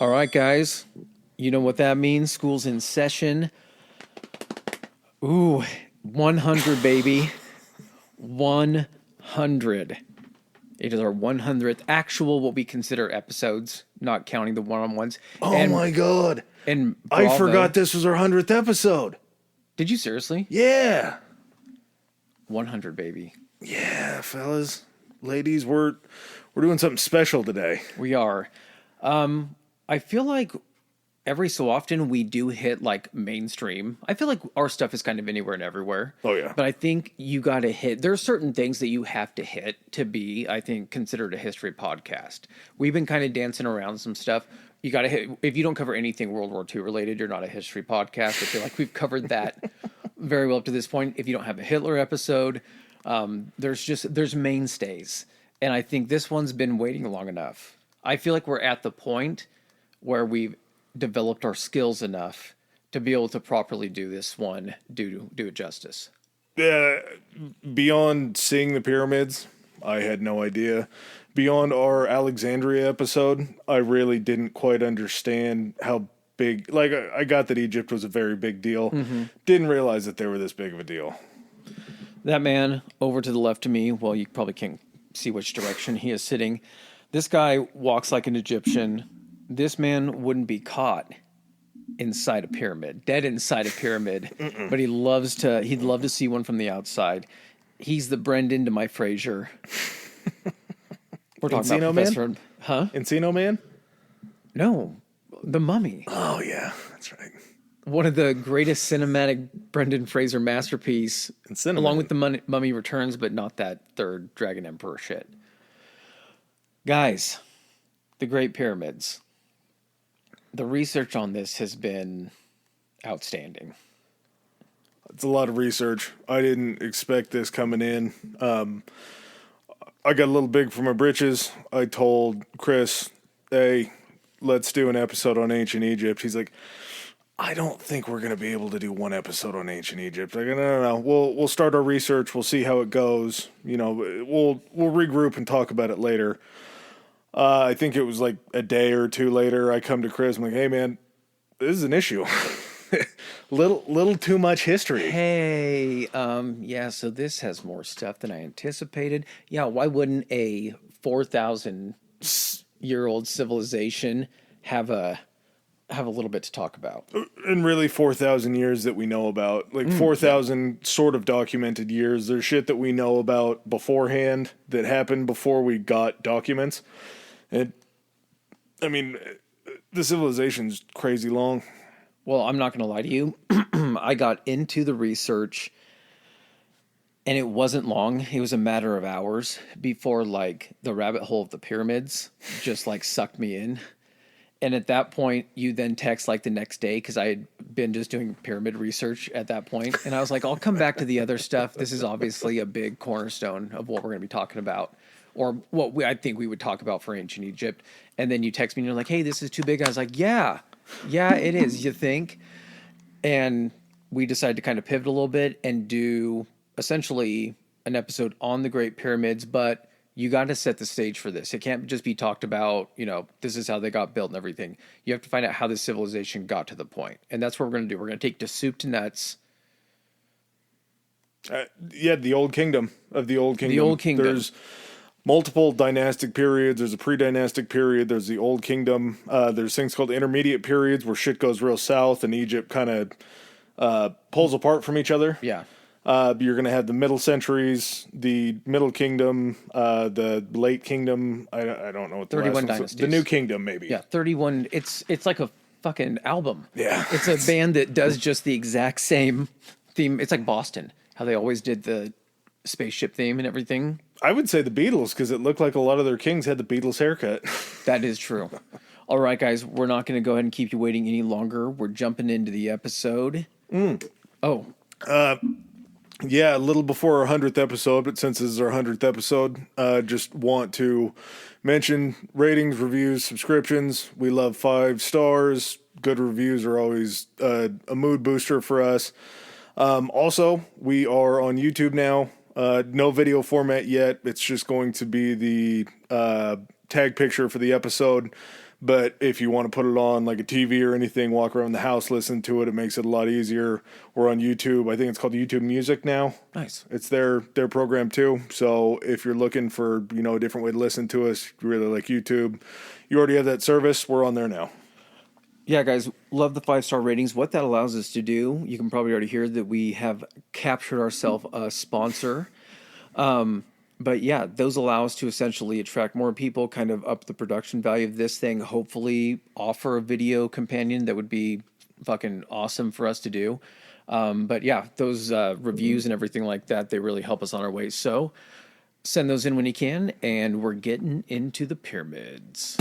All right, guys. You know what that means? School's in session. Ooh, 100, baby. 100. It is our 100th actual, what we consider episodes, not counting the one-on-ones. Oh my God. And I Bravo- forgot this was our 100th episode. Did you seriously? Yeah. 100, baby. Yeah, fellas, ladies, we're doing something special today. We are. I feel like every so often we do hit like mainstream. I feel like our stuff is kind of anywhere and everywhere. Oh, yeah. But I think you got to hit. There are certain things that you have to hit to be, I think, considered a history podcast. We've been kind of dancing around some stuff. You got to hit. If you don't cover anything World War II related, you're not a history podcast. I feel like we've covered that very well up to this point. If you don't have a Hitler episode, there's mainstays, and I think this one's been waiting long enough. I feel like we're at the point where we've developed our skills enough to be able to properly do this one, do it justice. Beyond seeing the pyramids, I had no idea. Beyond our Alexandria episode, I really didn't quite understand how big. Like, I got that Egypt was a very big deal. Mm-hmm. Didn't realize that they were this big of a deal. That man over to the left of me, well, you probably can't see which direction he is sitting. This guy walks like an Egyptian. This man wouldn't be caught inside a pyramid, dead inside a pyramid, but he'd love to see one from the outside. He's the Brendan to my Fraser. We're talking Encino about Professor, Man? Huh? Encino Man? No, the Mummy. Oh, yeah, that's right. One of the greatest cinematic Brendan Fraser masterpiece, along with the Mummy Returns, but not that third Dragon Emperor shit. Guys, the Great Pyramids. The research on this has been outstanding. It's a lot of research. I didn't expect this coming in. I got a little big for my britches. I told Chris, hey, let's do an episode on ancient Egypt. He's like, I don't think we're going to be able to do one episode on ancient Egypt. I go, no. We'll start our research. We'll see how it goes. You know, we'll regroup and talk about it later. I think it was like a day or two later, I come to Chris. I'm like, hey, man, this is an issue. little too much history. Hey, yeah, so this has more stuff than I anticipated. Yeah, why wouldn't a 4,000-year-old civilization have a little bit to talk about? And really 4,000 years that we know about. Like 4,000 sort of documented years. There's shit that we know about beforehand that happened before we got documents. And, I mean, the civilization's crazy long. Well, I'm not going to lie to you. I got into the research, and it wasn't long. It was a matter of hours before, like, the rabbit hole of the pyramids just, like, sucked me in. And at that point, you then text, like, the next day, because I had been just doing pyramid research at that point. And I was like, I'll come back to the other stuff. This is obviously a big cornerstone of what we're going to be talking about, or what I think we would talk about for ancient Egypt. And then you text me, and you're like, hey, this is too big. I was like, yeah, it is, you think? And we decided to kind of pivot a little bit and do essentially an episode on the Great Pyramids, but you got to set the stage for this. It can't just be talked about, you know, this is how they got built and everything. You have to find out how this civilization got to the point. And that's what we're going to do. We're going to take the soup to nuts. The Old Kingdom of the Old Kingdom. The Old Kingdom. There's multiple dynastic periods. There's a pre-dynastic period. There's the Old Kingdom. There's things called intermediate periods where shit goes real south and Egypt kind of pulls apart from each other. Yeah. You're going to have the Middle Centuries, the Middle Kingdom, the Late Kingdom. I don't know what the 31 last dynasties. The New Kingdom, maybe. Yeah, 31. It's like a fucking album. Yeah. It's a band that does just the exact same theme. It's like Boston, how they always did the spaceship theme and everything. I would say the Beatles, because it looked like a lot of their kings had the Beatles haircut. That is true. All right, guys, we're not going to go ahead and keep you waiting any longer. We're jumping into the episode. Oh. Yeah, a little before our 100th episode, but since this is our 100th episode, just want to mention ratings, reviews, subscriptions. We love 5 stars. Good reviews are always a mood booster for us. Also, we are on YouTube now. No video format yet. It's just going to be the tag picture for the episode. But if you want to put it on like a TV or anything, walk around the house, listen to it, it makes it a lot easier. We're on YouTube. I think it's called YouTube Music now. Nice. It's their program too. So if you're looking for, a different way to listen to us, you really like YouTube, you already have that service. We're on there now. Yeah, guys, love the 5-star ratings. What that allows us to do, you can probably already hear that we have captured ourselves a sponsor. But yeah, those allow us to essentially attract more people, kind of up the production value of this thing, hopefully offer a video companion that would be fucking awesome for us to do. But yeah, those reviews and everything like that, they really help us on our way. So send those in when you can, and we're getting into the pyramids.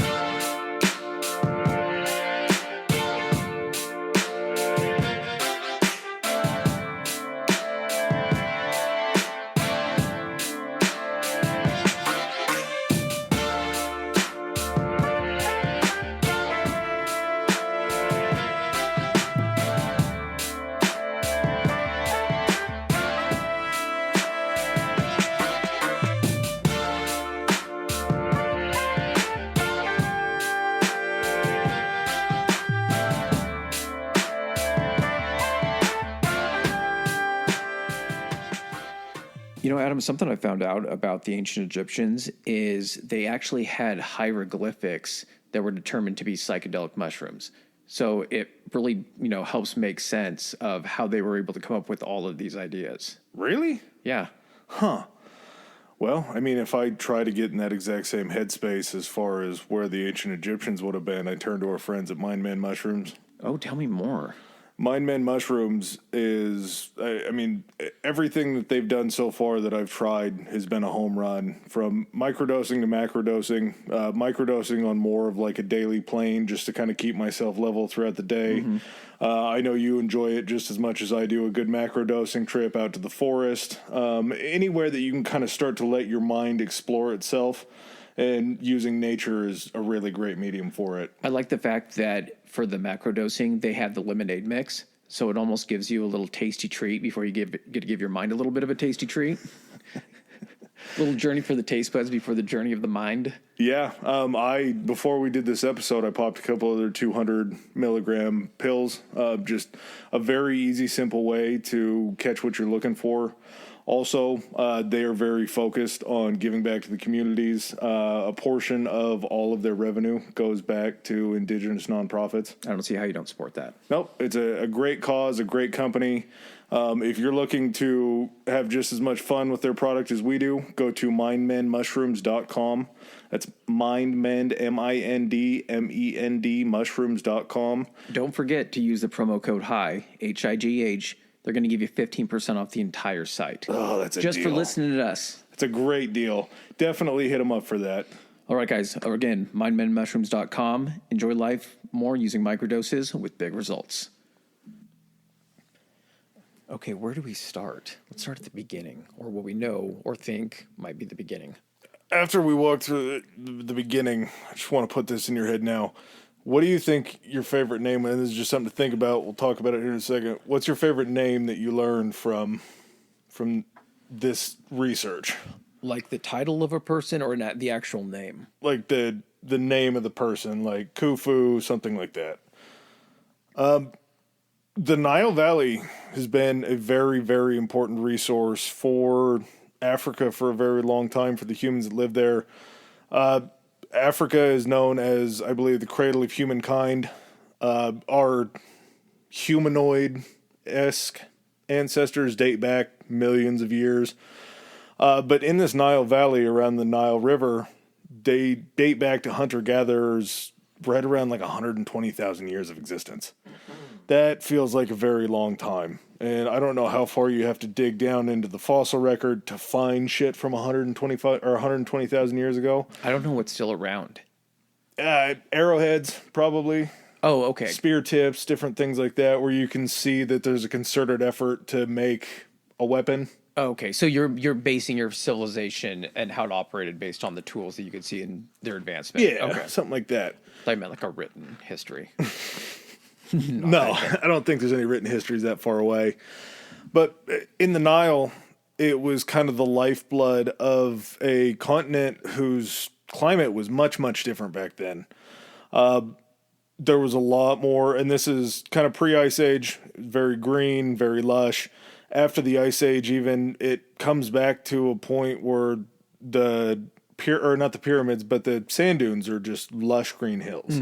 Adam, something I found out about the ancient Egyptians is they actually had hieroglyphics that were determined to be psychedelic mushrooms. So it really, helps make sense of how they were able to come up with all of these ideas. Really? Yeah. Huh. Well, I mean, if I try to get in that exact same headspace as far as where the ancient Egyptians would have been, I turn to our friends at Mind Man Mushrooms. Oh, tell me more. Mind Man Mushrooms is, I mean, everything that they've done so far that I've tried has been a home run. From microdosing to macrodosing, microdosing on more of like a daily plane just to kind of keep myself level throughout the day. Mm-hmm. I know you enjoy it just as much as I do a good macrodosing trip out to the forest. Anywhere that you can kind of start to let your mind explore itself. And using nature is a really great medium for it. I like the fact that for the macrodosing, they have the lemonade mix. So it almost gives you a little tasty treat before you get to give your mind a little bit of a tasty treat. Little journey for the taste buds before the journey of the mind. Yeah. Before we did this episode, I popped a couple other 200 milligram pills. Just a very easy, simple way to catch what you're looking for. Also, they are very focused on giving back to the communities. A portion of all of their revenue goes back to indigenous nonprofits. I don't see how you don't support that. Nope. It's a great cause, a great company. If you're looking to have just as much fun with their product as we do, go to mindmendmushrooms.com. That's mindmend, MINDMEND, mushrooms.com. Don't forget to use the promo code HIGH, HIGH. They're going to give you 15% off the entire site. Oh, that's a just deal. For listening to us. It's a great deal. Definitely hit them up for that. All right, guys. Again, mindmendmushrooms.com. Enjoy life more using microdoses with big results. Okay, where do we start? Let's start at the beginning, or what we know or think might be the beginning. After we walk through the beginning, I just want to put this in your head now. What do you think your favorite name is? This is just something to think about. We'll talk about it here in a second. What's your favorite name that you learned from this research? Like the title of a person or not the actual name? Like the name of the person, like Khufu, something like that. The Nile Valley has been a very, very important resource for Africa for a very long time, for the humans that live there. Africa is known as, I believe, the cradle of humankind. Our humanoid-esque ancestors date back millions of years. But in this Nile Valley around the Nile River, they date back to hunter-gatherers right around like 120,000 years of existence. That feels like a very long time. And I don't know how far you have to dig down into the fossil record to find shit from 125 or 120,000 years ago. I don't know what's still around. Arrowheads, probably. Oh, okay. Spear tips, different things like that, where you can see that there's a concerted effort to make a weapon. Okay, so you're basing your civilization and how it operated based on the tools that you could see in their advancement. Yeah, okay. Something like that. I meant like a written history. No, I don't think there's any written histories that far away. But in the Nile, it was kind of the lifeblood of a continent whose climate was much, much different back then. There was a lot more, and this is kind of pre-Ice Age, very green, very lush. After the Ice Age, even, it comes back to a point where not the pyramids, but the sand dunes are just lush green hills.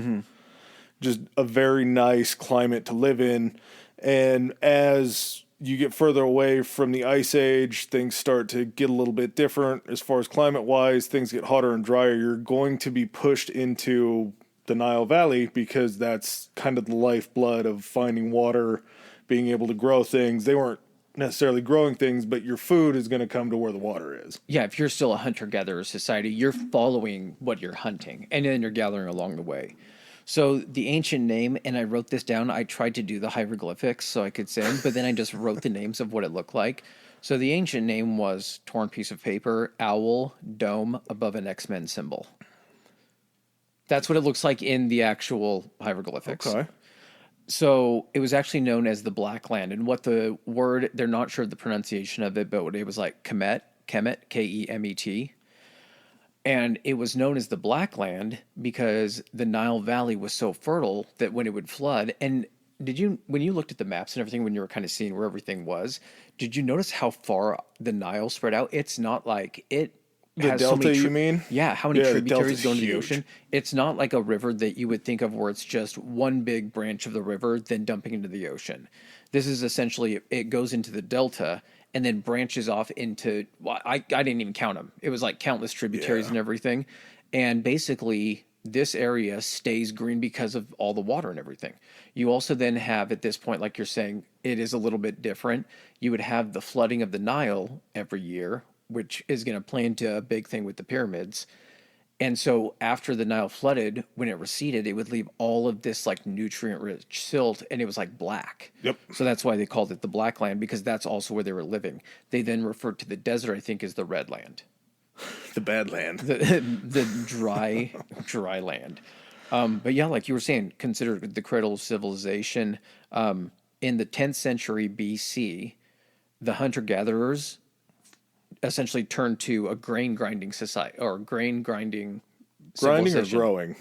Just a very nice climate to live in. And as you get further away from the Ice Age, things start to get a little bit different as far as climate-wise. Things get hotter and drier. You're going to be pushed into the Nile Valley because that's kind of the lifeblood of finding water, being able to grow things. They weren't necessarily growing things, but your food is going to come to where the water is. Yeah, if you're still a hunter-gatherer society, you're following what you're hunting, and then you're gathering along the way. So the ancient name, and I wrote this down, I tried to do the hieroglyphics so I could send, but then I just wrote the names of what it looked like. So the ancient name was torn piece of paper, owl, dome, above an X-Men symbol. That's what it looks like in the actual hieroglyphics. Okay. So it was actually known as the Black Land. And what the word, they're not sure of the pronunciation of it, but it was like Kemet, Kemet. And it was known as the Black Land because the Nile Valley was so fertile that when it would flood, and when you looked at the maps and everything, when you were kind of seeing where everything was, did you notice how far the Nile spread out? It's not like it The has delta, so many you mean? Yeah, how many Yeah, the tributaries delta's go into the huge. ocean? It's not like a river that you would think of where it's just one big branch of the river then dumping into the ocean. This is essentially, it goes into the delta and then branches off into, well, I didn't even count them. It was like countless tributaries Yeah. and everything. And basically, this area stays green because of all the water and everything. You also then have, at this point, like you're saying, it is a little bit different. You would have the flooding of the Nile every year, which is going to play into a big thing with the pyramids. And so after the Nile flooded, when it receded, it would leave all of this like nutrient-rich silt, and it was like black. Yep. So that's why they called it the Black Land, because that's also where they were living. They then referred to the desert, I think, as the Red Land, The bad land. the dry land. But yeah, like you were saying, considered the cradle of civilization. In the 10th century BC, the hunter-gatherers essentially turned to a grain grinding society or grain grinding Grinding or civilization. growing?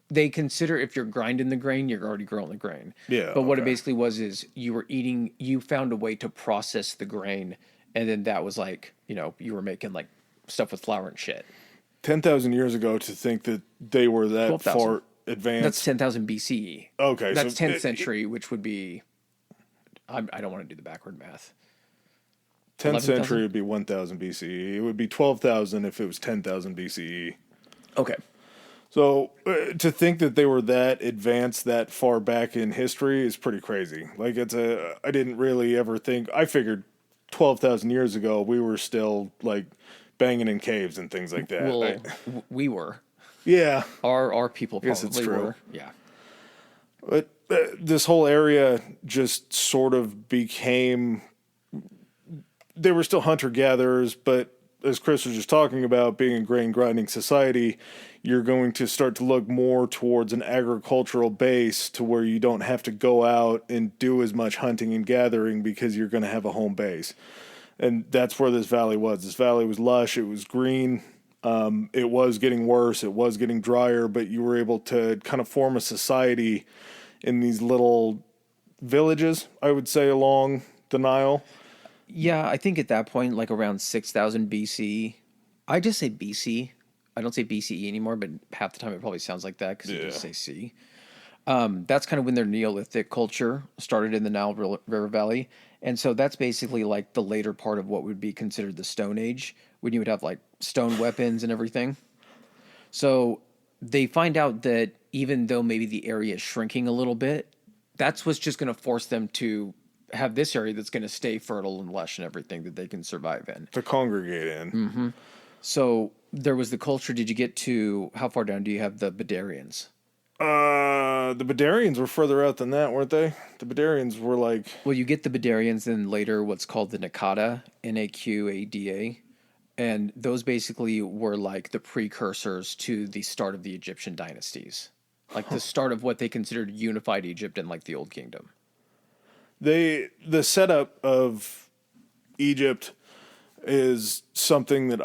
They consider if you're grinding the grain, you're already growing the grain. Yeah, But what it okay. basically was is you found a way to process the grain, and then that was like, you were making like stuff with flour and shit. 10,000 years ago, to think that they were that 12,000. far advanced. That's 10,000 BCE. Okay, That's so 10th century, which would be, I don't want to do the backward math. 10th 11,000? century would be 1,000 BCE. It would be 12,000 if it was 10,000 BCE. Okay. So to think that they were that advanced that far back in history is pretty crazy. Like I didn't really ever think, I figured 12,000 years ago we were still like banging in caves and things like that. Well, we were. Yeah. Our people Guess probably it's true. were. Yeah. But this whole area just sort of became, they were still hunter-gatherers, but as Chris was just talking about, being a grain grinding society, you're going to start to look more towards an agricultural base to where you don't have to go out and do as much hunting and gathering because you're going to have a home base. And that's where this valley was. This valley was lush. It was green. It was getting worse. It was getting drier, but you were able to kind of form a society in these little villages, I would say, along the Nile. Yeah, I think at that point, like around 6,000 BC, I just say BC. I don't say BCE anymore, but half the time it probably sounds like that because you just say C. That's kind of when their Neolithic culture started in the Nile River Valley. And so that's basically like the later part of what would be considered the Stone Age, when you would have like stone weapons and everything. So they find out that even though maybe the area is shrinking a little bit, that's what's just going to force them to have this area that's going to stay fertile and lush and everything that they can survive in. To congregate in. So there was the culture. Did you get to, how far down do you have the Badarians? The Badarians were further out than that, weren't they? The Badarians were like... Well, you get the Badarians and later what's called the Naqada, Naqada. And those basically were like the precursors to the start of the Egyptian dynasties. Like the start of what they considered unified Egypt and like the Old Kingdom. The setup of Egypt is something that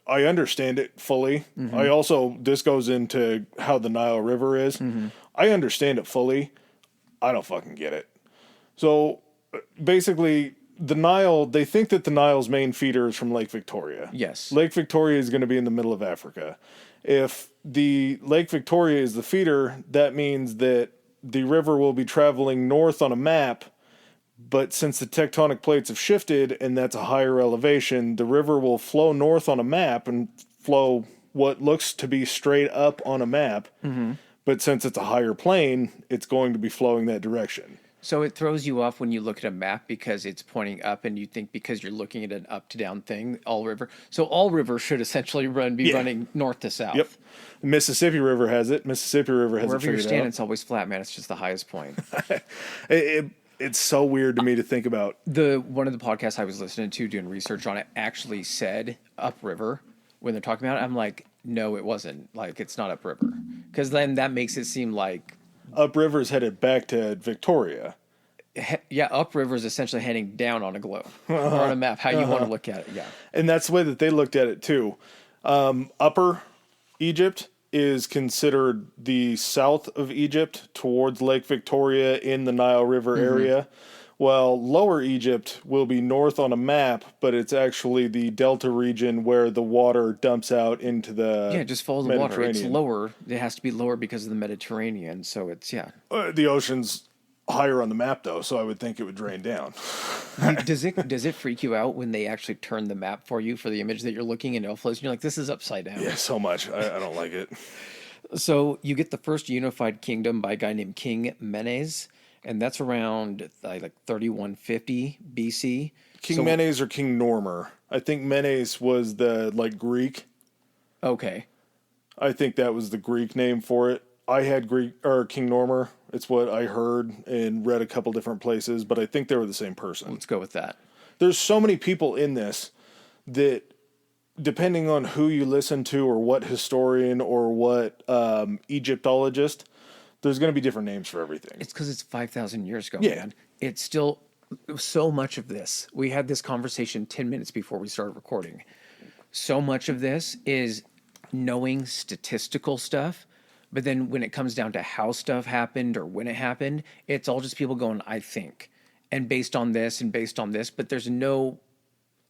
I understand it fully. This goes into how the Nile River is. I understand it fully. I don't fucking get it. So basically, the Nile, they think that the Nile's main feeder is from Lake Victoria. Yes. Lake Victoria is going to be in the middle of Africa. If the Lake Victoria is the feeder, that means that the river will be traveling north on a map. But since the tectonic plates have shifted and that's a higher elevation, the river will flow north on a map and flow what looks to be straight up on a map. But since it's a higher plane, it's going to be flowing that direction. So it throws you off when you look at a map because it's pointing up, and you think because you're looking at an up to down thing, all river. So all rivers should essentially be running north to south. Yep. The Mississippi River has it. Mississippi River has Wherever it you're figured standing, out. it's always flat, man. It's just the highest point. It's so weird to me to think about. One of the podcasts I was listening to doing research on it actually said upriver when they're talking about it. I'm like, no, it wasn't. Like, it's not upriver. Because then that makes it seem like... Upriver's headed back to Victoria. Upriver is essentially heading down on a globe or on a map, how you want to look at it, yeah. And that's the way that they looked at it, too. Upper Egypt is considered the south of Egypt towards Lake Victoria in the Nile River area. While Lower Egypt will be north on a map, but it's actually the delta region where the water dumps out into the just follow the water. It's lower. It has to be lower because of the Mediterranean. So it's, the ocean's higher on the map, though, so I would think it would drain down. Does it freak you out when they actually turn the map for you for the image that you're looking and it flows and you're like, this is upside down? Yeah, so much. I don't like it. So you get the first unified kingdom by a guy named King Menes, and that's around like 3150 BC. King Menes or King Normer. I think Menes was the Greek. Okay. I think that was the Greek name for it. I had King Normer. It's what I heard and read a couple different places, but I think they were the same person. Let's go with that. There's so many people in this that, depending on who you listen to or what historian or what Egyptologist, there's going to be different names for everything. It's because it's 5,000 years ago, man. It's still so much of this. We had this conversation 10 minutes before we started recording. So much of this is knowing statistical stuff. But then when it comes down to how stuff happened or when it happened, it's all just people going, I think. And based on this and based on this. But there's no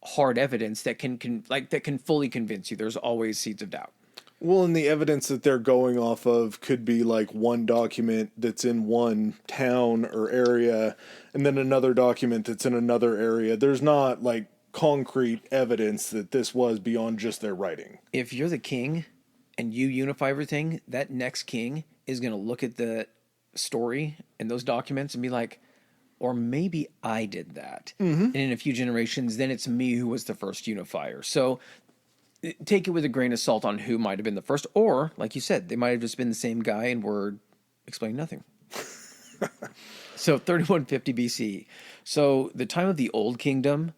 hard evidence that can fully convince you. There's always seeds of doubt. Well, and the evidence that they're going off of could be like one document that's in one town or area, and then another document that's in another area. There's not like concrete evidence that this was beyond just their writing. If you're the king and you unify everything, that next king is going to look at the story and those documents and be like, or maybe I did that. And in a few generations, then it's me who was the first unifier. So take it with a grain of salt on who might have been the first, or like you said, they might have just been the same guy and were explaining nothing. So 3150 BC. So the time of the Old Kingdom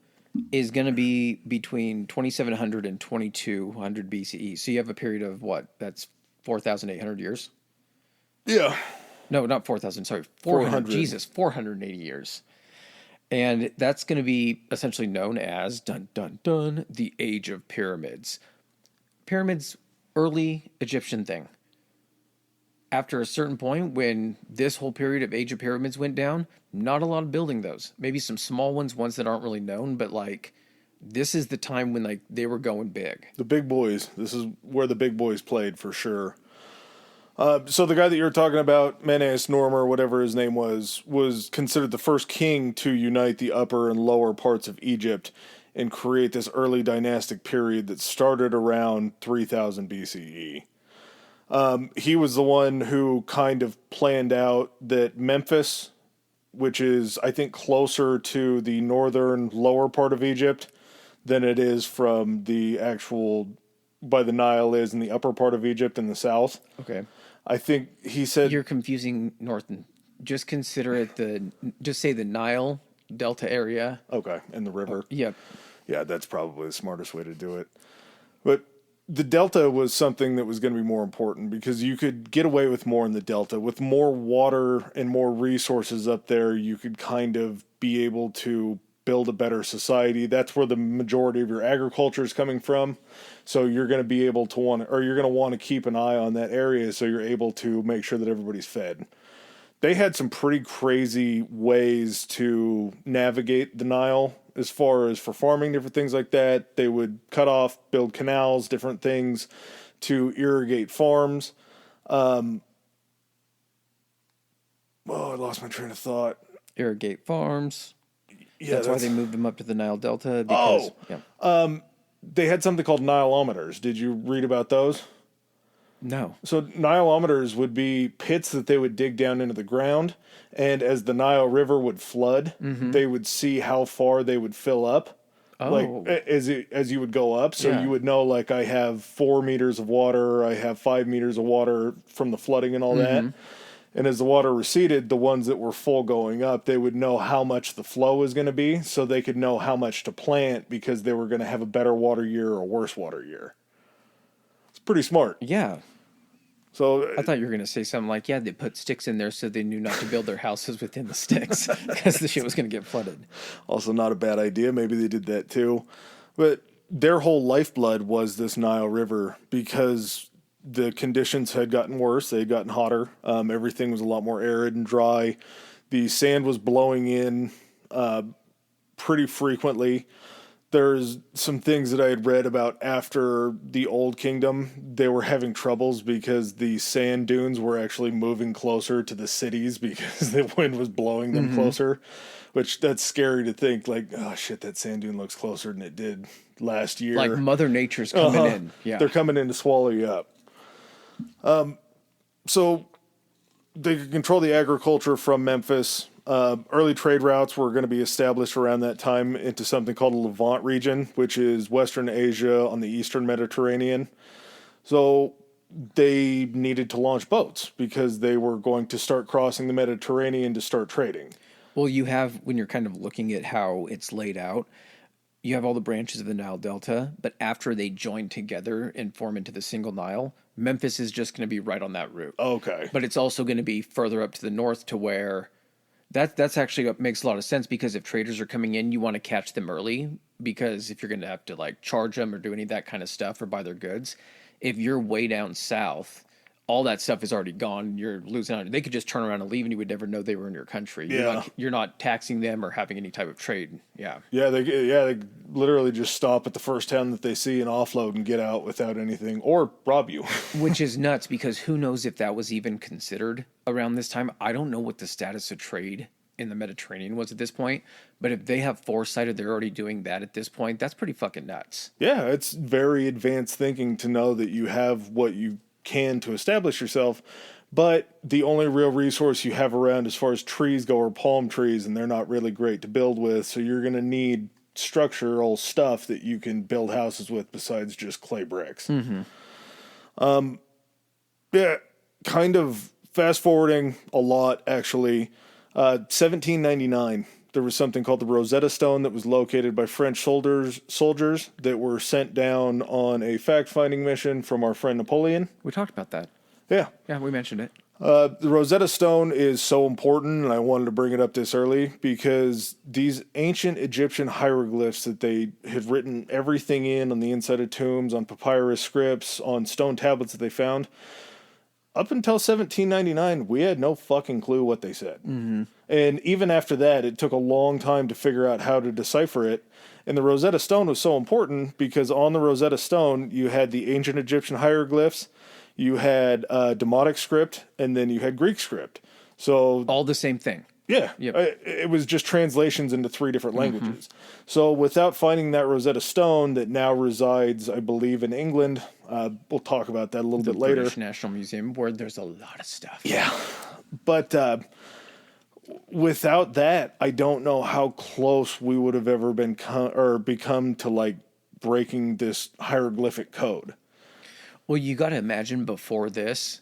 is going to be between 2700 and 2200 BCE. So you have a period of what? That's 4,800 years? Yeah. No, not 4,000. Sorry, 400. Jesus, 480 years. And that's going to be essentially known as, dun, dun, dun, the Age of Pyramids. Pyramids, early Egyptian thing. After a certain point, when this whole period of Age of Pyramids went down, not a lot of building those. Maybe some small ones that aren't really known, but this is the time when they were going big. The big boys. This is where the big boys played for sure. So the guy that you're talking about, Menes, Normer, whatever his name was considered the first king to unite the upper and lower parts of Egypt and create this early dynastic period that started around 3000 BCE. He was the one who kind of planned out that Memphis, which is, I think, closer to the northern lower part of Egypt than it is from the actual, by the Nile is in the upper part of Egypt in the south. Okay. I think he said... You're confusing north and... Just consider it just say the Nile Delta area. Okay, and the river. Yep. Yeah, that's probably the smartest way to do it. But the Delta was something that was going to be more important because you could get away with more in the Delta. With more water and more resources up there, you could kind of be able to build a better society. That's where the majority of your agriculture is coming from. So you're going to be able to you're going to want to keep an eye on that area so you're able to make sure that everybody's fed. They had some pretty crazy ways to navigate the Nile as far as for farming, different things like that. They would cut off, build canals, different things to irrigate farms. Oh, I lost my train of thought. Irrigate farms. Yeah, That's why they moved them up to the Nile Delta. Because, they had something called Nileometers. Did you read about those? No. So Nileometers would be pits that they would dig down into the ground, and as the Nile River would flood, they would see how far they would fill up. Like as you would go up, so you would know, like, I have 4 meters of water, I have 5 meters of water from the flooding and all that. And as the water receded, the ones that were full going up, they would know how much the flow was going to be, so they could know how much to plant because they were going to have a better water year or a worse water year. It's pretty smart. Yeah. So I thought you were going to say something like, they put sticks in there so they knew not to build their houses within the sticks because the shit was going to get flooded. Also not a bad idea. Maybe they did that too. But their whole lifeblood was this Nile River because the conditions had gotten worse. They had gotten hotter. Everything was a lot more arid and dry. The sand was blowing in pretty frequently. There's some things that I had read about after the Old Kingdom. They were having troubles because the sand dunes were actually moving closer to the cities because the wind was blowing them closer, which that's scary to think, like, oh shit, that sand dune looks closer than it did last year. Like Mother Nature's coming in. Yeah. They're coming in to swallow you up. So they could control the agriculture from Memphis. Early trade routes were going to be established around that time into something called the Levant region, which is Western Asia on the Eastern Mediterranean. So they needed to launch boats because they were going to start crossing the Mediterranean to start trading. Well, you have, when you're kind of looking at how it's laid out, you have all the branches of the Nile Delta, but after they join together and form into the single Nile, Memphis is just going to be right on that route. Okay. But it's also going to be further up to the north to where that's actually what makes a lot of sense, because if traders are coming in, you want to catch them early, because if you're going to have to like charge them or do any of that kind of stuff or buy their goods, if you're way down south, all that stuff is already gone. You're losing out. They could just turn around and leave, and you would never know they were in your country. Yeah. You're not taxing them or having any type of trade. Yeah. Yeah, they literally just stop at the first town that they see and offload and get out without anything, or rob you. Which is nuts, because who knows if that was even considered around this time. I don't know what the status of trade in the Mediterranean was at this point, but if they have foresight or they're already doing that at this point, that's pretty fucking nuts. Yeah, it's very advanced thinking to know that you have what you can to establish yourself, but the only real resource you have around as far as trees go are palm trees, and they're not really great to build with, so you're going to need structural stuff that you can build houses with besides just clay bricks. Yeah, kind of fast forwarding a lot, actually. 1799, there was something called the Rosetta Stone that was located by French soldiers that were sent down on a fact-finding mission from our friend Napoleon. We talked about that. Yeah. Yeah, we mentioned it. The Rosetta Stone is so important, and I wanted to bring it up this early because these ancient Egyptian hieroglyphs that they had written everything in on the inside of tombs, on papyrus scripts, on stone tablets that they found, up until 1799, we had no fucking clue what they said. And even after that, it took a long time to figure out how to decipher it. And the Rosetta Stone was so important because on the Rosetta Stone, you had the ancient Egyptian hieroglyphs, you had Demotic script, and then you had Greek script. So all the same thing. Yeah, Yep. It was just translations into 3 different languages. So without finding that Rosetta Stone that now resides, I believe, in England, we'll talk about that a little bit later. British National Museum, where there's a lot of stuff. Yeah, but without that, I don't know how close we would have ever become to like breaking this hieroglyphic code. Well, you got to imagine before this,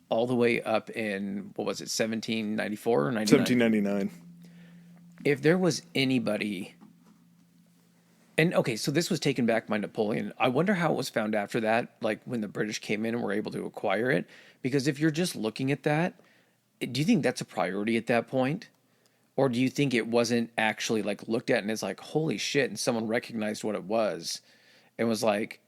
all the way up in, what was it, 1794 or 99? 1799. If there was anybody, and okay, so this was taken back by Napoleon. I wonder how it was found after that, like when the British came in and were able to acquire it. Because if you're just looking at that, do you think that's a priority at that point? Or do you think it wasn't actually like looked at and it's like, holy shit, and someone recognized what it was and was like,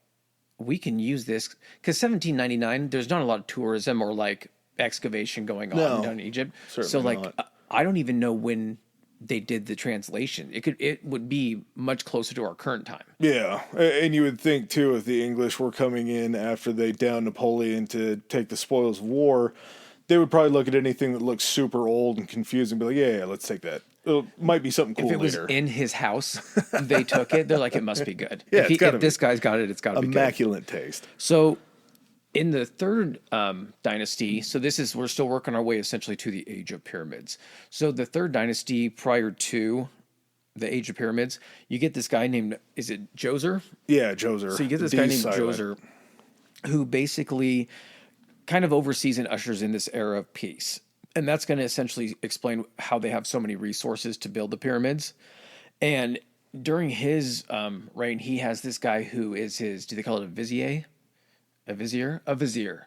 we can use this? Because 1799, there's not a lot of tourism or like excavation going on No, down in Egypt. So certainly like, not. I don't even know when they did the translation. It would be much closer to our current time. Yeah, and you would think too, if the English were coming in after they downed Napoleon to take the spoils of war, they would probably look at anything that looks super old and confusing and be like, yeah, let's take that. It might be something cool If it was later. in his house, they took it. They're like, it must be good. Yeah, if it's gotta if be this guy's got it, it's got to be good. Immaculate taste. So in the third dynasty, so we're still working our way essentially to the age of pyramids. So the third dynasty prior to the age of pyramids, you get this guy named, is it Djoser? Yeah, Djoser. So you get this guy named Djoser who basically kind of oversees and ushers in this era of peace. And that's going to essentially explain how they have so many resources to build the pyramids. And during his reign, he has this guy who is his, do they call it a vizier? A vizier? A vizier.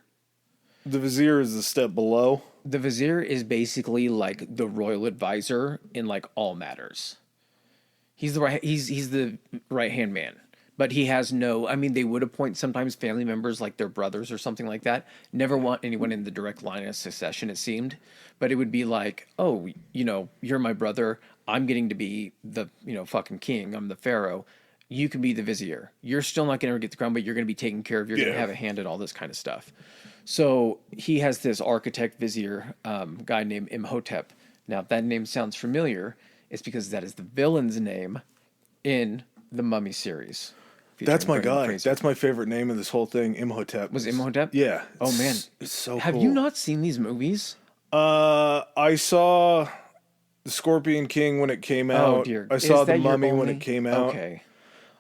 The vizier is the step below. The vizier is basically like the royal advisor in like all matters. He's the right hand man. But he has no, I mean, they would appoint sometimes family members like their brothers or something like that. Never want anyone in the direct line of succession, it seemed. But it would be like, oh, you're my brother. I'm getting to be the, fucking king. I'm the pharaoh. You can be the vizier. You're still not going to ever get the crown, but you're going to be taken care of. You're going to have a hand in all this kind of stuff. So he has this architect vizier guy named Imhotep. Now, if that name sounds familiar, it's because that is the villain's name in the Mummy series. That's my guy. That's my favorite name of this whole thing. Imhotep. Was Imhotep? Yeah. Oh man, it's so Have cool. you not seen these movies? I saw the Scorpion King when it came out. Oh dear. I saw the Mummy when it came out. Okay.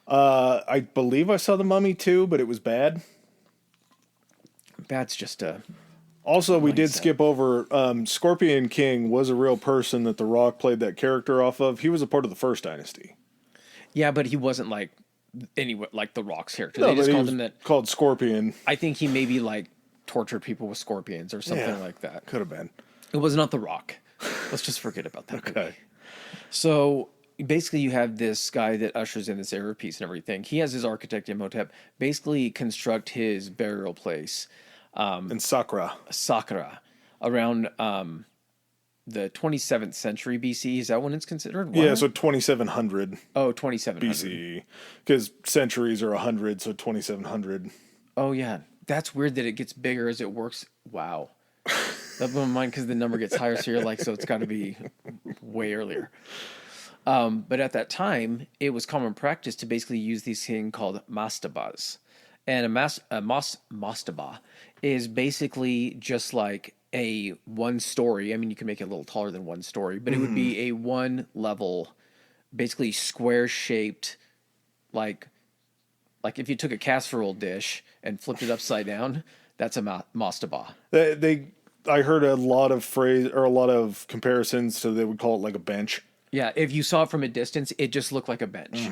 I believe I saw the Mummy too, but it was bad. That's just a. Also, we did skip over. Scorpion King was a real person that The Rock played that character off of. He was a part of the first dynasty. Yeah, but he wasn't like like The Rock's character. No, they just but he called was him that. Called Scorpion. I think he maybe like tortured people with scorpions or something like that. Could have been. It was not The Rock. Let's just forget about that. Okay. Movie. So basically, you have this guy that ushers in this era of peace and everything. He has his architect Imhotep basically construct his burial place. In Saqqara. Around the 27th century BC. Is that when it's considered? Yeah, so 2700. Oh, 2700. BCE. Because centuries are 100, so 2700. Oh, yeah. That's weird that it gets bigger as it works. Wow. That blew my mind because the number gets higher, so you're like, so it's got to be way earlier. But at that time, it was common practice to basically use these things called mastabas. And a mastaba is basically just like a one story. I mean, you can make it a little taller than one story, but it would be a one level, basically square shaped, like if you took a casserole dish and flipped it upside down, that's a mastaba. I heard a lot of comparisons, so they would call it like a bench. Yeah, if you saw it from a distance, it just looked like a bench.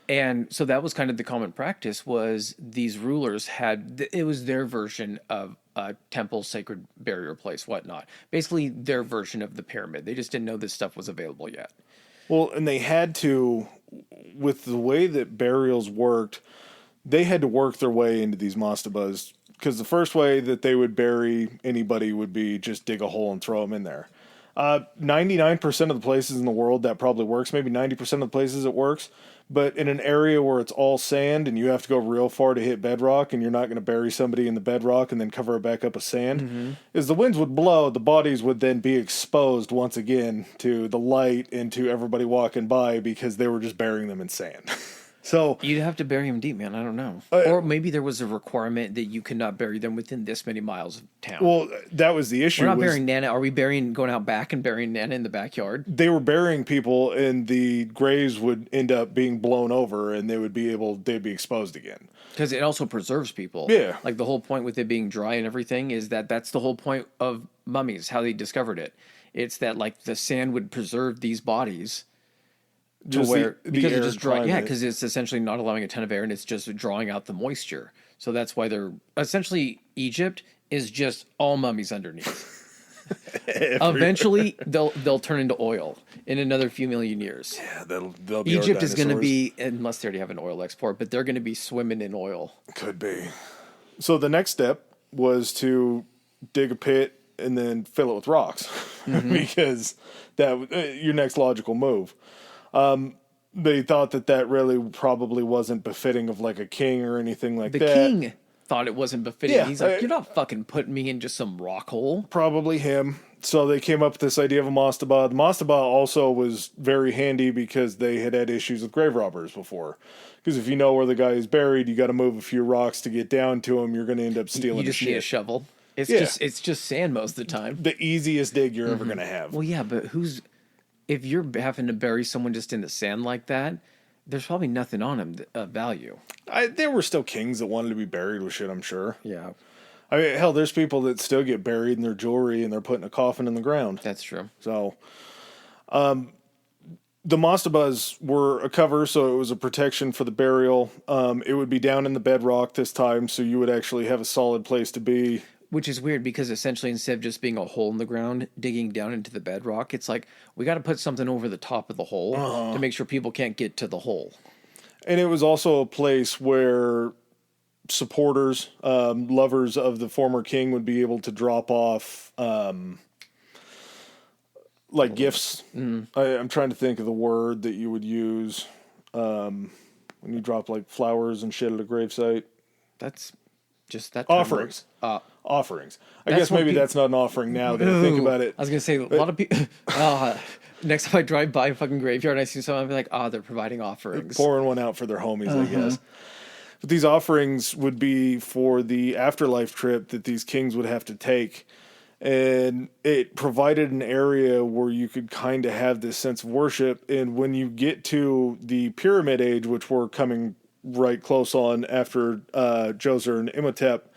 And so that was kind of the common practice was these rulers it was their version of a temple, sacred burial place, whatnot. Basically their version of the pyramid. They just didn't know this stuff was available yet. Well, and they had to, with the way that burials worked, they had to work their way into these mastabas. Because the first way that they would bury anybody would be just dig a hole and throw them in there. 99% of the places in the world that probably works, maybe 90% of the places it works, but in an area where it's all sand and you have to go real far to hit bedrock and you're not going to bury somebody in the bedrock and then cover it back up with sand, is the winds would blow, the bodies would then be exposed once again to the light and to everybody walking by because they were just burying them in sand. So you'd have to bury them deep, man. I don't know. Or maybe there was a requirement that you could not bury them within this many miles of town. Well, that was the issue. We're not burying Nana. Are we going out back and burying Nana in the backyard? They were burying people, and the graves would end up being blown over, and they'd be exposed again. Because it also preserves people. Yeah. Like the whole point with it being dry and everything is that's the whole point of mummies, how they discovered it. It's that like the sand would preserve these bodies. Just Because it's just dry. Yeah, climate. because it's essentially not allowing a ton of air and it's just drawing out the moisture. So that's why they're essentially Egypt is just all mummies underneath. Eventually, they'll turn into oil in another few million years. Yeah, they'll be Egypt our is going to dinosaurs. be, unless they already have an oil export, but they're going to be swimming in oil. Could be. So the next step was to dig a pit and then fill it with rocks, because that your next logical move. They thought that really probably wasn't befitting of like a king or anything like The that. king thought it wasn't befitting. Yeah, He's like, you're not fucking putting me in just some rock hole. Probably him. So they came up with this idea of a mastaba. The mastaba also was very handy because they had issues with grave robbers before. Because if you know where the guy is buried, you got to move a few rocks to get down to him. You're going to end up stealing You just his need a shit. shovel. It's Yeah. just sand most of the time. The easiest dig you're ever going to have. Well, yeah, but if you're having to bury someone just in the sand like that, there's probably nothing on him of value. There were still kings that wanted to be buried with shit, I'm sure. Yeah, I mean, hell, there's people that still get buried in their jewelry and they're putting a coffin in the ground. that's true. So, the mastabas were a cover, so it was a protection for the burial. It would be down in the bedrock this time, so you would actually have a solid place to be. Which is weird because essentially instead of just being a hole in the ground, digging down into the bedrock, it's like we got to put something over the top of the hole to make sure people can't get to the hole. And it was also a place where supporters, lovers of the former king would be able to drop off like gifts. I'm trying to think of the word that you would use when you drop like flowers and shit at a gravesite. That's just that Offerings. Offerings. I guess what maybe peop- that's not an offering now that I think about it. I was gonna say a lot of people. Next time I drive by a fucking graveyard and I see someone, I'll be like, they're providing offerings. Pouring one out for their homies, I guess. But these offerings would be for the afterlife trip that these kings would have to take. And it provided an area where you could kind of have this sense of worship. And when you get to the pyramid age, which we're coming right close on after Djoser and Imhotep,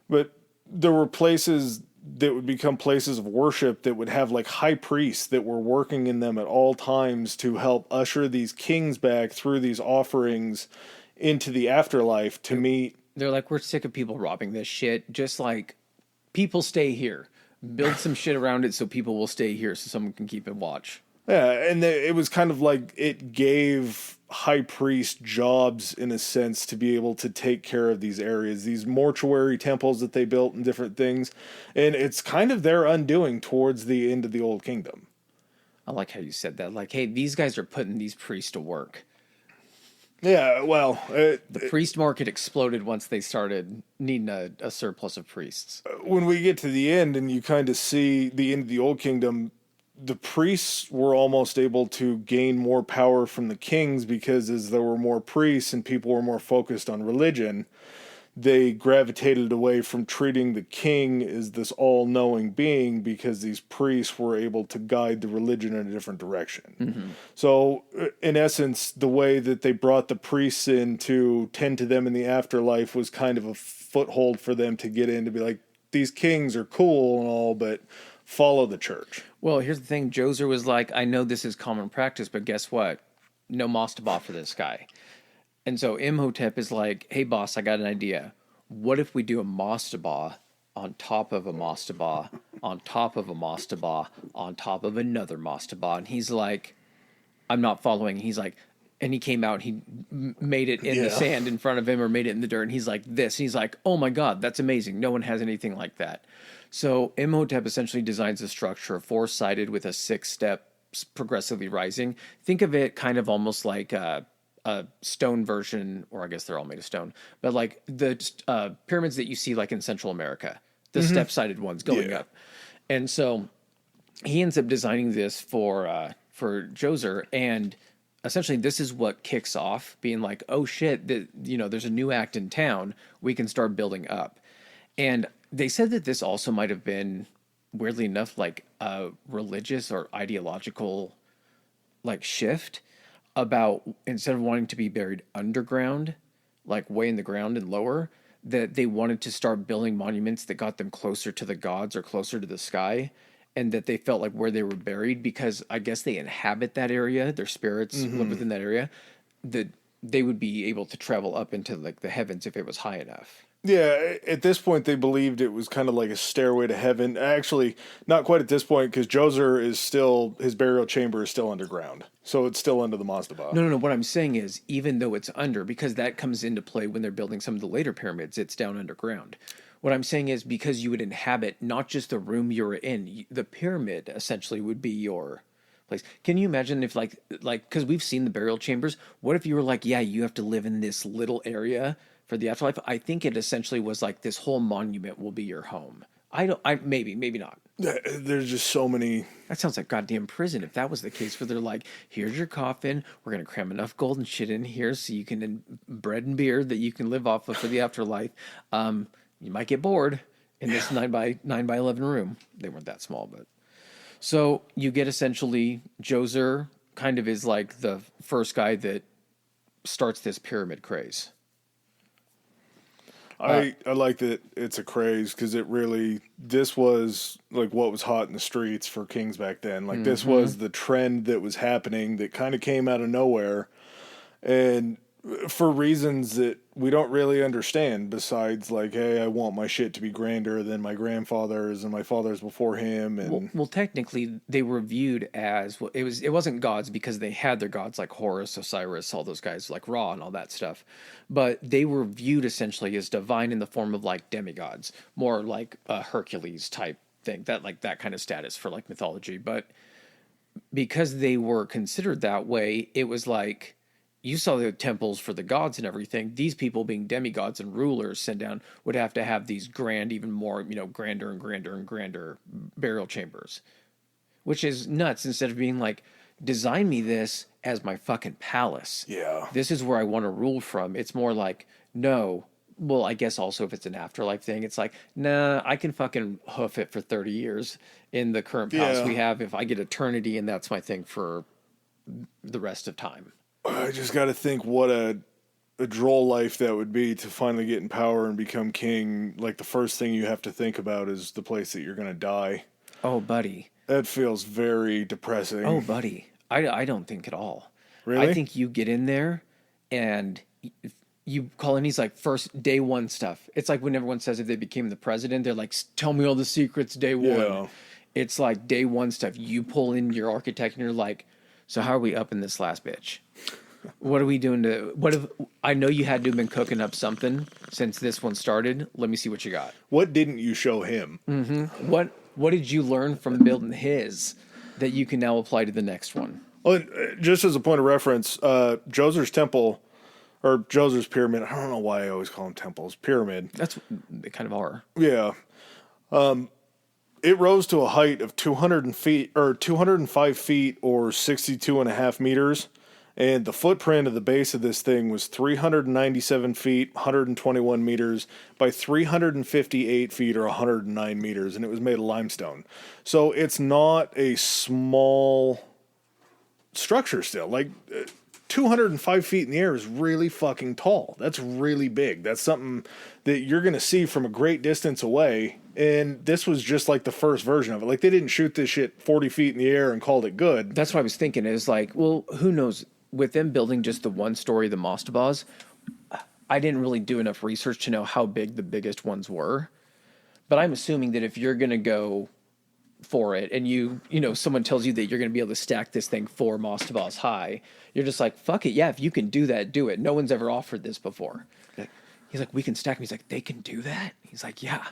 but there were places that would become places of worship that would have like high priests that were working in them at all times to help usher these kings back through these offerings into the afterlife to meet. They're like, we're sick of people robbing this shit. Just like, people stay here. Build some shit around it so people will stay here so someone can keep and watch. Yeah, and it was kind of like it gave high priest jobs in a sense to be able to take care of these areas, these mortuary temples that they built and different things. And it's kind of their undoing towards the end of the Old Kingdom. I like how you said that. Like, hey, these guys are putting these priests to work. Yeah, well, The priest market exploded once they started needing a surplus of priests. when we get to the end and you kind of see the end of the Old Kingdom, the priests were almost able to gain more power from the kings because as there were more priests and people were more focused on religion, they gravitated away from treating the king as this all-knowing being because these priests were able to guide the religion in a different direction. So, in essence, the way that they brought the priests in to tend to them in the afterlife was kind of a foothold for them to get in to be like, these kings are cool and all, but follow the church. Well, here's the thing. Djoser was like, I know this is common practice, but guess what? No mastaba for this guy. And so Imhotep is like, hey, boss, I got an idea. What if we do a mastaba on top of a mastaba, on top of a mastaba, on top of another mastaba? And he's like, I'm not following. He's like, and he came out, he made it in the sand in front of him or made it in the dirt. And he's like, this. And he's like, oh my God, that's amazing. No one has anything like that. So Imhotep essentially designs a structure, four-sided with a six-step progressively rising. Think of it kind of almost like a stone version, or I guess they're all made of stone, but like the pyramids that you see like in Central America, the step-sided ones going up. And so he ends up designing this for Djoser, and essentially this is what kicks off being like, oh shit, there's a new act in town, we can start building up. And they said that this also might have been, weirdly enough, like a religious or ideological like shift about, instead of wanting to be buried underground, like way in the ground and lower, that they wanted to start building monuments that got them closer to the gods or closer to the sky, and that they felt like where they were buried, because I guess they inhabit that area, their spirits live within that area, that they would be able to travel up into like the heavens if it was high enough. Yeah, at this point they believed it was kind of like a stairway to heaven. Actually, not quite at this point because Djoser is still his burial chamber is still underground, so it's still under the mastaba. No, no, no. What I'm saying is, even though it's under, because that comes into play when they're building some of the later pyramids, it's down underground. What I'm saying is, because you would inhabit not just the room you're in, the pyramid essentially would be your place. Can you imagine if, because we've seen the burial chambers. What if you were like, yeah, you have to live in this little area for the afterlife? I think it essentially was like this whole monument will be your home. I don't. Maybe not. There's just so many. That sounds like goddamn prison. If that was the case, where they're like, "Here's your coffin. We're gonna cram enough gold and shit in here so you can and bread and beer that you can live off of for the afterlife." You might get bored in this 9 by 11 room. They weren't that small, but so you get essentially Djoser kind of is like the first guy that starts this pyramid craze. I like that it's a craze because this was like what was hot in the streets for kings back then. Like this was the trend that was happening that kind of came out of nowhere. And for reasons that we don't really understand besides like, hey, I want my shit to be grander than my grandfather's and my father's before him. And Well, technically, they were viewed as well. It wasn't gods because they had their gods like Horus, Osiris, all those guys like Ra and all that stuff, but they were viewed essentially as divine in the form of like demigods, more like a Hercules type thing, that kind of status for like mythology. But because they were considered that way, it was like you saw the temples for the gods and everything. These people being demigods and rulers sent down would have to have these grand, even more, grander and grander and grander burial chambers, which is nuts. Instead of being like, design me this as my fucking palace. yeah, This is where I want to rule from. It's more like, no. Well, I guess also if it's an afterlife thing, it's like, nah, I can fucking hoof it for 30 years in the current palace we have if I get eternity and that's my thing for the rest of time. I just got to think what a droll life that would be to finally get in power and become king. Like the first thing you have to think about is the place that you're going to die. Oh, buddy. That feels very depressing. Oh, buddy. I don't think at all. Really? I think you get in there and you call in. He's like, first day one stuff. It's like when everyone says if they became the president, they're like, tell me all the secrets day one. Yeah. It's like day one stuff. You pull in your architect and you're like, so how are we up in this last bitch? What are we doing what if, I know you had to have been cooking up something since this one started. Let me see what you got. What didn't you show him? What did you learn from building his that you can now apply to the next one? Well, just as a point of reference, Djoser's temple, or Djoser's pyramid, I don't know why I always call them temples, pyramid. That's they kind of are. Yeah. It rose to a height of 205 feet or 62 and a half meters. And the footprint of the base of this thing was 397 feet, 121 meters by 358 feet or 109 meters. And it was made of limestone. So it's not a small structure still. Like 205 feet in the air is really fucking tall. That's really big. That's something that you're going to see from a great distance away. And this was just like the first version of it. Like they didn't shoot this shit 40 feet in the air and called it good. That's what I was thinking. Is like, well, who knows? With them building just the one story, the mastabas, I didn't really do enough research to know how big the biggest ones were. But I'm assuming that if you're going to go for it and someone tells you that you're going to be able to stack this thing 4 mastabas high, you're just like, fuck it. Yeah, if you can do that, do it. No one's ever offered this before. He's like, we can stack them. He's like, they can do that? He's like, yeah,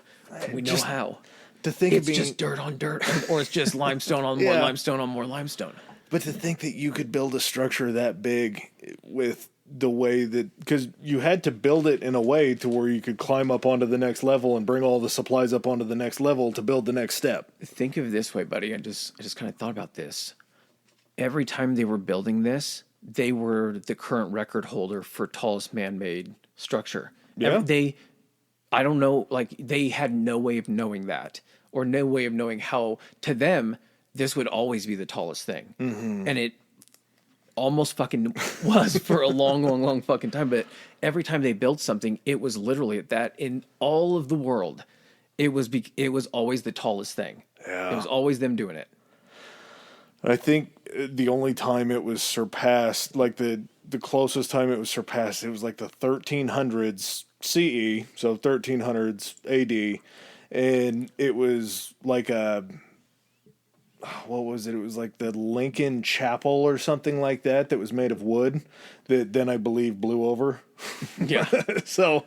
we know how. To think It's just dirt on dirt, or it's just limestone on more limestone on more limestone. But to think that you could build a structure that big with the way that, because you had to build it in a way to where you could climb up onto the next level and bring all the supplies up onto the next level to build the next step. Think of it this way, buddy. I just kind of thought about this. Every time they were building this, they were the current record holder for tallest man-made structure. Yeah. I don't know, like they had no way of knowing that, or no way of knowing how, to them, this would always be the tallest thing. Mm-hmm. And it almost fucking was for a long, long, long fucking time. But every time they built something, it was literally at that in all of the world. It was always the tallest thing. Yeah. It was always them doing it. I think the only time it was surpassed, like the closest time it was surpassed, it was like the 1300s CE, so 1300s AD, and it was like a what was it? It was like the Lincoln Chapel or something like that was made of wood that then I believe blew over. Yeah. So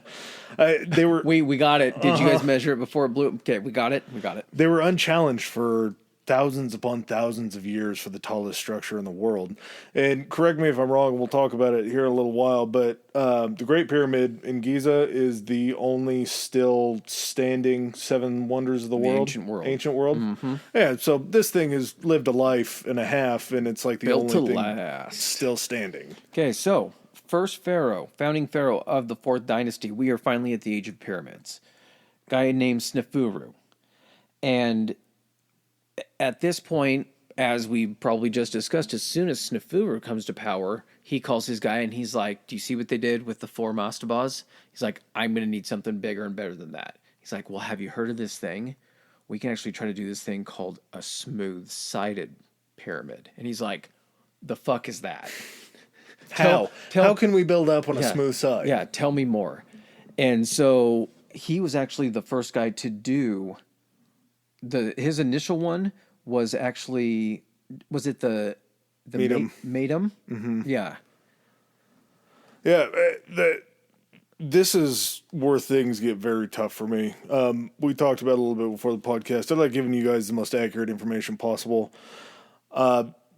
they were We got it. Did you guys measure it before it blew? Okay, we got it. We got it. they were unchallenged for thousands upon thousands of years for the tallest structure in the world. And correct me if I'm wrong, we'll talk about it here in a little while, but the Great Pyramid in Giza is the only still standing seven wonders of the world. Ancient world. Mm-hmm. Yeah, so this thing has lived a life and a half, and it's like the Built only to thing last. still standing. Okay, so first pharaoh, founding pharaoh of the fourth dynasty. We are finally at the age of pyramids. Guy named Snefuru. And at this point, as we probably just discussed, as soon as Snefuru comes to power, he calls his guy and he's like, do you see what they did with the four mastabas? He's like, I'm going to need something bigger and better than that. He's like, well, have you heard of this thing? We can actually try to do this thing called a smooth-sided pyramid. And he's like, the fuck is that? How can we build up on a smooth side? Yeah, tell me more. And so he was actually the first guy to do his initial one was actually, was it the Medum? Mm-hmm. Yeah. Yeah, this is where things get very tough for me. We talked about it a little bit before the podcast. I like giving you guys the most accurate information possible.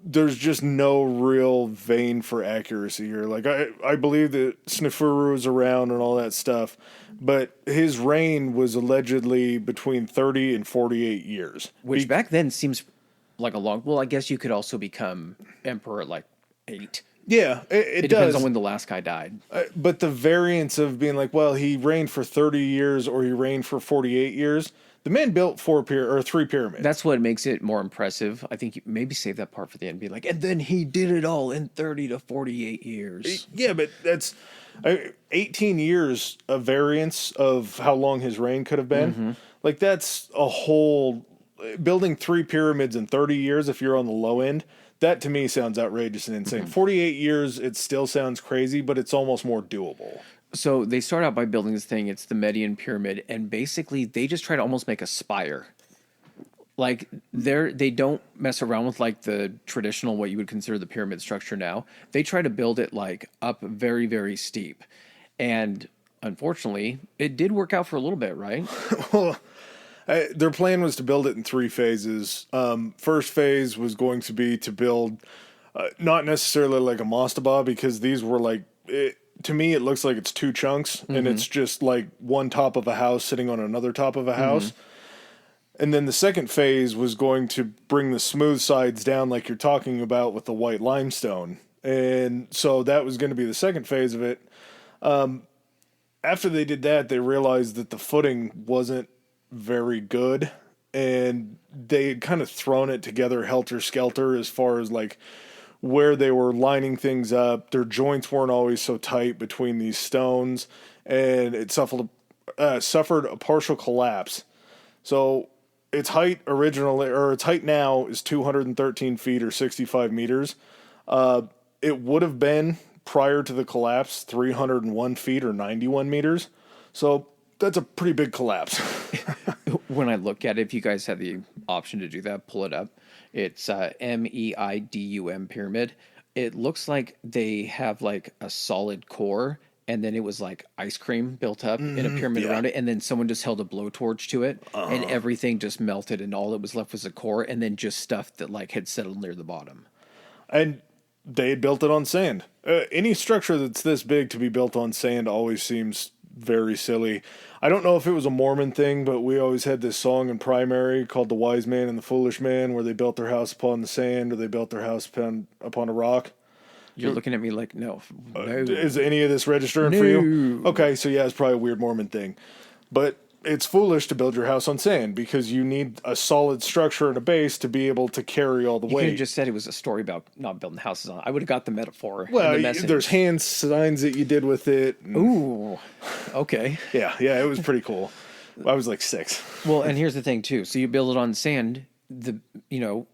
There's just no real vein for accuracy here. Like, I believe that Snefuru was around and all that stuff, but his reign was allegedly between 30 and 48 years. Which back then seems like a long... Well, I guess you could also become emperor at like 8. Yeah, it depends does. on when the last guy died. But the variance of being like, well, he reigned for 30 years or he reigned for 48 years... The man built 3 pyramids. That's what makes it more impressive. I think you maybe save that part for the end. Be like, and then he did it all in 30 to 48 years. Yeah, but that's 18 years of variance of how long his reign could have been. Mm-hmm. Like, that's a whole... Building 3 pyramids in 30 years, if you're on the low end, that to me sounds outrageous and insane. Mm-hmm. 48 years, it still sounds crazy, but it's almost more doable. So they start out by building this thing. It's the Median Pyramid, and basically they just try to almost make a spire. Like they don't mess around with like the traditional what you would consider the pyramid structure now. They try to build it like up very, very steep, and unfortunately, it did work out for a little bit, right? Well, their plan was to build it in 3 phases. First phase was going to be to build not necessarily like a mastaba because these were like. To me, it looks like it's 2 chunks, mm-hmm. and it's just like one top of a house sitting on another top of a house. Mm-hmm. And then the second phase was going to bring the smooth sides down like you're talking about with the white limestone. And so that was going to be the second phase of it. After they did that, they realized that the footing wasn't very good, and they had kind of thrown it together helter-skelter as far as like where they were lining things up. Their joints weren't always so tight between these stones, and it suffered a partial collapse. So its height now is 213 feet or 65 meters. It would have been, prior to the collapse, 301 feet or 91 meters. So that's a pretty big collapse. When I look at it, if you guys have the option to do that, pull it up. It's MEIDUM pyramid. It looks like they have like a solid core, and then it was like ice cream built up in a pyramid around it, and then someone just held a blowtorch to it, and everything just melted, and all that was left was a core, and then just stuff that like had settled near the bottom. And they had built it on sand. Any structure that's this big to be built on sand always seems very silly. I don't know if it was a Mormon thing, but we always had this song in primary called The Wise Man and the Foolish Man, where they built their house upon the sand or they built their house upon a rock. You're looking at me like, no. Is any of this registering for you? Okay, so yeah, it's probably a weird Mormon thing. But it's foolish to build your house on sand because you need a solid structure and a base to be able to carry all the weight. You could have just said it was a story about not building houses on. I would have got the metaphor. Well, and the message. There's hand signs that you did with it. Ooh, okay. Yeah, it was pretty cool. I was like 6. Well, and here's the thing too. So you build it on sand.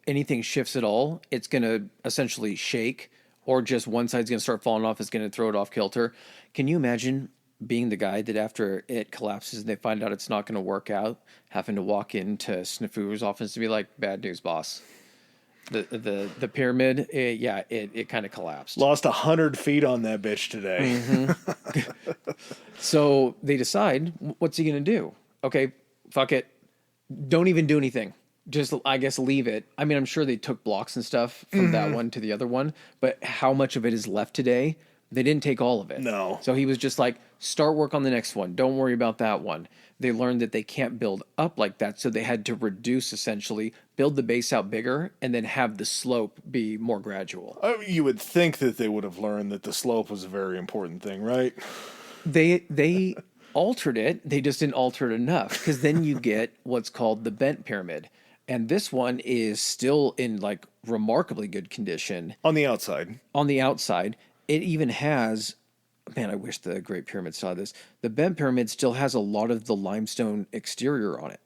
anything shifts at all, it's going to essentially shake, or just one side's going to start falling off. It's going to throw it off kilter. Can you imagine being the guy that after it collapses and they find out it's not going to work out, having to walk into Snafu's office to be like, bad news, boss. The pyramid, it kind of collapsed. Lost 100 feet on that bitch today. Mm-hmm. So they decide, what's he going to do? Okay, fuck it. Don't even do anything. Just, I guess, leave it. I mean, I'm sure they took blocks and stuff from that one to the other one, but how much of it is left today? They didn't take all of it. No. So he was just like, start work on the next one. Don't worry about that one. They learned that they can't build up like that, so they had to reduce, essentially, build the base out bigger, and then have the slope be more gradual. You would think that they would have learned that the slope was a very important thing, right? They altered it. They just didn't alter it enough, because then you get what's called the bent pyramid. And this one is still in like remarkably good condition. On the outside. On the outside. It even has, man, I wish the Great Pyramid saw this. The bent pyramid still has a lot of the limestone exterior on it.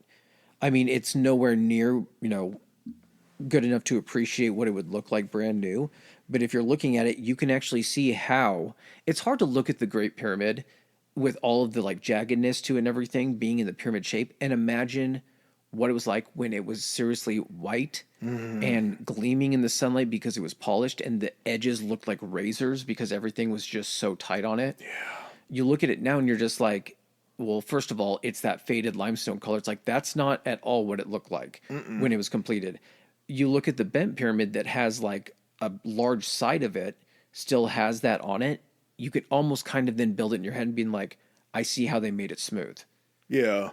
I mean, it's nowhere near, good enough to appreciate what it would look like brand new. But if you're looking at it, you can actually see how it's hard to look at the Great Pyramid with all of the like jaggedness to it and everything being in the pyramid shape and imagine what it was like when it was seriously white and gleaming in the sunlight because it was polished and the edges looked like razors because everything was just so tight on it. Yeah. You look at it now and you're just like, well, first of all, it's that faded limestone color. It's like, that's not at all what it looked like when it was completed. You look at the bent pyramid that has like a large side of it still has that on it. You could almost kind of then build it in your head and being like, I see how they made it smooth. Yeah.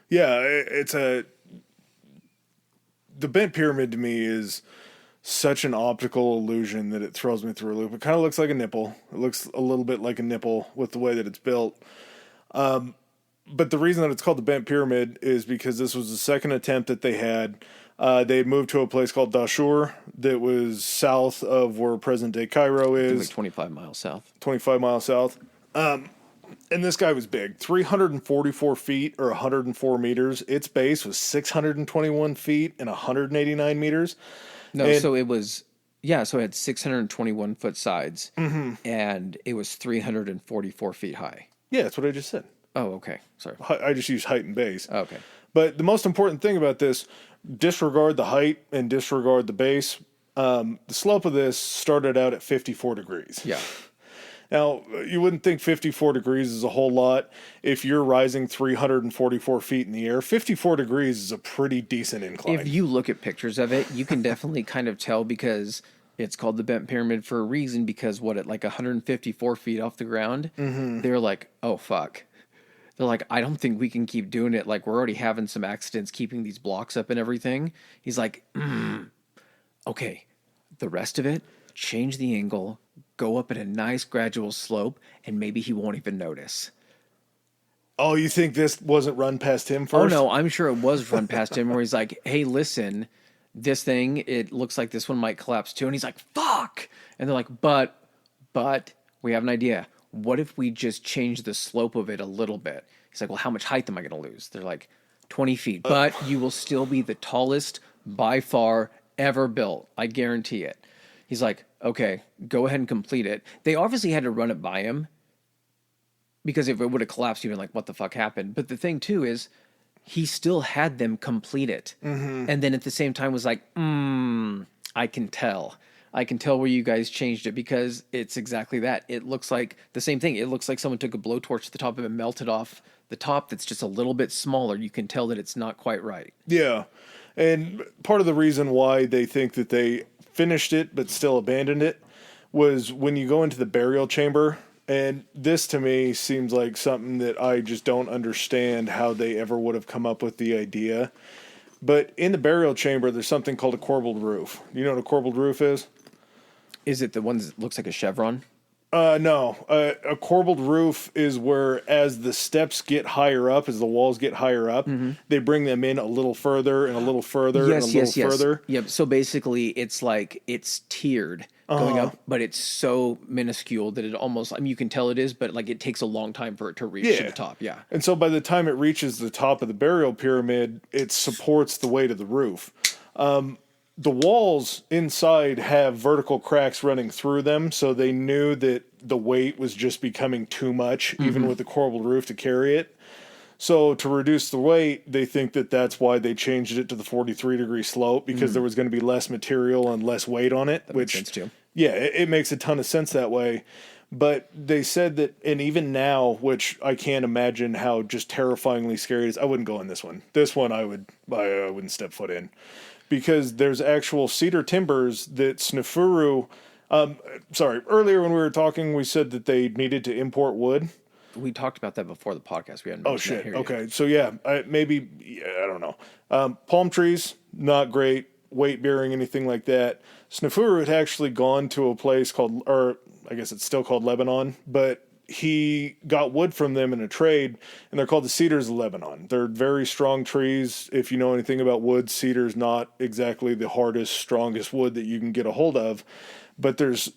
Yeah, the bent pyramid to me is such an optical illusion that it throws me through a loop. It kind of looks like a nipple. It looks a little bit like a nipple with the way that it's built. But the reason that it's called the bent pyramid is because this was the second attempt that they had. They had moved to a place called Dashur that was south of where present-day Cairo is. Like 25 miles south. 25 miles south. And this guy was big, 344 feet or 104 meters. Its base was 621 feet and 189 meters. No, so it was, so it had 621 foot sides and it was 344 feet high. Yeah, that's what I just said. Oh, okay. Sorry. I just used height and base. Okay. But the most important thing about this, disregard the height and disregard the base. The slope of this started out at 54 degrees. Yeah. Now, you wouldn't think 54 degrees is a whole lot if you're rising 344 feet in the air. 54 degrees is a pretty decent incline. If you look at pictures of it, you can definitely kind of tell because it's called the bent pyramid for a reason because at like 154 feet off the ground, they're like, oh, fuck. They're like, I don't think we can keep doing it. Like, we're already having some accidents keeping these blocks up and everything. He's like, okay, the rest of it, change the angle, go up at a nice gradual slope, and maybe he won't even notice. Oh, you think this wasn't run past him first? Oh, no, I'm sure it was run past him where he's like, hey, listen, this thing, it looks like this one might collapse too. And he's like, fuck. And they're like, but we have an idea. What if we just change the slope of it a little bit? He's like, well, how much height am I going to lose? They're like, 20 feet. But you will still be the tallest by far ever built. I guarantee it. He's like, okay, go ahead and complete it. They obviously had to run it by him because if it would have collapsed, you'd be like, what the fuck happened? But the thing too is he still had them complete it. And then at the same time was like, I can tell. I can tell where you guys changed it because it's exactly that. It looks like the same thing. It looks like someone took a blowtorch to the top of it and melted off the top that's just a little bit smaller. You can tell that it's not quite right. Yeah. And part of the reason why they think that they finished it but still abandoned it was when you go into the burial chamber, and this to me seems like something that I just don't understand how they ever would have come up with the idea. But in the burial chamber, there's something called a corbelled roof. You know what a corbelled roof is? Is it the one that looks like a chevron? No. A corbelled roof is where as the steps get higher up, as the walls get higher up, they bring them in a little further and a little further and a little further. Yep. So basically it's like it's tiered. going up, but it's so minuscule that it almost, I mean, you can tell it is, but like it takes a long time for it to reach to the top. Yeah. And so by the time it reaches the top of the burial pyramid, it supports the weight of the roof. The walls inside have vertical cracks running through them, so they knew that the weight was just becoming too much, even with the corbelled roof, to carry it. So to reduce the weight, they think that that's why they changed it to the 43-degree slope, because there was going to be less material and less weight on it. That makes sense too. Yeah, it makes a ton of sense that way. But they said that, and even now, which I can't imagine how just terrifyingly scary it is, I wouldn't go in this one. This one I wouldn't step foot in. Because there's actual cedar timbers that Snefuru... earlier when we were talking, we said that they needed to import wood. We talked about that before the podcast. We hadn't. Oh shit! Okay, so yeah, I don't know. Palm trees, not great. Weight bearing, anything like that. Snefuru had actually gone to a place called, or I guess it's still called Lebanon, but he got wood from them in a trade, and they're called the Cedars of Lebanon. They're very strong trees. If you know anything about wood, cedar's not exactly the hardest, strongest wood that you can get a hold of, but there's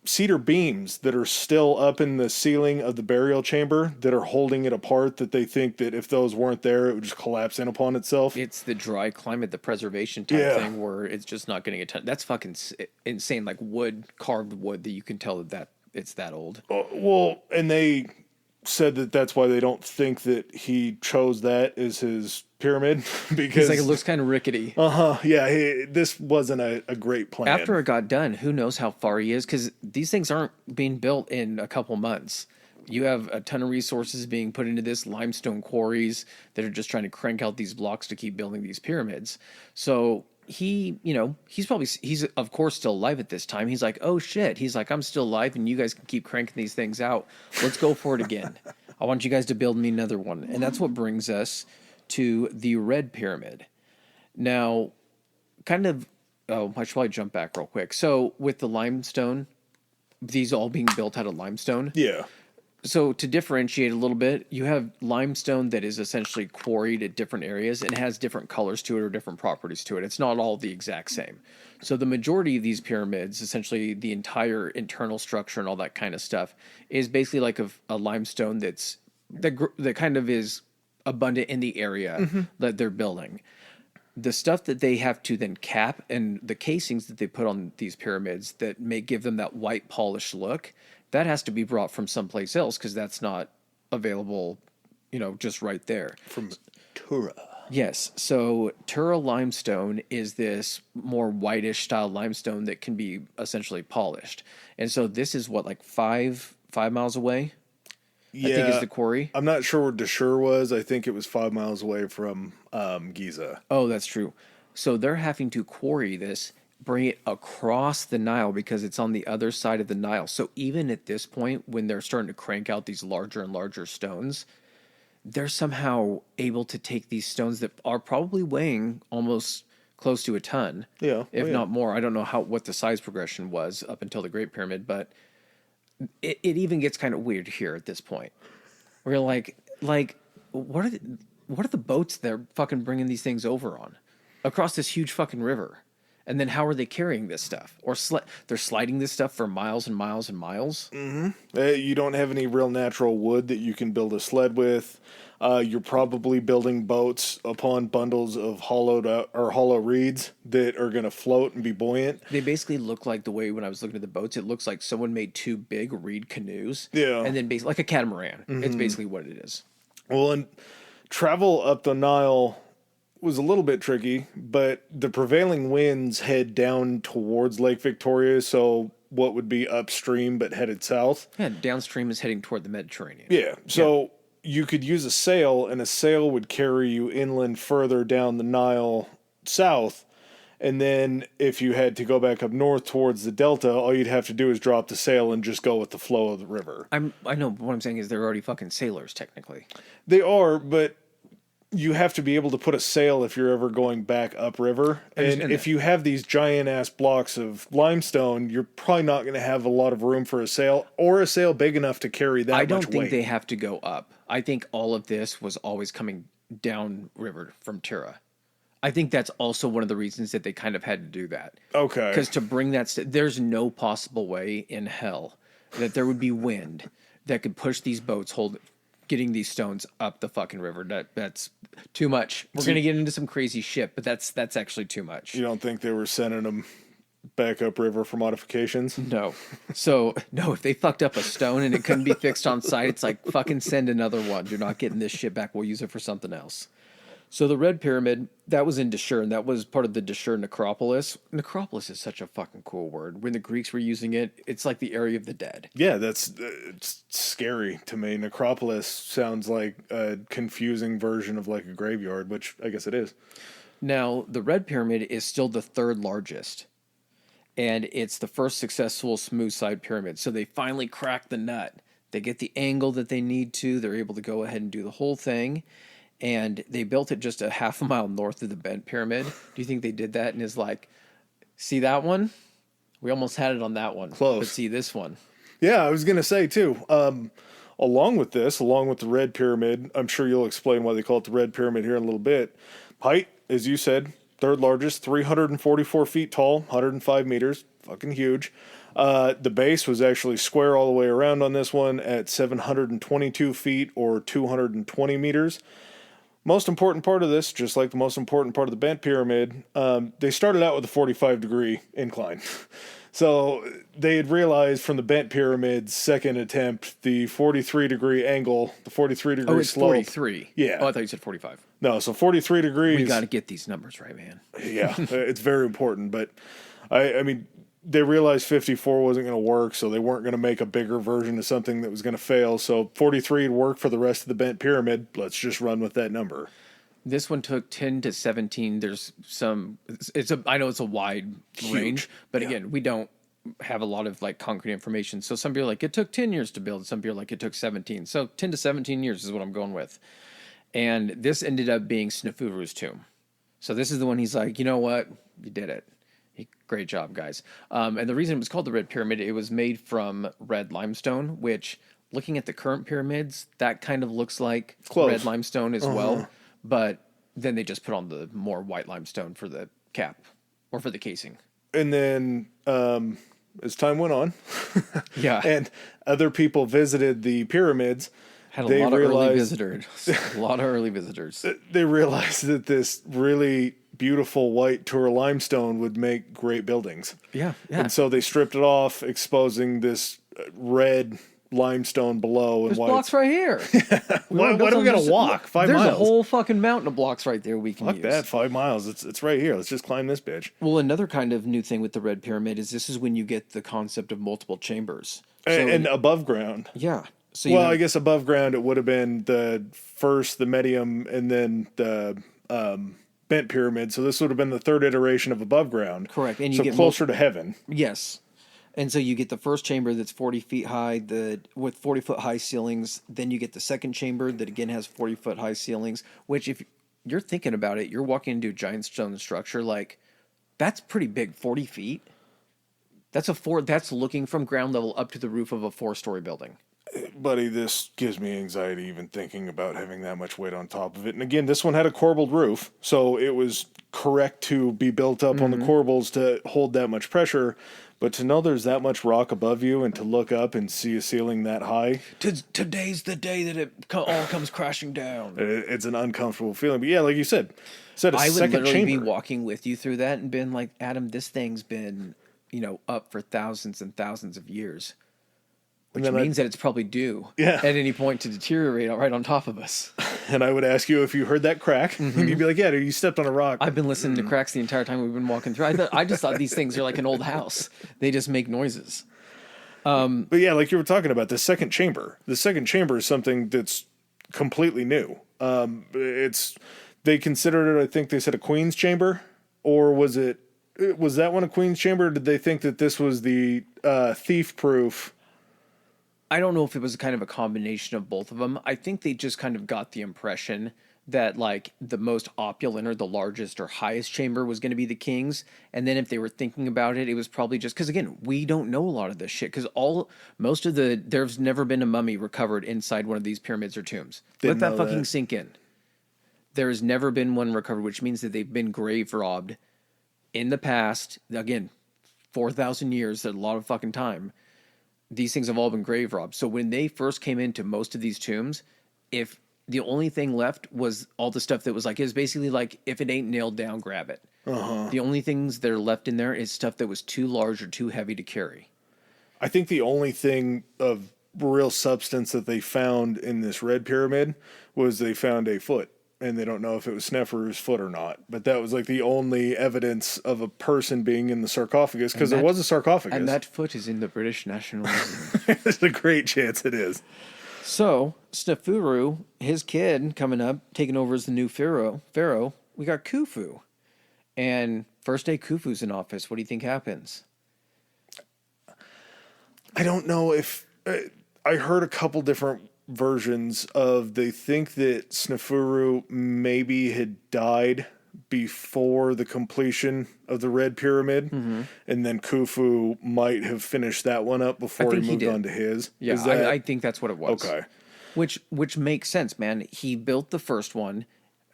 cedar beams that are still up in the ceiling of the burial chamber that are holding it apart, that they think that if those weren't there, it would just collapse in upon itself. It's the dry climate, the preservation type thing where it's just not getting a ton. That's fucking insane. Like carved wood that you can tell that it's that old. Well, and they said that that's why they don't think that he chose that as his pyramid, because it looks kind of rickety. Yeah, this wasn't a great plan. After it got done, who knows how far he is, because these things aren't being built in a couple months. You have a ton of resources being put into this, limestone quarries that are just trying to crank out these blocks to keep building these pyramids. So he's of course still alive at this time. He's like, oh shit. He's like, I'm still alive and you guys can keep cranking these things out. Let's go for it again. I want you guys to build me another one. And that's what brings us to the Red Pyramid. Now, I should probably jump back real quick. So with the limestone, these all being built out of limestone. Yeah. So to differentiate a little bit, you have limestone that is essentially quarried at different areas and has different colors to it or different properties to it. It's not all the exact same. So the majority of these pyramids, essentially the entire internal structure and all that kind of stuff, is basically like a limestone that kind of is abundant in the area that they're building. The stuff that they have to then cap and the casings that they put on these pyramids that may give them that white polished look, that has to be brought from someplace else because that's not available, just right there. From Tura. Yes. So Tura limestone is this more whitish style limestone that can be essentially polished. And so this is like 5 miles away. Yeah, I think is the quarry. I'm not sure where Dashur was. I think it was 5 miles away from Giza. Oh, that's true. So they're having to quarry this, bring it across the Nile because it's on the other side of the Nile. So even at this point, when they're starting to crank out these larger and larger stones, they're somehow able to take these stones that are probably weighing almost close to a ton, if not more. I don't know what the size progression was up until the Great Pyramid, but it even gets kind of weird here at this point. We're like, what are the boats they're fucking bringing these things over on across this huge fucking river? And then how are they carrying this stuff? Or they're sliding this stuff for miles and miles and miles? Mm-hmm. You don't have any real natural wood that you can build a sled with. You're probably building boats upon bundles of hollow reeds that are going to float and be buoyant. They basically look like, the way when I was looking at the boats, it looks like someone made 2 big reed canoes. Yeah. And then basically like a catamaran. Mm-hmm. It's basically what it is. Well, and travel up the Nile was a little bit tricky, but the prevailing winds head down towards Lake Victoria, so what would be upstream but headed south. Yeah, downstream is heading toward the Mediterranean. Yeah, so you could use a sail, and a sail would carry you inland further down the Nile south, and then if you had to go back up north towards the delta, all you'd have to do is drop the sail and just go with the flow of the river. I know, but what I'm saying is they're already fucking sailors, technically. They are, but you have to be able to put a sail if you're ever going back upriver. And if you have these giant-ass blocks of limestone, you're probably not going to have a lot of room for a sail, or a sail big enough to carry that much weight. I don't think they have to go up. I think all of this was always coming down river from Tura. I think that's also one of the reasons that they kind of had to do that. Okay. Because to bring that, there's no possible way in hell that there would be wind that could push these boats getting these stones up the fucking river. That's too much. We're gonna get into some crazy shit, but that's actually too much. You don't think they were sending them back upriver for modifications? No. So no, if they fucked up a stone and it couldn't be fixed on site, it's like fucking send another one. You're not getting this shit back. We'll use it for something else. So the Red Pyramid, that was in Dashur, and that was part of the Dashur necropolis. Necropolis is such a fucking cool word. When the Greeks were using it, it's like the area of the dead. Yeah, it's scary to me. Necropolis sounds like a confusing version of like a graveyard, which I guess it is. Now, the Red Pyramid is still the third largest, and it's the first successful smooth side pyramid. So they finally crack the nut. They get the angle that they need to. They're able to go ahead and do the whole thing. And they built it just a half a mile north of the Bent Pyramid. Do you think they did that and is like, see that one? We almost had it on that one. Close. But see this one. Yeah, I was going to say too, along with the Red Pyramid, I'm sure you'll explain why they call it the Red Pyramid here in a little bit. Height, as you said, third largest, 344 feet tall, 105 meters, fucking huge. The base was actually square all the way around on this one at 722 feet or 220 meters. Most important part of this, just like the most important part of the Bent Pyramid, they started out with a 45-degree incline. So they had realized from the Bent Pyramid's second attempt, the 43-degree angle, the 43-degree Oh, it's slope. 43. Yeah. Oh, I thought you said 45. No, so 43 degrees. We got to get these numbers right, man. Yeah, it's very important. But, I mean, they realized 54 wasn't going to work, so they weren't going to make a bigger version of something that was going to fail. So 43 would work for the rest of the Bent Pyramid. Let's just run with that number. This one took 10 to 17. There's some, I know it's a wide range, but again, we don't have a lot of like concrete information. So some people are like, it took 10 years to build. Some people are like, it took 17. So 10 to 17 years is what I'm going with. And this ended up being Snefuru's tomb. So this is the one he's like, you know what? You did it. Great job, guys. And the reason it was called the Red Pyramid, it was made from red limestone, which, looking at the current pyramids, that kind of looks like red limestone as well. But then they just put on the more white limestone for the cap or for the casing. And then as time went on, yeah, and other people visited the pyramids, had a lot of early visitors. A lot of early visitors. They realized that this really beautiful white Tour limestone would make great buildings. Yeah. And so they stripped it off, exposing this red limestone below. There's and blocks right here. Why do we got to walk 5 miles? There's a whole fucking mountain of blocks right there we can use. Fuck that, 5 miles. It's right here. Let's just climb this bitch. Well, another kind of new thing with the Red Pyramid is this is when you get the concept of multiple chambers. And above ground. Yeah. So I guess above ground it would have been the first, the medium, and then the Bent Pyramid. So this would have been the third iteration of above ground. Correct. And you get closer to heaven. Yes. And so you get the first chamber that's 40 feet high, with 40-foot high ceilings. Then you get the second chamber that again has 40-foot high ceilings, which if you're thinking about it, you're walking into a giant stone structure, like that's pretty big, 40 feet. That's looking from ground level up to the roof of a 4-story building. Buddy, this gives me anxiety even thinking about having that much weight on top of it. And again, this one had a corbelled roof, so it was correct to be built up on the corbels to hold that much pressure. But to know there's that much rock above you and to look up and see a ceiling that high. Today's the day that it all comes crashing down. It's an uncomfortable feeling. But yeah, like you said I would literally be walking with you through that and been like, Adam, this thing's been, up for thousands and thousands of years. Which means that it's probably due at any point to deteriorate right on top of us. And I would ask you if you heard that crack, and you'd be like, yeah, dude, you stepped on a rock. I've been listening to cracks the entire time we've been walking through. I just thought these things are like an old house. They just make noises. But yeah, like you were talking about, the second chamber. The second chamber is something that's completely new. They considered it, I think they said a queen's chamber, or was that one a queen's chamber, or did they think that this was the thief-proof? I don't know if it was kind of a combination of both of them. I think they just kind of got the impression that like the most opulent or the largest or highest chamber was going to be the king's. And then if they were thinking about it, it was probably just because, again, we don't know a lot of this shit because there's never been a mummy recovered inside one of these pyramids or tombs. Let that fucking sink in. There has never been one recovered, which means that they've been grave robbed in the past. Again, 4,000 years, that's a lot of fucking time. These things have all been grave robbed. So when they first came into most of these tombs, if the only thing left was all the stuff that was like, it was basically like, if it ain't nailed down, grab it. The only things that are left in there is stuff that was too large or too heavy to carry. I think the only thing of real substance that they found in this red pyramid was they found a foot. And they don't know if it was Sneferu's foot or not. But that was like the only evidence of a person being in the sarcophagus, because there was a sarcophagus. And that foot is in the British National Museum. There's a great chance it is. So, Snefuru, his kid coming up, taking over as the new pharaoh, we got Khufu. And first day Khufu's in office. What do you think happens? I don't know if... I heard a couple different versions of, they think that Snefuru maybe had died before the completion of the Red Pyramid, and then Khufu might have finished that one up before he moved on to his. Yeah, I think that's what it was. Okay. Which makes sense, man. He built the first one.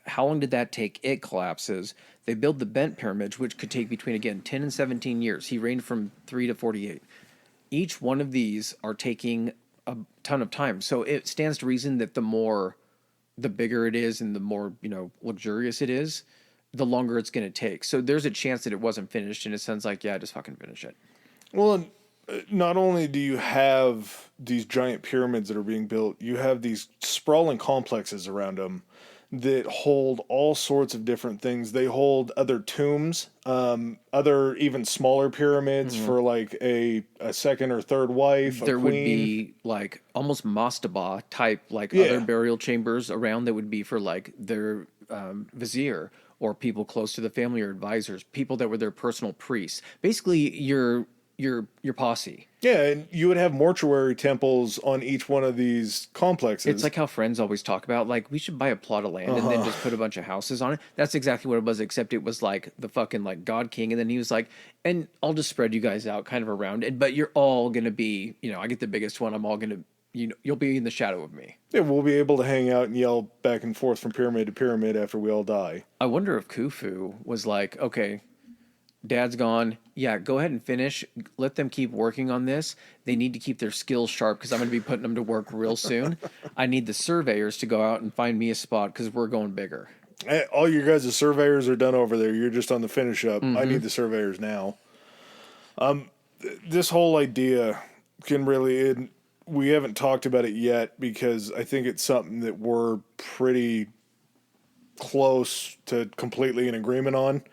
How long did that take? It collapses. They build the bent pyramids, which could take between, again, 10 and 17 years. He reigned from 3 to 48. Each one of these are taking a ton of time. So it stands to reason that the bigger it is and the more, luxurious it is, the longer it's going to take. So there's a chance that it wasn't finished, and it sounds like, yeah, just fucking finish it. Well, not only do you have these giant pyramids that are being built, you have these sprawling complexes around them that hold all sorts of different things. They hold other tombs, other even smaller pyramids for like a second or third wife, There a would queen. be like almost mastaba type, like other burial chambers around that would be for like their vizier or people close to the family or advisors, people that were their personal priests. Basically, your posse. Yeah, and you would have mortuary temples on each one of these complexes. It's like how friends always talk about, like, we should buy a plot of land and then just put a bunch of houses on it. That's exactly what it was, except it was like the fucking like God King, and then he was like, and I'll just spread you guys out kind of around it, but you're all gonna be, I get the biggest one. I'm all gonna, you'll be in the shadow of me. Yeah, we'll be able to hang out and yell back and forth from pyramid to pyramid after we all die. I wonder if Khufu was like, okay, Dad's gone. Yeah, go ahead and finish. Let them keep working on this. They need to keep their skills sharp because I'm going to be putting them to work real soon. I need the surveyors to go out and find me a spot because we're going bigger. All your guys' surveyors are done over there. You're just on the finish up. I need the surveyors now. This whole idea can really... we haven't talked about it yet because I think it's something that we're pretty close to completely in agreement on.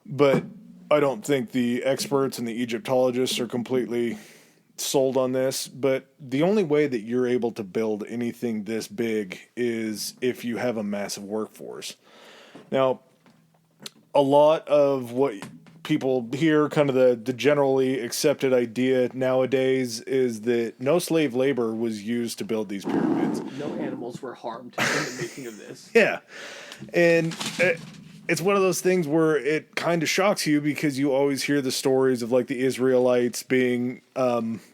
But I don't think the experts and the Egyptologists are completely sold on this. But the only way that you're able to build anything this big is if you have a massive workforce. Now, a lot of what people hear, kind of the generally accepted idea nowadays, is that no slave labor was used to build these pyramids. No animals were harmed in the making of this. Yeah. And... it's one of those things where it kind of shocks you because you always hear the stories of like the Israelites being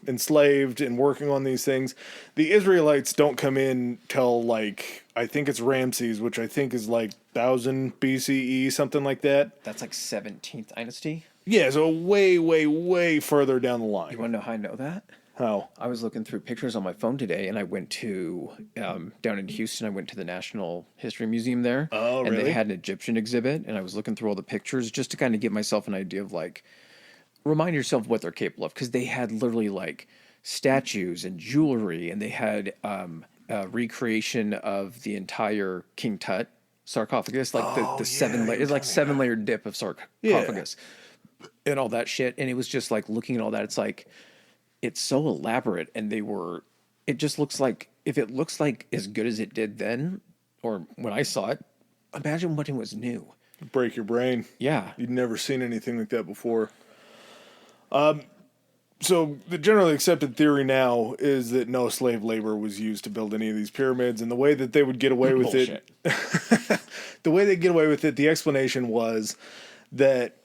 enslaved and working on these things. The Israelites don't come in till like, I think it's Ramses, which I think is like 1000 BCE, something like that. That's like 17th Dynasty? Yeah, so way, way, way further down the line. You want to know how I know that? How? I was looking through pictures on my phone today, and I went to, down in Houston, I went to the National History Museum there. Oh, and really? they had an Egyptian exhibit, and I was looking through all the pictures just to kind of give myself an idea of, like, remind yourself what they're capable of. Because they had literally, like, statues and jewelry, and they had a recreation of the entire King Tut sarcophagus, like the 7-layer, it's like 7-layer dip of sarcophagus. Yeah. And all that shit. And it was just, like, looking at all that, it's like... it's so elaborate, and it just looks like, if it looks like as good as it did then, or when I saw it, imagine when it was new. Break your brain. Yeah. You'd never seen anything like that before. So the generally accepted theory now is that no slave labor was used to build any of these pyramids, and the way that they would get away with it, the way they get away with it, the explanation was that,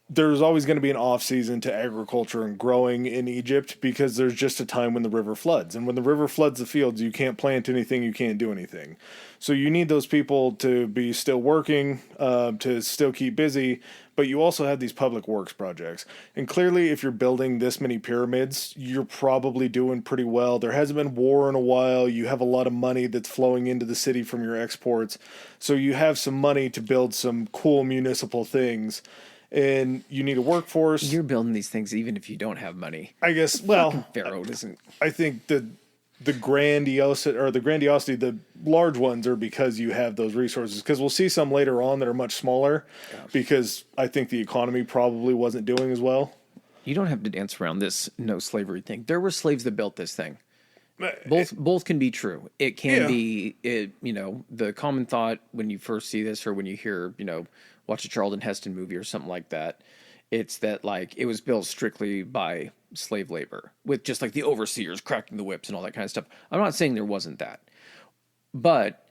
there's always going to be an off season to agriculture and growing in Egypt because there's just a time when the river floods. And when the river floods the fields, you can't plant anything, you can't do anything. So you need those people to be still working, to still keep busy, but you also have these public works projects. And clearly, if you're building this many pyramids, you're probably doing pretty well. There hasn't been war in a while. You have a lot of money that's flowing into the city from your exports. So you have some money to build some cool municipal things. And you need a workforce. You're building these things even if you don't have money. I guess. Well, Pharaoh doesn't. I think the grandiosity, the large ones are because you have those resources. Because we'll see some later on that are much smaller. Yeah. Because I think the economy probably wasn't doing as well. You don't have to dance around this no slavery thing. There were slaves that built this thing. Both can be true. It can be the common thought when you first see this or when you hear watch a Charlton Heston movie or something like that. It's that like it was built strictly by slave labor with just like the overseers cracking the whips and all that kind of stuff. I'm not saying there wasn't that, but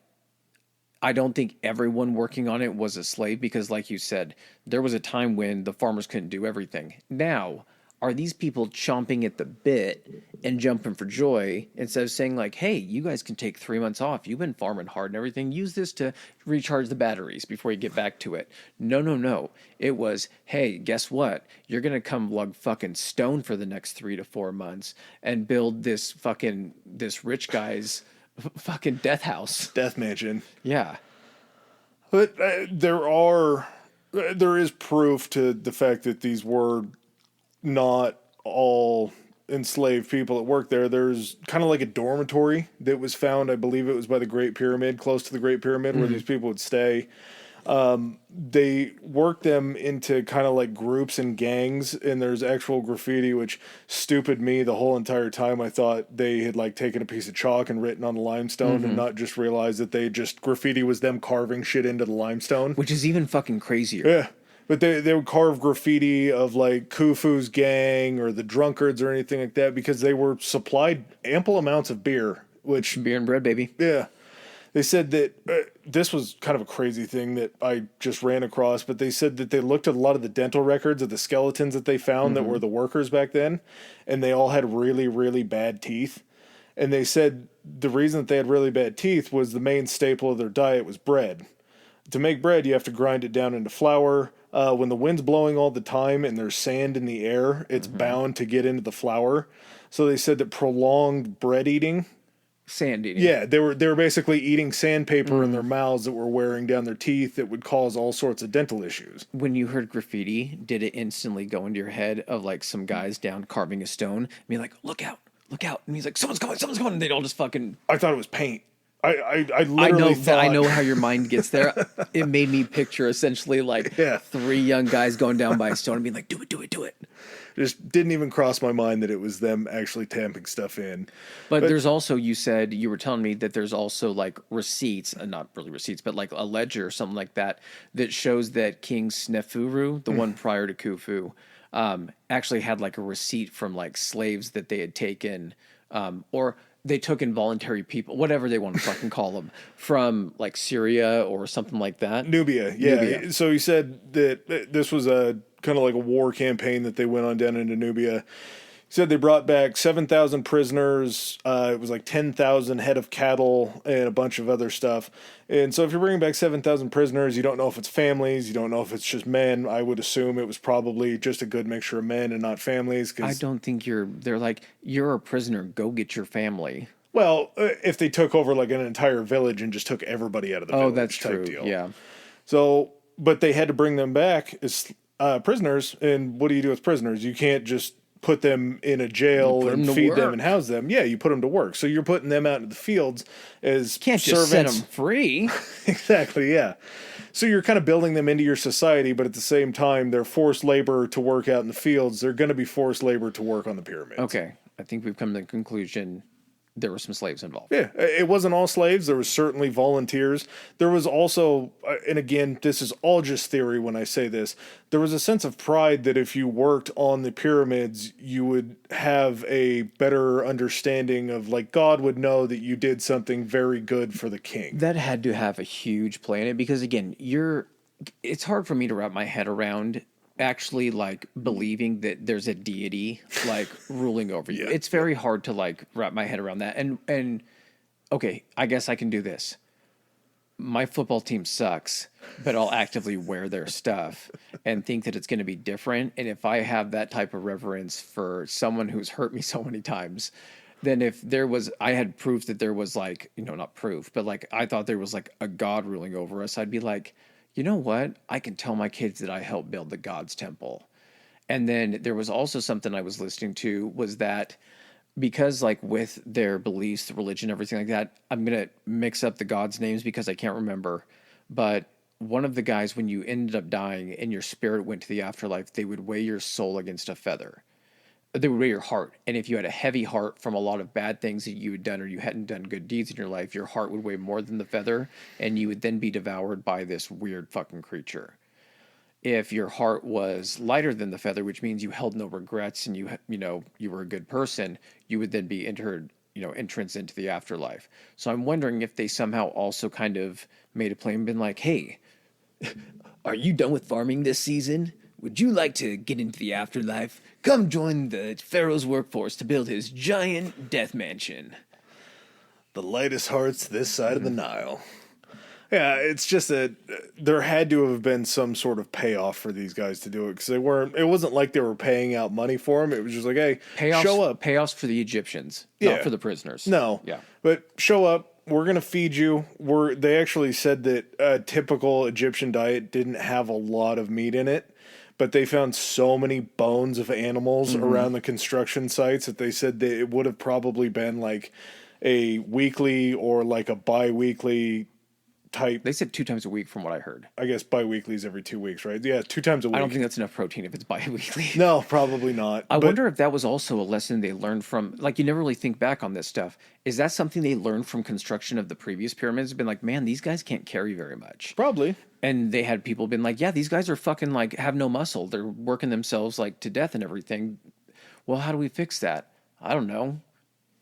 I don't think everyone working on it was a slave because like you said, there was a time when the farmers couldn't do everything. Now, are these people chomping at the bit and jumping for joy instead of saying like, hey, you guys can take 3 months off. You've been farming hard and everything. Use this to recharge the batteries before you get back to it. No. It was, hey, guess what? You're going to come lug fucking stone for the next 3 to 4 months and build this rich guy's fucking death mansion. Yeah. But there is proof to the fact that these were not all enslaved people that work there. There's kind of like a dormitory that was found, I believe it was by the Great Pyramid, close to the Great Pyramid, where these people would stay. They worked them into kind of like groups and gangs, and there's actual graffiti, which stupid me the whole entire time. I thought they had like taken a piece of chalk and written on the limestone and not just realized that graffiti was them carving shit into the limestone. Which is even fucking crazier. Yeah. But they would carve graffiti of like Khufu's gang or the drunkards or anything like that because they were supplied ample amounts of beer. Beer and bread, baby. Yeah. They said that this was kind of a crazy thing that I just ran across, but they said that they looked at a lot of the dental records of the skeletons that they found that were the workers back then, and they all had really, really bad teeth. And they said the reason that they had really bad teeth was the main staple of their diet was bread. To make bread, you have to grind it down into flour. When the wind's blowing all the time and there's sand in the air, it's bound to get into the flour. So they said that prolonged bread eating, sand eating. Yeah, they were basically eating sandpaper in their mouths that were wearing down their teeth that would cause all sorts of dental issues. When you heard graffiti, did it instantly go into your head of like some guys down carving a stone and being like, look out, and he's like, someone's coming, and they'd all just fucking... I thought it was paint. I literally thought... I know how your mind gets there. It made me picture essentially like 3 young guys going down by a stone and being like, do it. Just didn't even cross my mind that it was them actually tamping stuff in. But there's also, you were telling me that there's also like receipts, not really receipts, but like a ledger or something like that shows that King Snefuru, the one prior to Khufu, actually had like a receipt from like slaves that they had taken, or they took involuntary people, whatever they want to fucking call them, from like Syria or something like that. Nubia, yeah. Nubia. So he said that this was a kind of like a war campaign that they went on down into Nubia. He said they brought back 7,000 prisoners. It was like 10,000 head of cattle and a bunch of other stuff. And so if you're bringing back 7,000 prisoners, you don't know if it's families. You don't know if it's just men. I would assume it was probably just a good mixture of men and not families. I don't think they're like, you're a prisoner, go get your family. Well, if they took over like an entire village and just took everybody out of the village. Oh, that's type true. Deal. Yeah. So, but they had to bring them back as prisoners. And what do you do with prisoners? You can't just put them in a jail and feed them and house them. Yeah, you put them to work. So you're putting them out into the fields as can't servants. Just set them free. Exactly, yeah. So you're kind of building them into your society, but at the same time, they're forced labor to work out in the fields. They're going to be forced labor to work on the pyramids. Okay, I think we've come to the conclusion there were some slaves involved. Yeah, it wasn't all slaves. There was certainly volunteers. There was also, and again, this is all just theory when I say this, there was a sense of pride that if you worked on the pyramids, you would have a better understanding of, like, God would know that you did something very good for the king. That had to have a huge play in it because, again, it's hard for me to wrap my head around actually like believing that there's a deity like ruling over you. Yeah. It's very hard to like wrap my head around that. And okay, I guess I can do this. My football team sucks, but I'll actively wear their stuff and think that it's going to be different. And if I have that type of reverence for someone who's hurt me so many times, then if there was, I had proof that there was like, not proof, but like I thought there was like a God ruling over us, I'd be like, you know what? I can tell my kids that I helped build the God's temple. And then there was also something I was listening to was that because like with their beliefs, the religion, everything like that, I'm going to mix up the gods' names because I can't remember. But one of the guys, when you ended up dying and your spirit went to the afterlife, they would weigh your soul against a feather. They would weigh your heart. And if you had a heavy heart from a lot of bad things that you had done or you hadn't done good deeds in your life, your heart would weigh more than the feather and you would then be devoured by this weird fucking creature. If your heart was lighter than the feather, which means you held no regrets and you were a good person, you would then be entrance into the afterlife. So I'm wondering if they somehow also kind of made a play and been like, hey, are you done with farming this season? Would you like to get into the afterlife? Come join the Pharaoh's workforce to build his giant death mansion. The lightest hearts this side of the Nile. Yeah, it's just that there had to have been some sort of payoff for these guys to do it because it wasn't like they were paying out money for them. It was just like, hey, show up. Payoffs for the Egyptians, Yeah. not for the prisoners. No. Yeah. But show up. We're going to feed you. They actually said that a typical Egyptian diet didn't have a lot of meat in it, but they found so many bones of animals around the construction sites that they said that it would have probably been like a weekly or like a bi-weekly type. They said 2 times a week from what I heard. I guess bi-weekly is every 2 weeks, right? Yeah, 2 times a week. I don't think that's enough protein if it's bi-weekly. No, probably not. I wonder if that was also a lesson they learned from, like, you never really think back on this stuff. Is that something they learned from construction of the previous pyramids? Been like, man, these guys can't carry very much. Probably. And they had people been like, yeah, these guys are fucking like have no muscle. They're working themselves like to death and everything. Well, how do we fix that? I don't know.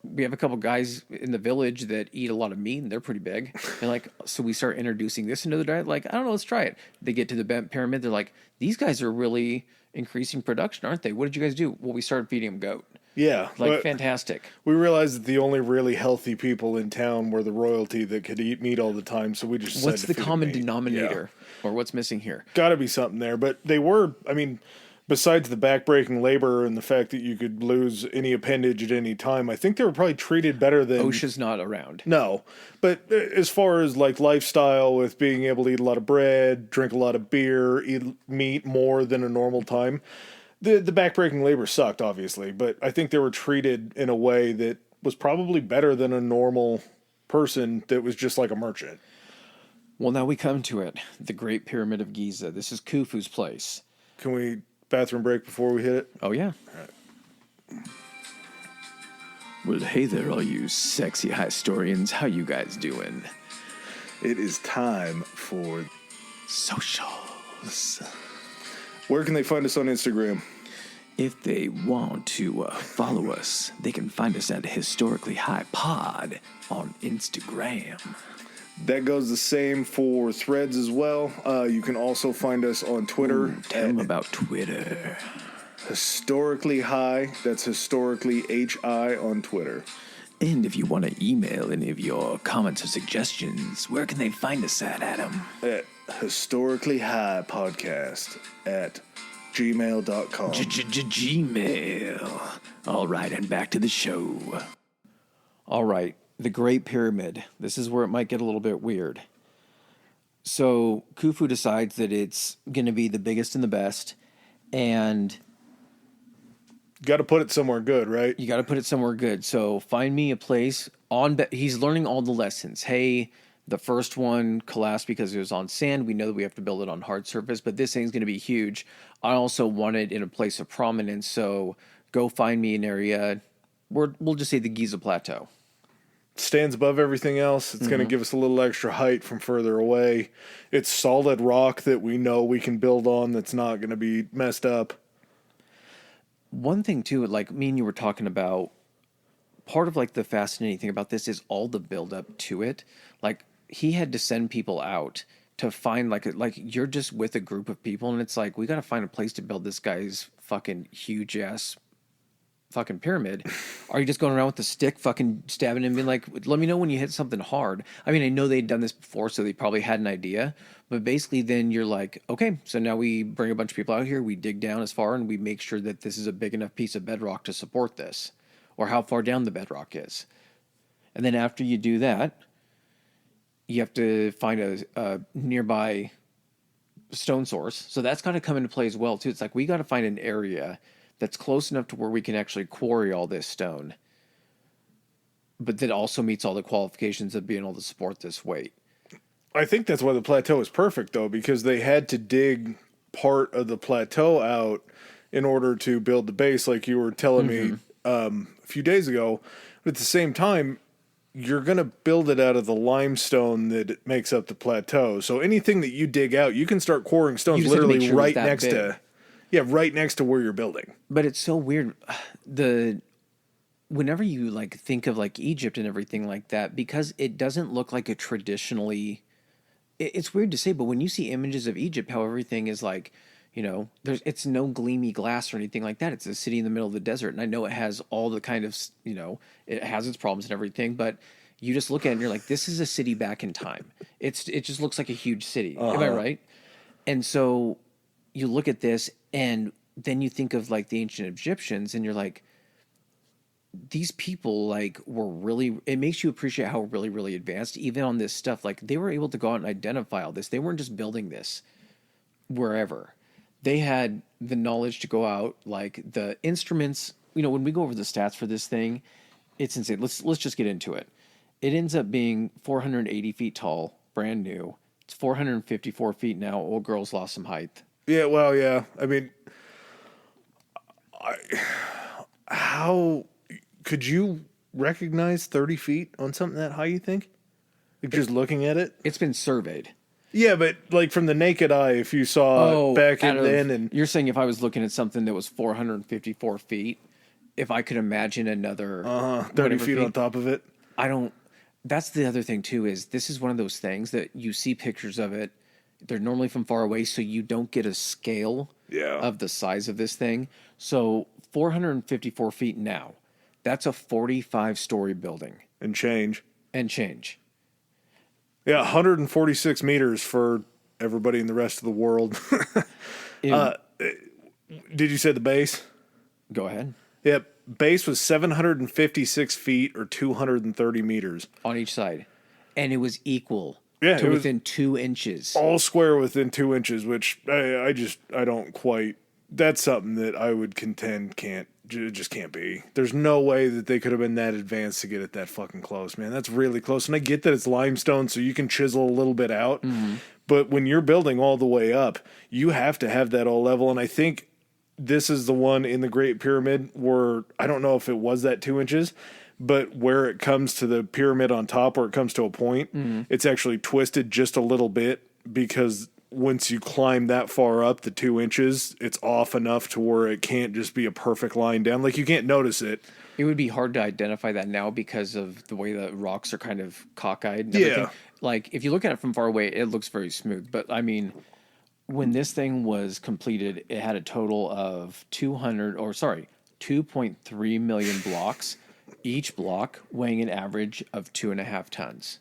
We have a couple guys in the village that eat a lot of meat and they're pretty big. They're like, so we start introducing this into the diet. Like, I don't know, let's try it. They get to the bent pyramid. They're like, these guys are really increasing production, aren't they? What did you guys do? Well, we started feeding them goat. Yeah. Like, fantastic. We realized that the only really healthy people in town were the royalty that could eat meat all the time. So we just What's said the to feed common them meat. denominator? Or what's missing here? Got to be something there. But they were, I mean, besides the backbreaking labor and the fact that you could lose any appendage at any time, I think they were probably treated better than... OSHA's not around. No. But as far as like lifestyle with being able to eat a lot of bread, drink a lot of beer, eat meat more than a normal time, the backbreaking labor sucked, obviously. But I think they were treated in a way that was probably better than a normal person that was just like a merchant. Well, now we come to it. The Great Pyramid of Giza. This is Khufu's place. Can we bathroom break before we hit it? Oh, yeah. All right. Well, hey there, all you sexy historians. How you guys doing? It is time for Socials. Where can they find us on Instagram? If they want to follow us, they can find us at Historically High Pod on Instagram. That goes the same for Threads as well. You can also find us on Twitter. Ooh, tell them about Twitter. Historically High. That's Historically HI on Twitter. And if you want to email any of your comments or suggestions, where can they find us at, Adam? At Historically High Podcast at gmail.com. Gmail. All right, and back to the show. All right, the Great Pyramid. This is where it might get a little bit weird. So Khufu decides that it's going to be the biggest and the best, and got to put it somewhere good, right? you got to put it somewhere good. So find me a place he's learning all the lessons. Hey, the first one collapsed because it was on sand. We know that we have to build it on hard surface, but this thing's going to be huge. I also want it in a place of prominence, so go find me an area. We'll just say the Giza Plateau. Stands above everything else. It's going to give us a little extra height from further away. It's solid rock that we know we can build on that's not going to be messed up. One thing too, like me and you were talking about, part of like the fascinating thing about this is all the build up to it. Like he had to send people out to find like you're just with a group of people, and it's like we got to find a place to build this guy's fucking huge ass fucking pyramid. Are you just going around with the stick fucking stabbing him and being like, let me know when you hit something hard? I mean, I know they'd done this before, so they probably had an idea, but basically then you're like, okay, so now we bring a bunch of people out here, we dig down as far, and we make sure that this is a big enough piece of bedrock to support this, or how far down the bedrock is. And then after you do that, you have to find a nearby stone source. So that's got to come into play as well too. It's like we got to find an area that's close enough to where we can actually quarry all this stone, but that also meets all the qualifications of being able to support this weight. I think that's why the plateau is perfect, though, because they had to dig part of the plateau out in order to build the base, like you were telling me a few days ago. But at the same time, you're going to build it out of the limestone that makes up the plateau. So anything that you dig out, you can start quarrying stones literally right next to... Yeah, right next to where you're building. But it's so weird. Whenever you like think of like Egypt and everything like that, because it doesn't look like a traditionally, it's weird to say, but when you see images of Egypt, how everything is like, it's no gleamy glass or anything like that. It's a city in the middle of the desert. And I know it has all the kind of, it has its problems and everything, but you just look at it and you're like, this is a city back in time. It just looks like a huge city. Am I right? And so you look at this, and then you think of like the ancient Egyptians, and you're like, these people like were really, it makes you appreciate how really, really advanced, even on this stuff. Like they were able to go out and identify all this. They weren't just building this wherever. They had the knowledge to go out, like the instruments, when we go over the stats for this thing, it's insane. Let's just get into it. It ends up being 480 feet tall, brand new. It's 454 feet now. Old girl's lost some height. Yeah, well, yeah. I mean, how could you recognize 30 feet on something that high, you think? Like just looking at it? It's been surveyed. Yeah, but like from the naked eye, if you saw back in then and... You're saying if I was looking at something that was 454 feet, if I could imagine another... 30 feet on top of it? That's the other thing, too, is this is one of those things that you see pictures of it. They're normally from far away, so you don't get a scale of the size of this thing. So 454 feet now, that's a 45-story building. And change. Yeah, 146 meters for everybody in the rest of the world. Did you say the base? Go ahead. Yep. Base was 756 feet or 230 meters. On each side. And it was equal. Yeah, to within 2 inches. All square within 2 inches, which I don't quite. That's something that I would contend just can't be. There's no way that they could have been that advanced to get it that fucking close, man. That's really close. And I get that it's limestone, so you can chisel a little bit out. Mm-hmm. But when you're building all the way up, you have to have that all level. And I think this is the one in the Great Pyramid where I don't know if it was that 2 inches. But where it comes to the pyramid on top, where it comes to a point, it's actually twisted just a little bit because once you climb that far up, the 2 inches, it's off enough to where it can't just be a perfect line down. Like you can't notice it. It would be hard to identify that now because of the way the rocks are kind of cockeyed and everything. Like if you look at it from far away, it looks very smooth. But I mean, when this thing was completed, it had a total of 2.3 million blocks. Each block weighing an average of 2.5 tons.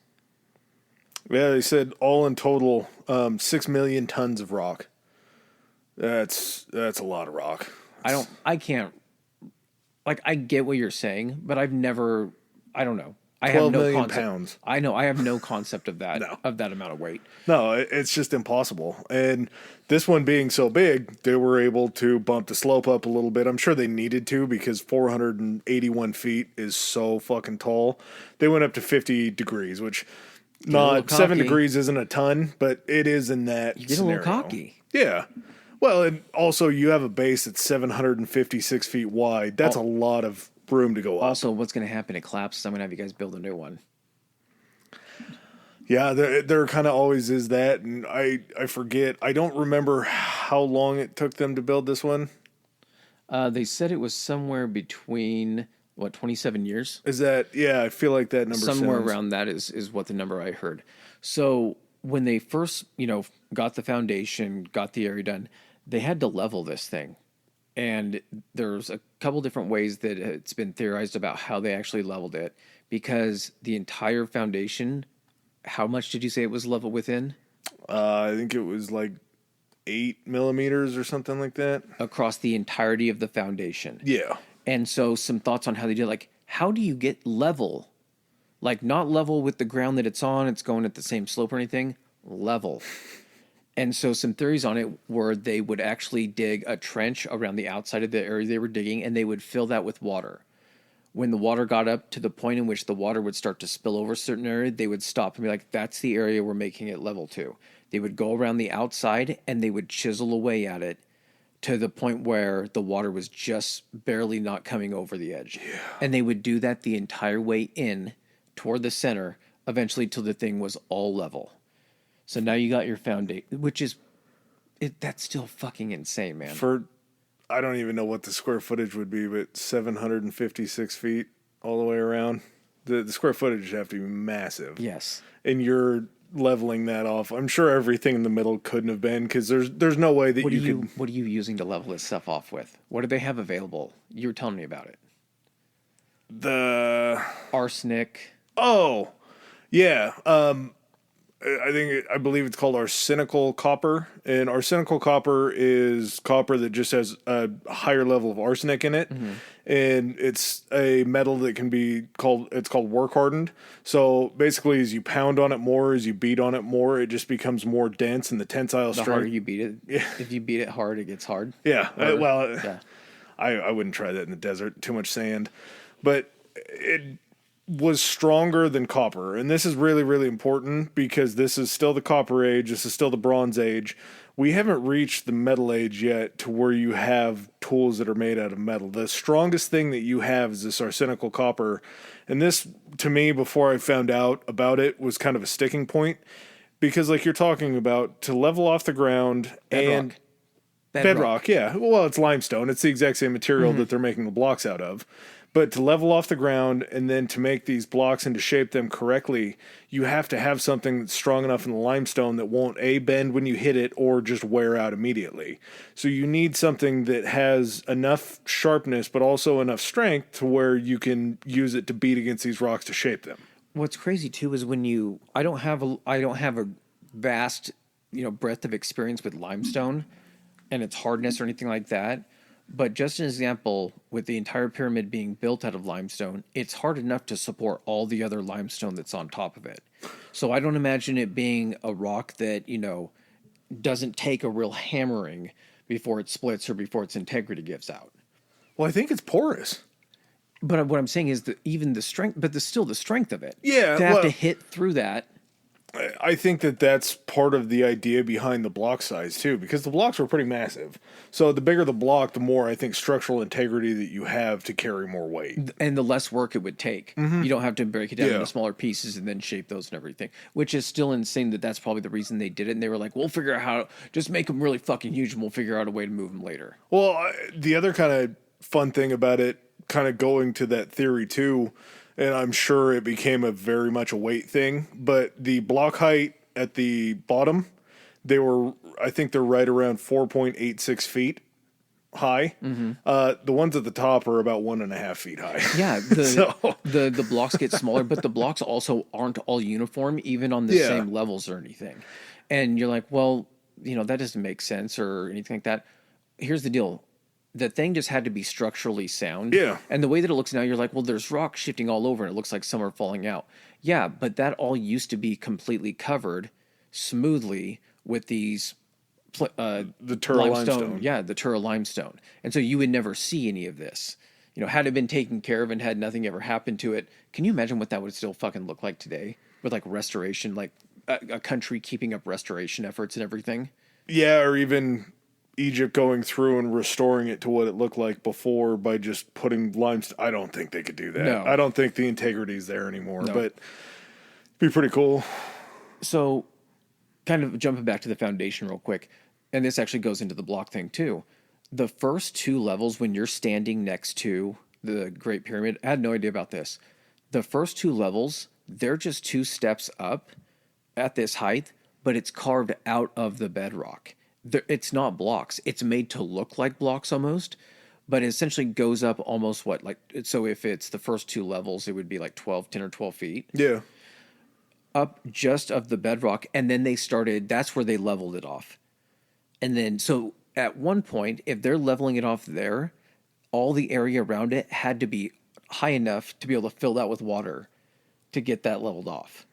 Yeah, they said all in total, 6 million tons of rock. That's a lot of rock. I can't, like, I get what you're saying, but I don't know. I 12 have no million concept. Pounds. I know. I have no concept of that, No. of that amount of weight. No, it's just impossible. And this one being so big, they were able to bump the slope up a little bit. I'm sure they needed to because 481 feet is so fucking tall. They went up to 50 degrees, which not 7 degrees isn't a ton, but it is in that You get scenario. a little cocky. Yeah. Well, and also you have a base that's 756 feet wide. That's a lot of room to go up. Also, what's going to happen? It collapses. I'm going to have you guys build a new one. Yeah, there kind of always is that, and I forget. I don't remember how long it took them to build this one. They said it was somewhere between 27 years? Is that, yeah, I feel like that number somewhere sounds... around that is what the number I heard. So when they first, got the foundation, got the area done, they had to level this thing. And there's a couple different ways that it's been theorized about how they actually leveled it, because the entire foundation, how much did you say it was level within? I think it was like 8 millimeters or something like that. Across the entirety of the foundation. Yeah. And so some thoughts on how they did, like, how do you get level? Like, not level with the ground that it's on, it's going at the same slope or anything, level. And so some theories on it were they would actually dig a trench around the outside of the area they were digging, and they would fill that with water. When the water got up to the point in which the water would start to spill over a certain area, they would stop and be like, that's the area we're making it level to. They would go around the outside and they would chisel away at it to the point where the water was just barely not coming over the edge. Yeah. And they would do that the entire way in toward the center, eventually till the thing was all level. So now you got your foundation, which is, that's still fucking insane, man. I don't even know what the square footage would be, but 756 feet all the way around. The square footage would have to be massive. Yes. And you're leveling that off. I'm sure everything in the middle couldn't have been, because there's no way that you could. What are you using to level this stuff off with? What do they have available? You were telling me about it. The arsenic. Oh, yeah. I believe it's called arsenical copper, and arsenical copper is copper that just has a higher level of arsenic in it, and it's a metal that can be called work hardened. So basically, as you pound on it more, as you beat on it more, it just becomes more dense, and the tensile strength. The harder you beat it, if you beat it hard, it gets hard. Yeah, I wouldn't try that in the desert. Too much sand, but it was stronger than copper. And this is really, really important, because this is still the Copper Age. This is still the Bronze Age. We haven't reached the Metal Age yet, to where you have tools that are made out of metal. The strongest thing that you have is this arsenical copper. And this, to me, before I found out about it, was kind of a sticking point, because like you're talking about, to level off the ground and bedrock. Yeah. Well, it's limestone. It's the exact same material that they're making the blocks out of. But to level off the ground and then to make these blocks and to shape them correctly, you have to have something that's strong enough in the limestone that won't bend when you hit it or just wear out immediately. So you need something that has enough sharpness but also enough strength to where you can use it to beat against these rocks to shape them. What's crazy too is when I don't have a vast, breadth of experience with limestone and its hardness or anything like that. But just an example, with the entire pyramid being built out of limestone, it's hard enough to support all the other limestone that's on top of it. So I don't imagine it being a rock that, doesn't take a real hammering before it splits or before its integrity gives out. Well, I think it's porous. But what I'm saying is that even the strength, but still the strength of it. Yeah. To have to hit through that. I think that's part of the idea behind the block size too, because the blocks were pretty massive. So the bigger the block, the more I think structural integrity that you have to carry more weight, and the less work it would take. You don't have to break it down into smaller pieces and then shape those and everything, which is still insane. That's probably the reason they did it. And they were like, "We'll figure out how. Just make them really fucking huge, and we'll figure out a way to move them later." Well, the other kind of fun thing about it, kind of going to that theory too. And I'm sure it became a very much a weight thing, but the block height at the bottom, I think they're right around 4.86 feet high. The ones at the top are about 1.5 feet high. Yeah, the blocks get smaller, but the blocks also aren't all uniform, even on the same levels or anything. And you're like, well, that doesn't make sense or anything like that. Here's the deal. The thing just had to be structurally sound. Yeah. And the way that it looks now, you're like, well, there's rocks shifting all over and it looks like some are falling out. Yeah, but that all used to be completely covered smoothly with these the Tura limestone. Yeah, the Tura limestone. And so you would never see any of this. Had it been taken care of and had nothing ever happened to it, can you imagine what that would still fucking look like today? With like restoration, like a country keeping up restoration efforts and everything? Yeah, or even Egypt going through and restoring it to what it looked like before by just putting limestone. I don't think they could do that. No. I don't think the integrity is there anymore, but it'd be pretty cool. So kind of jumping back to the foundation real quick, and this actually goes into the block thing too. The first two levels, when you're standing next to the Great Pyramid, I had no idea about this. The first two levels, they're just 2 steps up at this height, but it's carved out of the bedrock. It's not blocks. It's made to look like blocks almost, but it essentially goes up almost what, like, so if it's the first two levels, it would be like 10 or 12 feet Yeah. up just of the bedrock. And then that's where they leveled it off. And then, so at one point, if they're leveling it off there, all the area around it had to be high enough to be able to fill that with water to get that leveled off.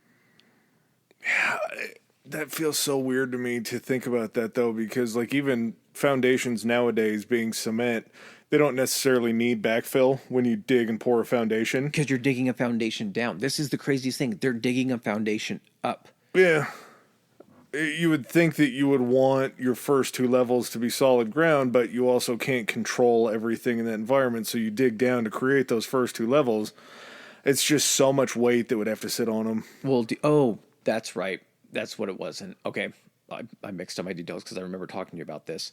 That feels so weird to me to think about that, though, because like even foundations nowadays being cement, they don't necessarily need backfill when you dig and pour a foundation. Because you're digging a foundation down. This is the craziest thing. They're digging a foundation up. Yeah. You would think that you would want your first two levels to be solid ground, but you also can't control everything in that environment, so you dig down to create those first two levels. It's just so much weight that would have to sit on them. Well, oh, that's right. That's what it was. And okay, I mixed up my details because I remember talking to you about this.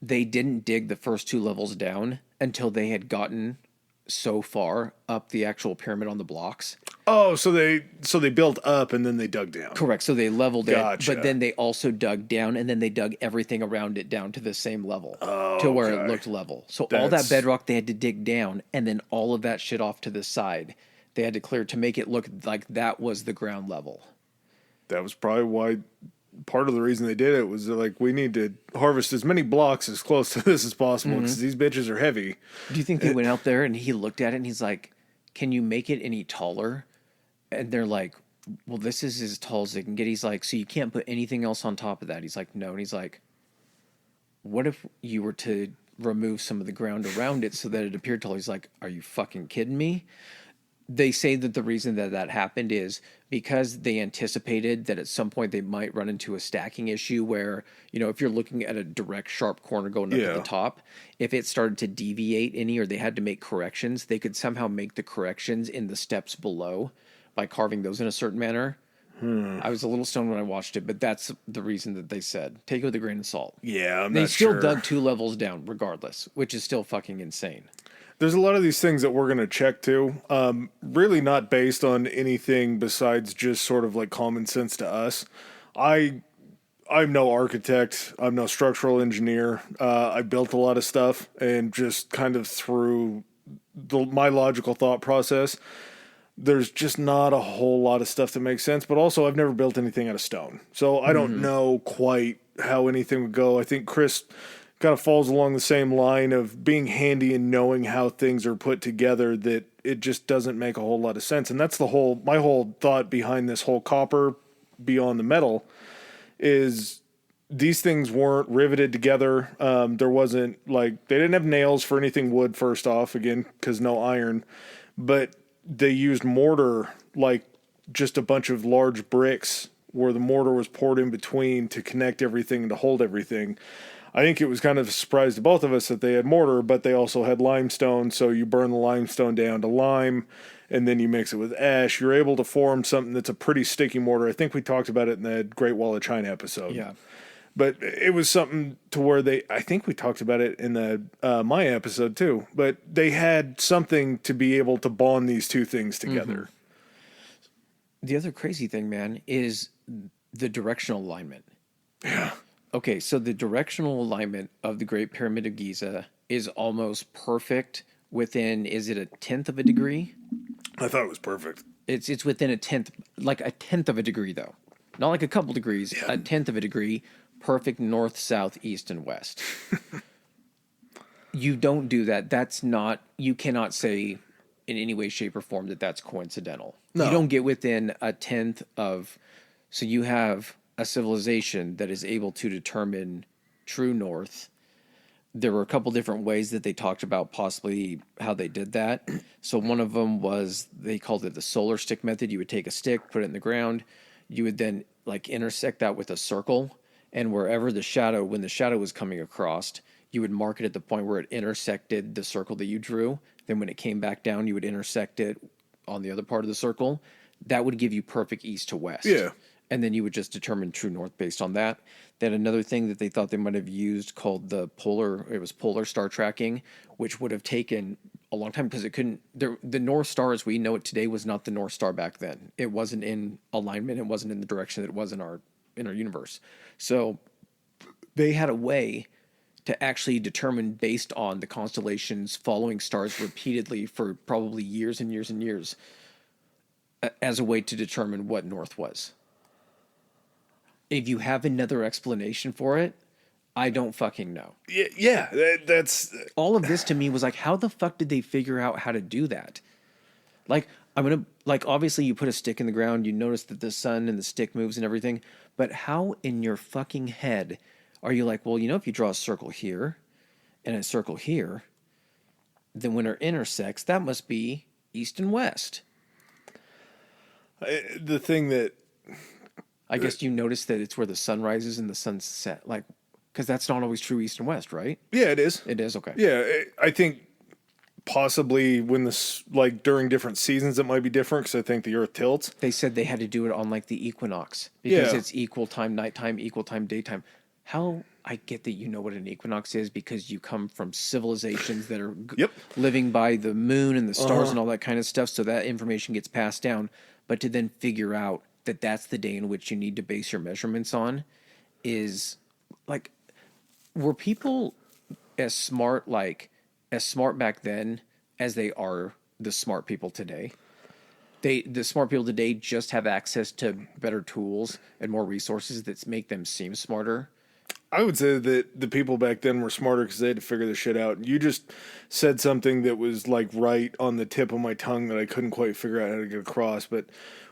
They didn't dig the first two levels down until they had gotten so far up the actual pyramid on the blocks. Oh, so they built up and then they dug down. Correct. So they leveled Gotcha. it, but then they also dug down, and then they dug everything around it down to the same level, to where it looked level. So all that bedrock they had to dig down, and then all of that shit off to the side they had to clear to make it look like that was the ground level. That was probably why part of the reason they did it was like, we need to harvest as many blocks as close to this as possible because these bitches are heavy. Do you think they went out there and he looked at it and he's like, can you make it any taller? And they're like, well, this is as tall as they can get. He's like, so you can't put anything else on top of that? He's like, no. And he's like, what if you were to remove some of the ground around it so that it appeared tall? He's like, are you fucking kidding me? They say that the reason that happened is because they anticipated that at some point they might run into a stacking issue where, if you're looking at a direct sharp corner going up at the top, if it started to deviate any or they had to make corrections, they could somehow make the corrections in the steps below by carving those in a certain manner. I was a little stoned when I watched it, but that's the reason that they said. Take it with a grain of salt. Yeah, They still dug 2 levels down regardless, which is still fucking insane. There's a lot of these things that we're going to check too. Really not based on anything besides just sort of like common sense to us. I'm no architect. I'm no structural engineer. I built a lot of stuff, and just kind of through my logical thought process, there's just not a whole lot of stuff that makes sense. But also, I've never built anything out of stone, so I don't know quite how anything would go. I think Chris kind of falls along the same line of being handy and knowing how things are put together, that it just doesn't make a whole lot of sense. And that's my whole thought behind this whole copper beyond the metal is these things weren't riveted together. There wasn't they didn't have nails for anything wood, first off, again, because no iron, but they used mortar, like just a bunch of large bricks where the mortar was poured in between to connect everything and to hold everything. I think it was kind of a surprise to both of us that they had mortar, but they also had limestone. So you burn the limestone down to lime, and then you mix it with ash. You're able to form something that's a pretty sticky mortar. I think we talked about it in the Great Wall of China episode. Yeah. But it was something to where I think we talked about it in the Maya episode too, but they had something to be able to bond these two things together. The other crazy thing, man, is the directional alignment. Yeah. Okay, so the directional alignment of the Great Pyramid of Giza is almost perfect within, is it a 1/10 of a degree? I thought it was perfect. It's within a 1/10, like a 1/10 of a degree, though. Not like a couple degrees, a 1/10 of a degree, perfect north, south, east, and west. You don't do that. You cannot say in any way, shape, or form that that's coincidental. No. You don't get within a 1/10 of, so you have a civilization that is able to determine true north. There were a couple different ways that they talked about possibly how they did that. So one of them was, they called it the solar stick method. You would take a stick, put it in the ground. You would then intersect that with a circle. And wherever when the shadow was coming across, you would mark it at the point where it intersected the circle that you drew. Then when it came back down, you would intersect it on the other part of the circle. That would give you perfect east to west. Yeah. And then you would just determine true north based on that. Then another thing that they thought they might have used called polar star tracking, which would have taken a long time because the North Star as we know it today was not the North Star back then. It wasn't in alignment. It wasn't in the direction that it was in our in our universe. So they had a way to actually determine based on the constellations following stars repeatedly for probably years and years and years as a way to determine what north was. If you have another explanation for it, I don't fucking know. Yeah, that's All of this to me was like, how the fuck did they figure out how to do that? Like, obviously you put a stick in the ground, you notice that the sun and the stick moves and everything, but how in your fucking head are you like, well, if you draw a circle here and a circle here, then when it intersects, that must be east and west. the thing that I guess you notice that it's where the sun rises and the sun set, like, because that's not always true east and west, right? yeah, it is. It is, okay. Yeah, I think possibly when this, like during different seasons, it might be different because I think the Earth tilts. They said they had to do it on like the equinox because Yeah. it's equal time nighttime, equal time daytime. How I get that you know what an equinox is because you come from civilizations that are Yep. living by the moon and the stars and all that kind of stuff, so that information gets passed down. But to then figure out that that's the day in which you need to base your measurements on is like, were people as smart back then as they are the smart people today? The smart people today just have access to better tools and more resources that make them seem smarter. I would say that the people back then were smarter because they had to figure this shit out. You just said something that was like right on the tip of my tongue that I couldn't quite figure out how to get across. But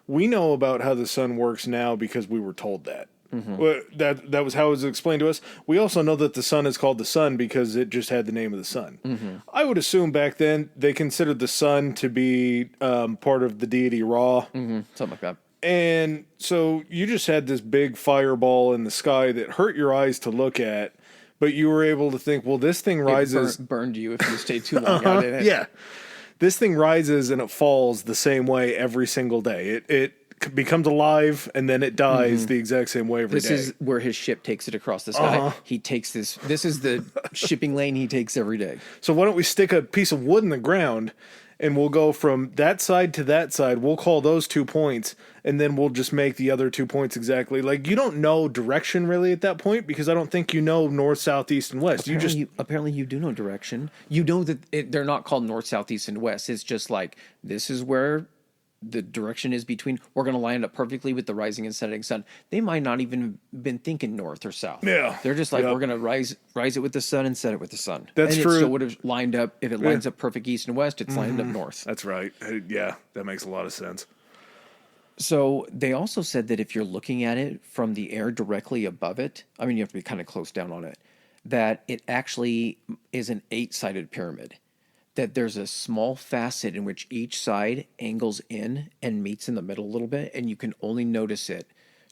we know about how the sun works now because we were told that. Well, that was how it was explained to us. We also know that the sun is called the sun because it just had the name of the sun. I would assume back then they considered the sun to be part of the deity Ra. Something like that. And so you just had this big fireball in the sky that hurt your eyes to look at, but you were able to think, well, this thing rises. It burned you if you stayed too long out in it. Yeah. This thing rises and it falls the same way every single day. It becomes alive and then it dies the exact same way every day. This is where his ship takes it across the sky. He takes this. This is the shipping lane he takes every day. So why don't we stick a piece of wood in the ground and we'll go from that side to that side. We'll call those 2 points, and then we'll just make the other 2 points exactly. Like, you don't know direction really at that point because I don't think you know north, south, east, and west. Apparently you do know direction. You know that they're not called north, south, east, and west. It's just like, this is where the direction is between. We're going to line up perfectly with the rising and setting sun. They might not even been thinking north or south. Yeah. They're just like, Yep. we're going to rise it with the sun and set it with the sun. That's and true. It still would have lined up. If it lines up perfect east and west, it's lined up north. That's right. Yeah, that makes a lot of sense. So they also said that if you're looking at it from the air directly above it, I mean, you have to be kind of close down on it, that it actually is an 8-sided pyramid. That there's a small facet in which each side angles in and meets in the middle a little bit, and you can only notice it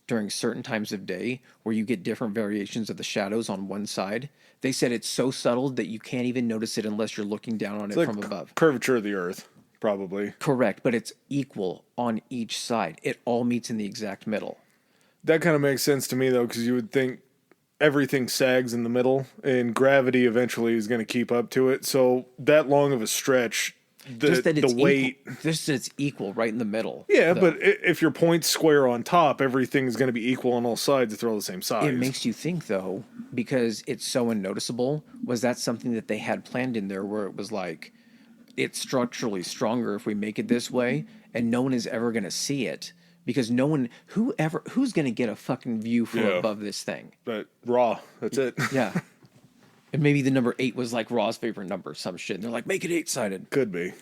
during certain times of day where you get different variations of the shadows on one side. They said it's so subtle that you can't even notice it unless you're looking down on it Like from above. curvature of the earth, probably. Correct, but it's equal on each side. It all meets in the exact middle. That kind of makes sense to me, though, because you would think everything sags in the middle, and gravity eventually is going to keep up to it. So that long of a stretch, the weight... Just that it's equal right in the middle. Yeah, though. but if your point's square on top, everything is going to be equal on all sides if they're all the same size. It makes you think, though, because it's so unnoticeable, was that something that they had planned in there where it was like, it's structurally stronger if we make it this way, and no one is ever going to see it. Because no one, who's going to get a fucking view from above this thing? But raw, that's it. Yeah. And maybe the number 8 was like Raw's favorite number, some shit. And they're like, make it 8-sided. Could be.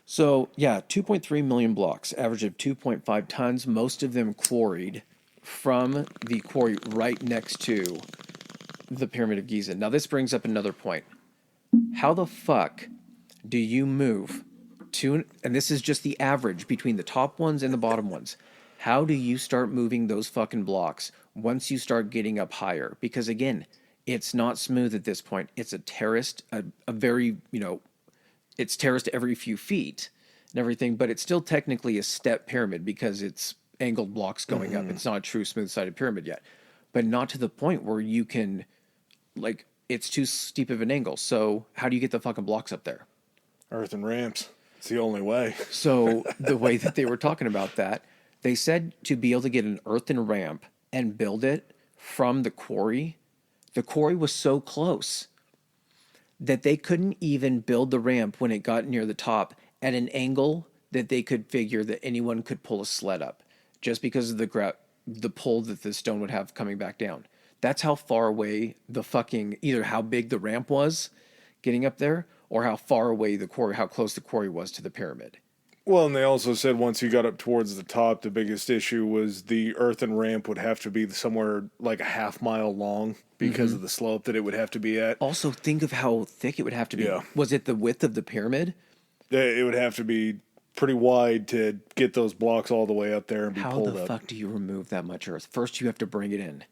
So, yeah, 2.3 million blocks, average of 2.5 tons, most of them quarried from the quarry right next to the Pyramid of Giza. Now, this brings up another point. How the fuck do you move to, and this is just the average between the top ones and the bottom ones, how do you start moving those fucking blocks once you start getting up higher? Because, again, it's not smooth at this point. It's a terraced, a very, it's terraced every few feet and everything, but it's still technically a step pyramid because it's angled blocks going up. It's not a true smooth-sided pyramid yet, but not to the point where you can, like, it's too steep of an angle. So how do you get the fucking blocks up there? Earthen ramps. It's the only way. So the way that they were talking about that, they said to be able to get an earthen ramp and build it from the quarry was so close that they couldn't even build the ramp when it got near the top at an angle that they could figure that anyone could pull a sled up, just because of the pull that the stone would have coming back down. That's how far away the fucking, either how big the ramp was getting up there, or how far away the quarry, how close the quarry was to the pyramid. Well, and they also said once you got up towards the top, the biggest issue was the earthen ramp would have to be somewhere like a half mile long because of the slope that it would have to be at. Also, think of how thick it would have to be. Yeah. Was it the width of the pyramid? It would have to be pretty wide to get those blocks all the way up there and be How pulled the up. fuck do you remove that much earth? First, you have to bring it in,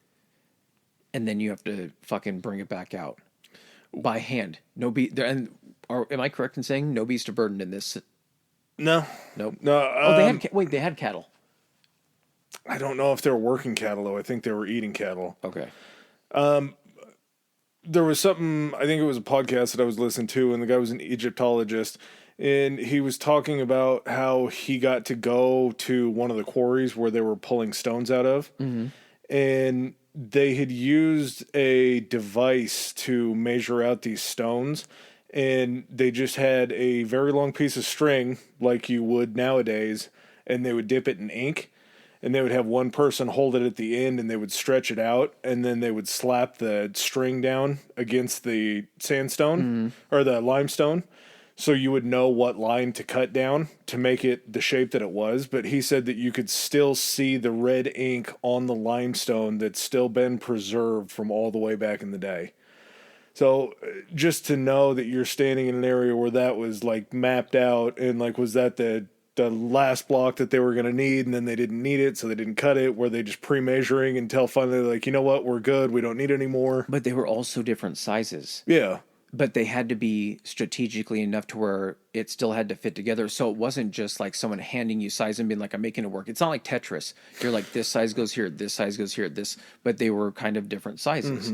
and then you have to fucking bring it back out by hand. No beast. And am I correct in saying no beast of burden in this? No. Nope. No. Oh, they had wait. They had cattle. I don't know if they were working cattle, though. I think they were eating cattle. Okay. There was something, I think it was a podcast that I was listening to, and the guy was an Egyptologist, and he was talking about how he got to go to one of the quarries where they were pulling stones out of, and they had used a device to measure out these stones, and they just had a very long piece of string, like you would nowadays, and they would dip it in ink, and they would have one person hold it at the end, and they would stretch it out, and then they would slap the string down against the sandstone or the limestone, so you would know what line to cut down to make it the shape that it was. But he said that you could still see the red ink on the limestone that's still been preserved from all the way back in the day. So just to know that you're standing in an area where that was like mapped out, and like, was that the last block that they were going to need, and then they didn't need it, so they didn't cut it? Were they just pre-measuring until finally they're like, you know what, we're good, we don't need any more? But they were also different sizes. Yeah. But they had to be strategically enough to where it still had to fit together. So it wasn't just like someone handing you size and being like, I'm making it work. It's not like Tetris. You're like, this size goes here, this size goes here, this. But they were kind of different sizes.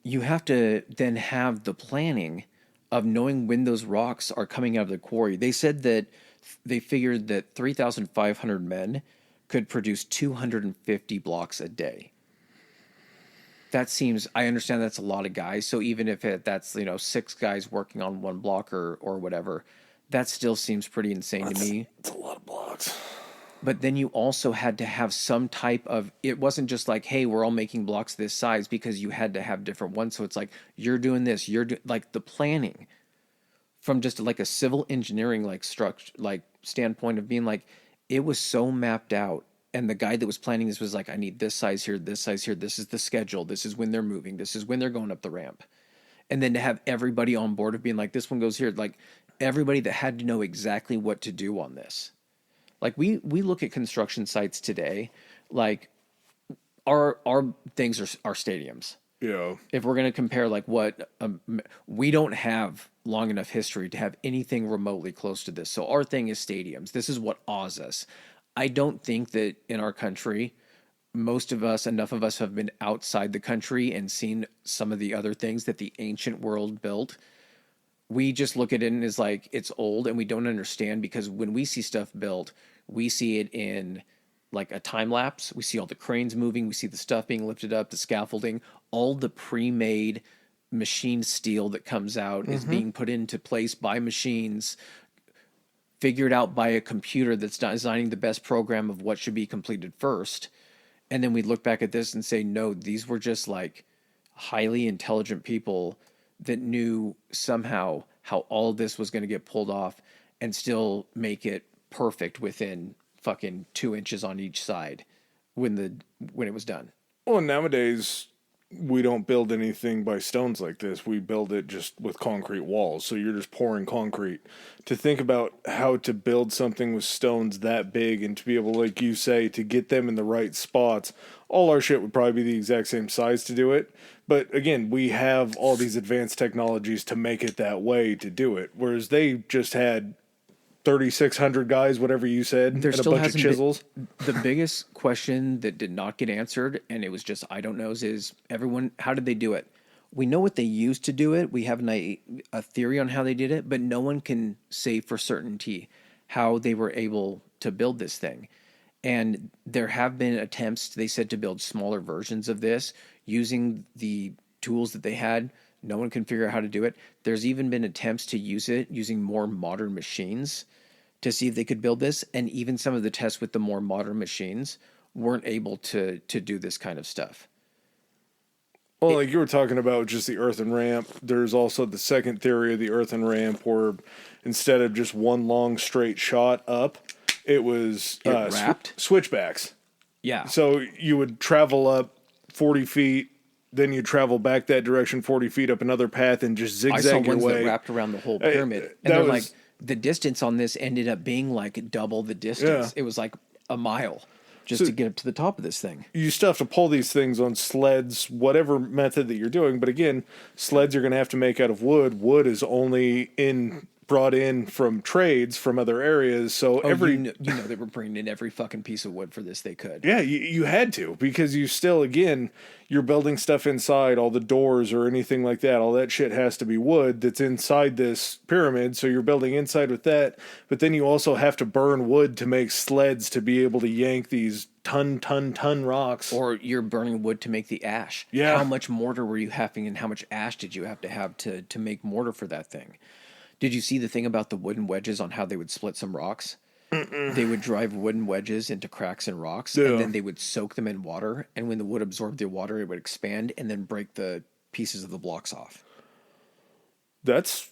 You have to then have the planning of knowing when those rocks are coming out of the quarry. They said that they figured that 3,500 men could produce 250 blocks a day. That seems, I understand that's a lot of guys. So even if that's, 6 guys working on one block or whatever, that still seems pretty insane to me. It's a lot of blocks. But then you also had to have some type of, it wasn't just like, hey, we're all making blocks this size, because you had to have different ones. So it's like, you're doing this, like the planning from just like a civil engineering like structure, like standpoint of being like, it was so mapped out. And the guy that was planning this was like, I need this size here, this size here. This is the schedule. This is when they're moving. This is when they're going up the ramp. And then to have everybody on board of being like, this one goes here. Like everybody that had to know exactly what to do on this. Like we look at construction sites today, like our things are stadiums. Yeah. If we're going to compare like what, we don't have long enough history to have anything remotely close to this. So our thing is stadiums. This is what awes us. I don't think that in our country, enough of us have been outside the country and seen some of the other things that the ancient world built. We just look at it and is like, it's old, and we don't understand, because when we see stuff built, we see it in like a time lapse. We see all the cranes moving. We see the stuff being lifted up, the scaffolding, all the pre-made machine steel that comes out is being put into place by machines, figured out by a computer that's designing the best program of what should be completed first. And then we look back at this and say, no, these were just like highly intelligent people that knew somehow how all of this was going to get pulled off and still make it perfect within fucking 2 inches on each side when it was done. Well, nowadays we don't build anything by stones like this. We build it just with concrete walls. So you're just pouring concrete. To think about how to build something with stones that big, and to be able, like you say, to get them in the right spots, all our shit would probably be the exact same size to do it. But again, we have all these advanced technologies to make it that way to do it. Whereas they just had 3,600 guys, whatever you said, and a bunch of chisels. The biggest question that did not get answered, and it was just I don't know, is everyone, how did they do it? We know what they used to do it. We have a theory on how they did it, but no one can say for certainty how they were able to build this thing. And there have been attempts, they said, to build smaller versions of this using the tools that they had. No one can figure out how to do it. There's even been attempts to use it using more modern machines to see if they could build this. And even some of the tests with the more modern machines weren't able to do this kind of stuff. Well, like you were talking about just the earthen ramp, there's also the second theory of the earthen ramp where instead of just one long straight shot up, it was wrapped? Switchbacks. Yeah. So you would travel up 40 feet, then you travel back that direction 40 feet up another path and just I saw zigzag your ones way. that wrapped around the whole pyramid. And that they're was- like, the distance on this ended up being like double the distance. Yeah. It was like a mile just to get up to the top of this thing. You still have to pull these things on sleds, whatever method that you're doing. But again, sleds you're going to have to make out of wood. Wood is only brought in from trades from other areas. So You know they were bringing in every fucking piece of wood for this they could. yeah, you had to, because you still, again, you're building stuff inside, all the doors or anything like that. All that shit has to be wood that's inside this pyramid. So you're building inside with that. But then you also have to burn wood to make sleds to be able to yank these ton rocks. Or you're burning wood to make the ash. Yeah. How much mortar were you having and how much ash did you have to make mortar for that thing? Did you see the thing about the wooden wedges on how they would split some rocks? They would drive wooden wedges into cracks in rocks, Yeah. and then they would soak them in water. And when the wood absorbed the water, it would expand and then break the pieces of the blocks off. It's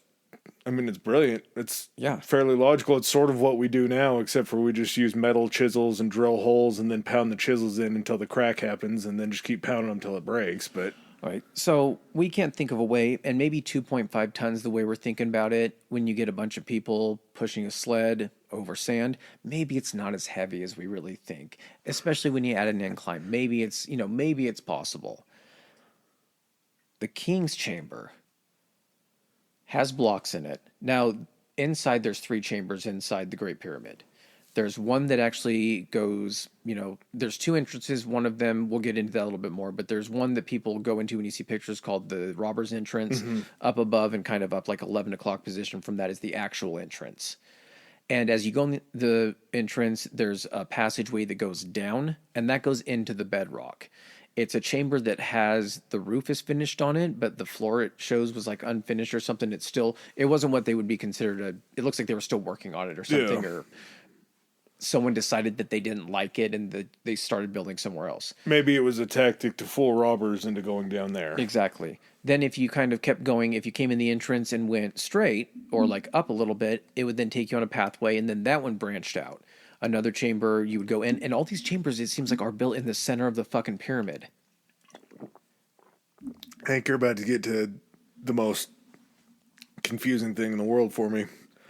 brilliant. It's Yeah. fairly logical. It's sort of what we do now, except for we just use metal chisels and drill holes and then pound the chisels in until the crack happens and then just keep pounding them until it breaks. But Right. So we can't think of a way, and maybe 2.5 tons, the way we're thinking about it, when you get a bunch of people pushing a sled over sand, maybe it's not as heavy as we really think, especially when you add an incline. Maybe it's possible. The King's Chamber has blocks in it. Now, inside there's 3 chambers inside the Great Pyramid. There's one that actually goes, there's 2 entrances. One of them, we'll get into that a little bit more, but there's one that people go into when you see pictures called the Robber's Entrance. Up above and kind of up like 11 o'clock position from that is the actual entrance. And as you go in the entrance, there's a passageway that goes down, and that goes into the bedrock. It's a chamber that has the roof is finished on it, but the floor it shows was like unfinished or something. It wasn't what they would be considered it looks like they were still working on it or something, Yeah. or someone decided that they didn't like it and they started building somewhere else. maybe it was a tactic to fool robbers into going down there. Exactly. Then if you kind of kept going, if you came in the entrance and went straight or like up a little bit, it would then take you on a pathway, and then that one branched out. Another chamber you would go in, and all these chambers, it seems like, are built in the center of the fucking pyramid. I think you're about to get to the most confusing thing in the world for me.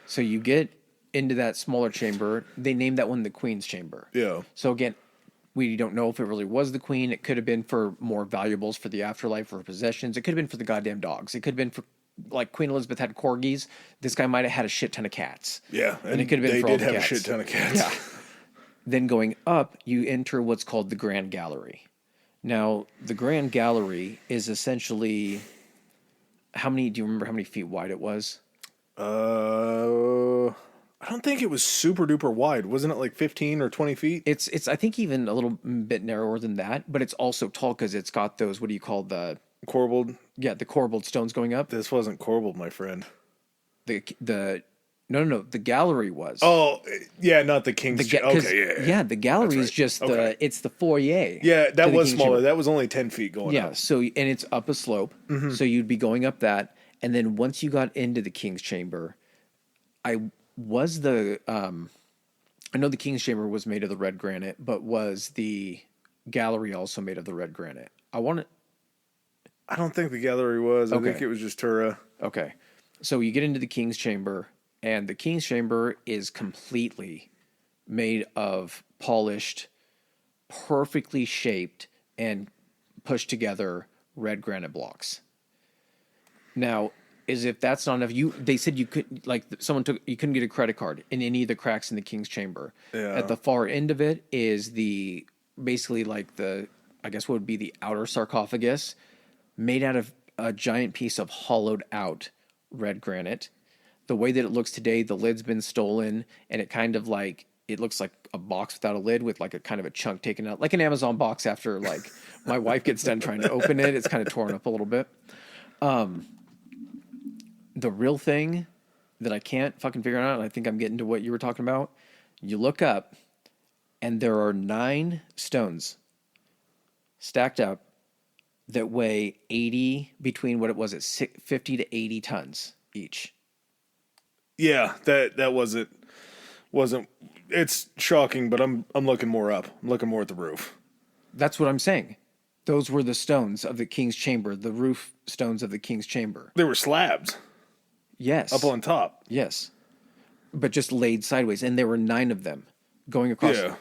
So you get into that smaller chamber. They named that one the Queen's Chamber. Yeah. So again, we don't know if it really was the queen. It could have been for more valuables for the afterlife or possessions. It could have been for the goddamn dogs. It could have been for, like, Queen Elizabeth had corgis. This guy might have had a shit ton of cats. Yeah. And it could have been they for all did the have cats. a shit ton of cats. Yeah. Then going up, you enter what's called the Grand Gallery. Now, the Grand Gallery is essentially do you remember how many feet wide it was? I don't think it was super duper wide. Wasn't it like 15 or 20 feet? It's I think even a little bit narrower than that, but it's also tall because it's got those, what do you call the corbelled stones going up. This wasn't corbelled, my friend. No, the gallery was. Oh, yeah, not the King's Chamber. Okay, yeah. The gallery is right. just Okay. it's the foyer. Yeah, to that the was King's smaller. Chamber. That was only 10 feet going Yeah, up. so, and it's up a slope. So you'd be going up that. And then once you got into the King's Chamber, I know the King's Chamber was made of the red granite, but was the gallery also made of the red granite? I don't think the gallery was. I Okay. think it was just Tura. Okay. So you get into the King's Chamber, and the King's Chamber is completely made of polished, perfectly shaped, and pushed together red granite blocks. Now, as if that's not enough, they said you couldn't you couldn't get a credit card in any of the cracks in the King's Chamber. Yeah. At the far end of it is basically like I guess what would be the outer sarcophagus, made out of a giant piece of hollowed out red granite. The way that it looks today, the lid's been stolen, and it kind of like it looks like a box without a lid with like a kind of a chunk taken out, like an Amazon box after like my wife gets done trying to open it. It's kind of torn up a little bit. The real thing that I can't fucking figure out, and I think I'm getting to what you were talking about, you look up and there are 9 stones stacked up that weigh 80, between what it was at 50 to 80 tons each. Yeah, that wasn't. It's shocking, but I'm looking more up. I'm looking more at the roof. That's what I'm saying. Those were the stones of the king's chamber, the roof stones of the king's chamber. They were slabs Yes. up on top. Yes. But just laid sideways. And there were 9 of them going across. Yeah.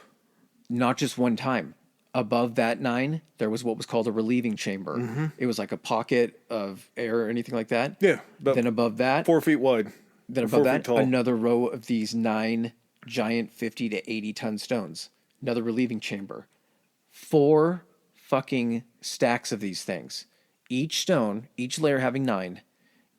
Not just one time. Above that 9, there was what was called a relieving chamber. Mm-hmm. It was like a pocket of air or anything like that. Yeah. Then above that, 4 feet wide. then above that, another row of these 9 giant 50 to 80 ton stones. Another relieving chamber. 4 fucking stacks of these things. Each stone, each layer having 9,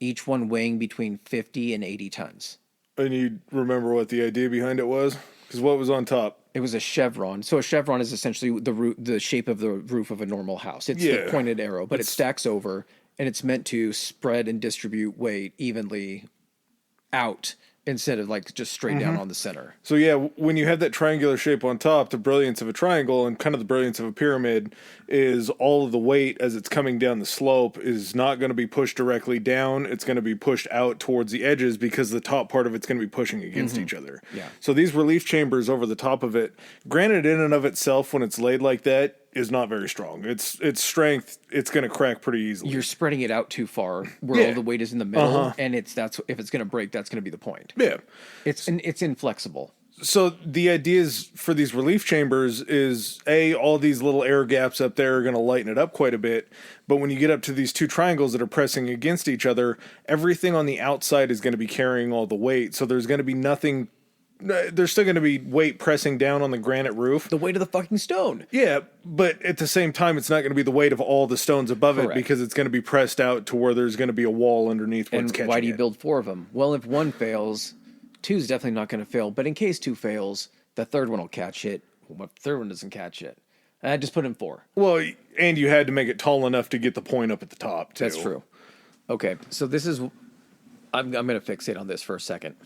each one weighing between 50 and 80 tons. And you remember what the idea behind it was? Because what was on top? It was a chevron. So a chevron is essentially the shape of the roof of a normal house. It's the pointed arrow, but it stacks over, and it's meant to spread and distribute weight evenly out instead of like just straight down on the center. So yeah, when you have that triangular shape on top, the brilliance of a triangle and kind of the brilliance of a pyramid is all of the weight as it's coming down the slope is not going to be pushed directly down. It's going to be pushed out towards the edges because the top part of it's going to be pushing against each other. Yeah. So these relief chambers over the top of it, granted in and of itself, when it's laid like that, is not very strong. Its strength, it's going to crack pretty easily. You're spreading it out too far where all the weight is in the middle, and if it's going to break, that's going to be the point. Yeah. It's inflexible. So the ideas for these relief chambers is all these little air gaps up there are going to lighten it up quite a bit. But when you get up to these 2 triangles that are pressing against each other, everything on the outside is going to be carrying all the weight. So there's going to be nothing. There's still going to be weight pressing down on the granite roof. The weight of the fucking stone. Yeah, but at the same time, it's not going to be the weight of all the stones above it because it's going to be pressed out to where there's going to be a wall underneath what's catching it. And why do you build 4 of them? Well, if 1 fails, 2 is definitely not going to fail. But in case 2 fails, the 3rd one will catch it. What if the 3rd one doesn't catch it? I just put in 4. Well, and you had to make it tall enough to get the point up at the top, too. That's true. Okay, so this is... I'm going to fixate on this for a second.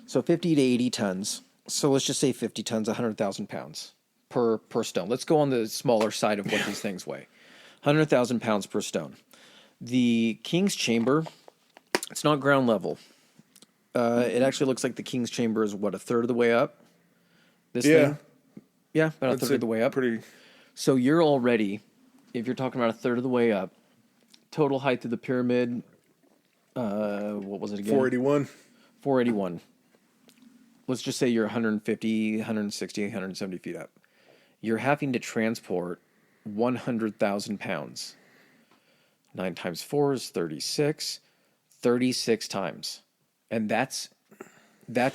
So 50 to 80 tons. So let's just say 50 tons, 100,000 pounds per stone. Let's go on the smaller side of what these things weigh. 100,000 pounds per stone. The King's Chamber, it's not ground level. It actually looks like the King's Chamber is, what, a third of the way up? This thing? Yeah, about a third of the way up. So you're already, if you're talking about a third of the way up, total height of the pyramid, what was it again? 481. 481. Let's just say you're 150, 160, 170 feet up. You're having to transport 100,000 pounds. 9 times 4 is 36. 36 times. And that's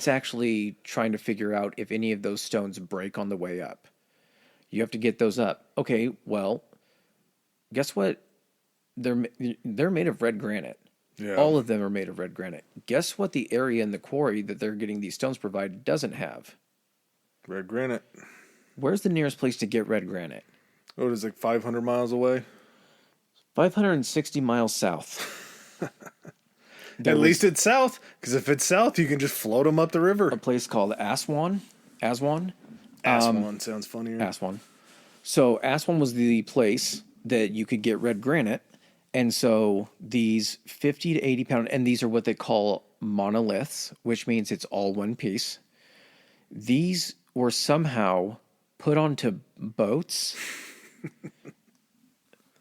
actually trying to figure out if any of those stones break on the way up. You have to get those up. Okay, well, guess what? They're made of red granite. Yeah. All of them are made of red granite. Guess what the area in the quarry that they're getting these stones provided doesn't have? Red granite. Where's the nearest place to get red granite? Oh, it is like 500 miles away? 560 miles south. At least it's south, because if it's south, you can just float them up the river. A place called Aswan. Aswan sounds funnier. Aswan. So Aswan was the place that you could get red granite. And so these 50 to 80 pound, and these are what they call monoliths, which means it's all one piece. These were somehow put onto boats.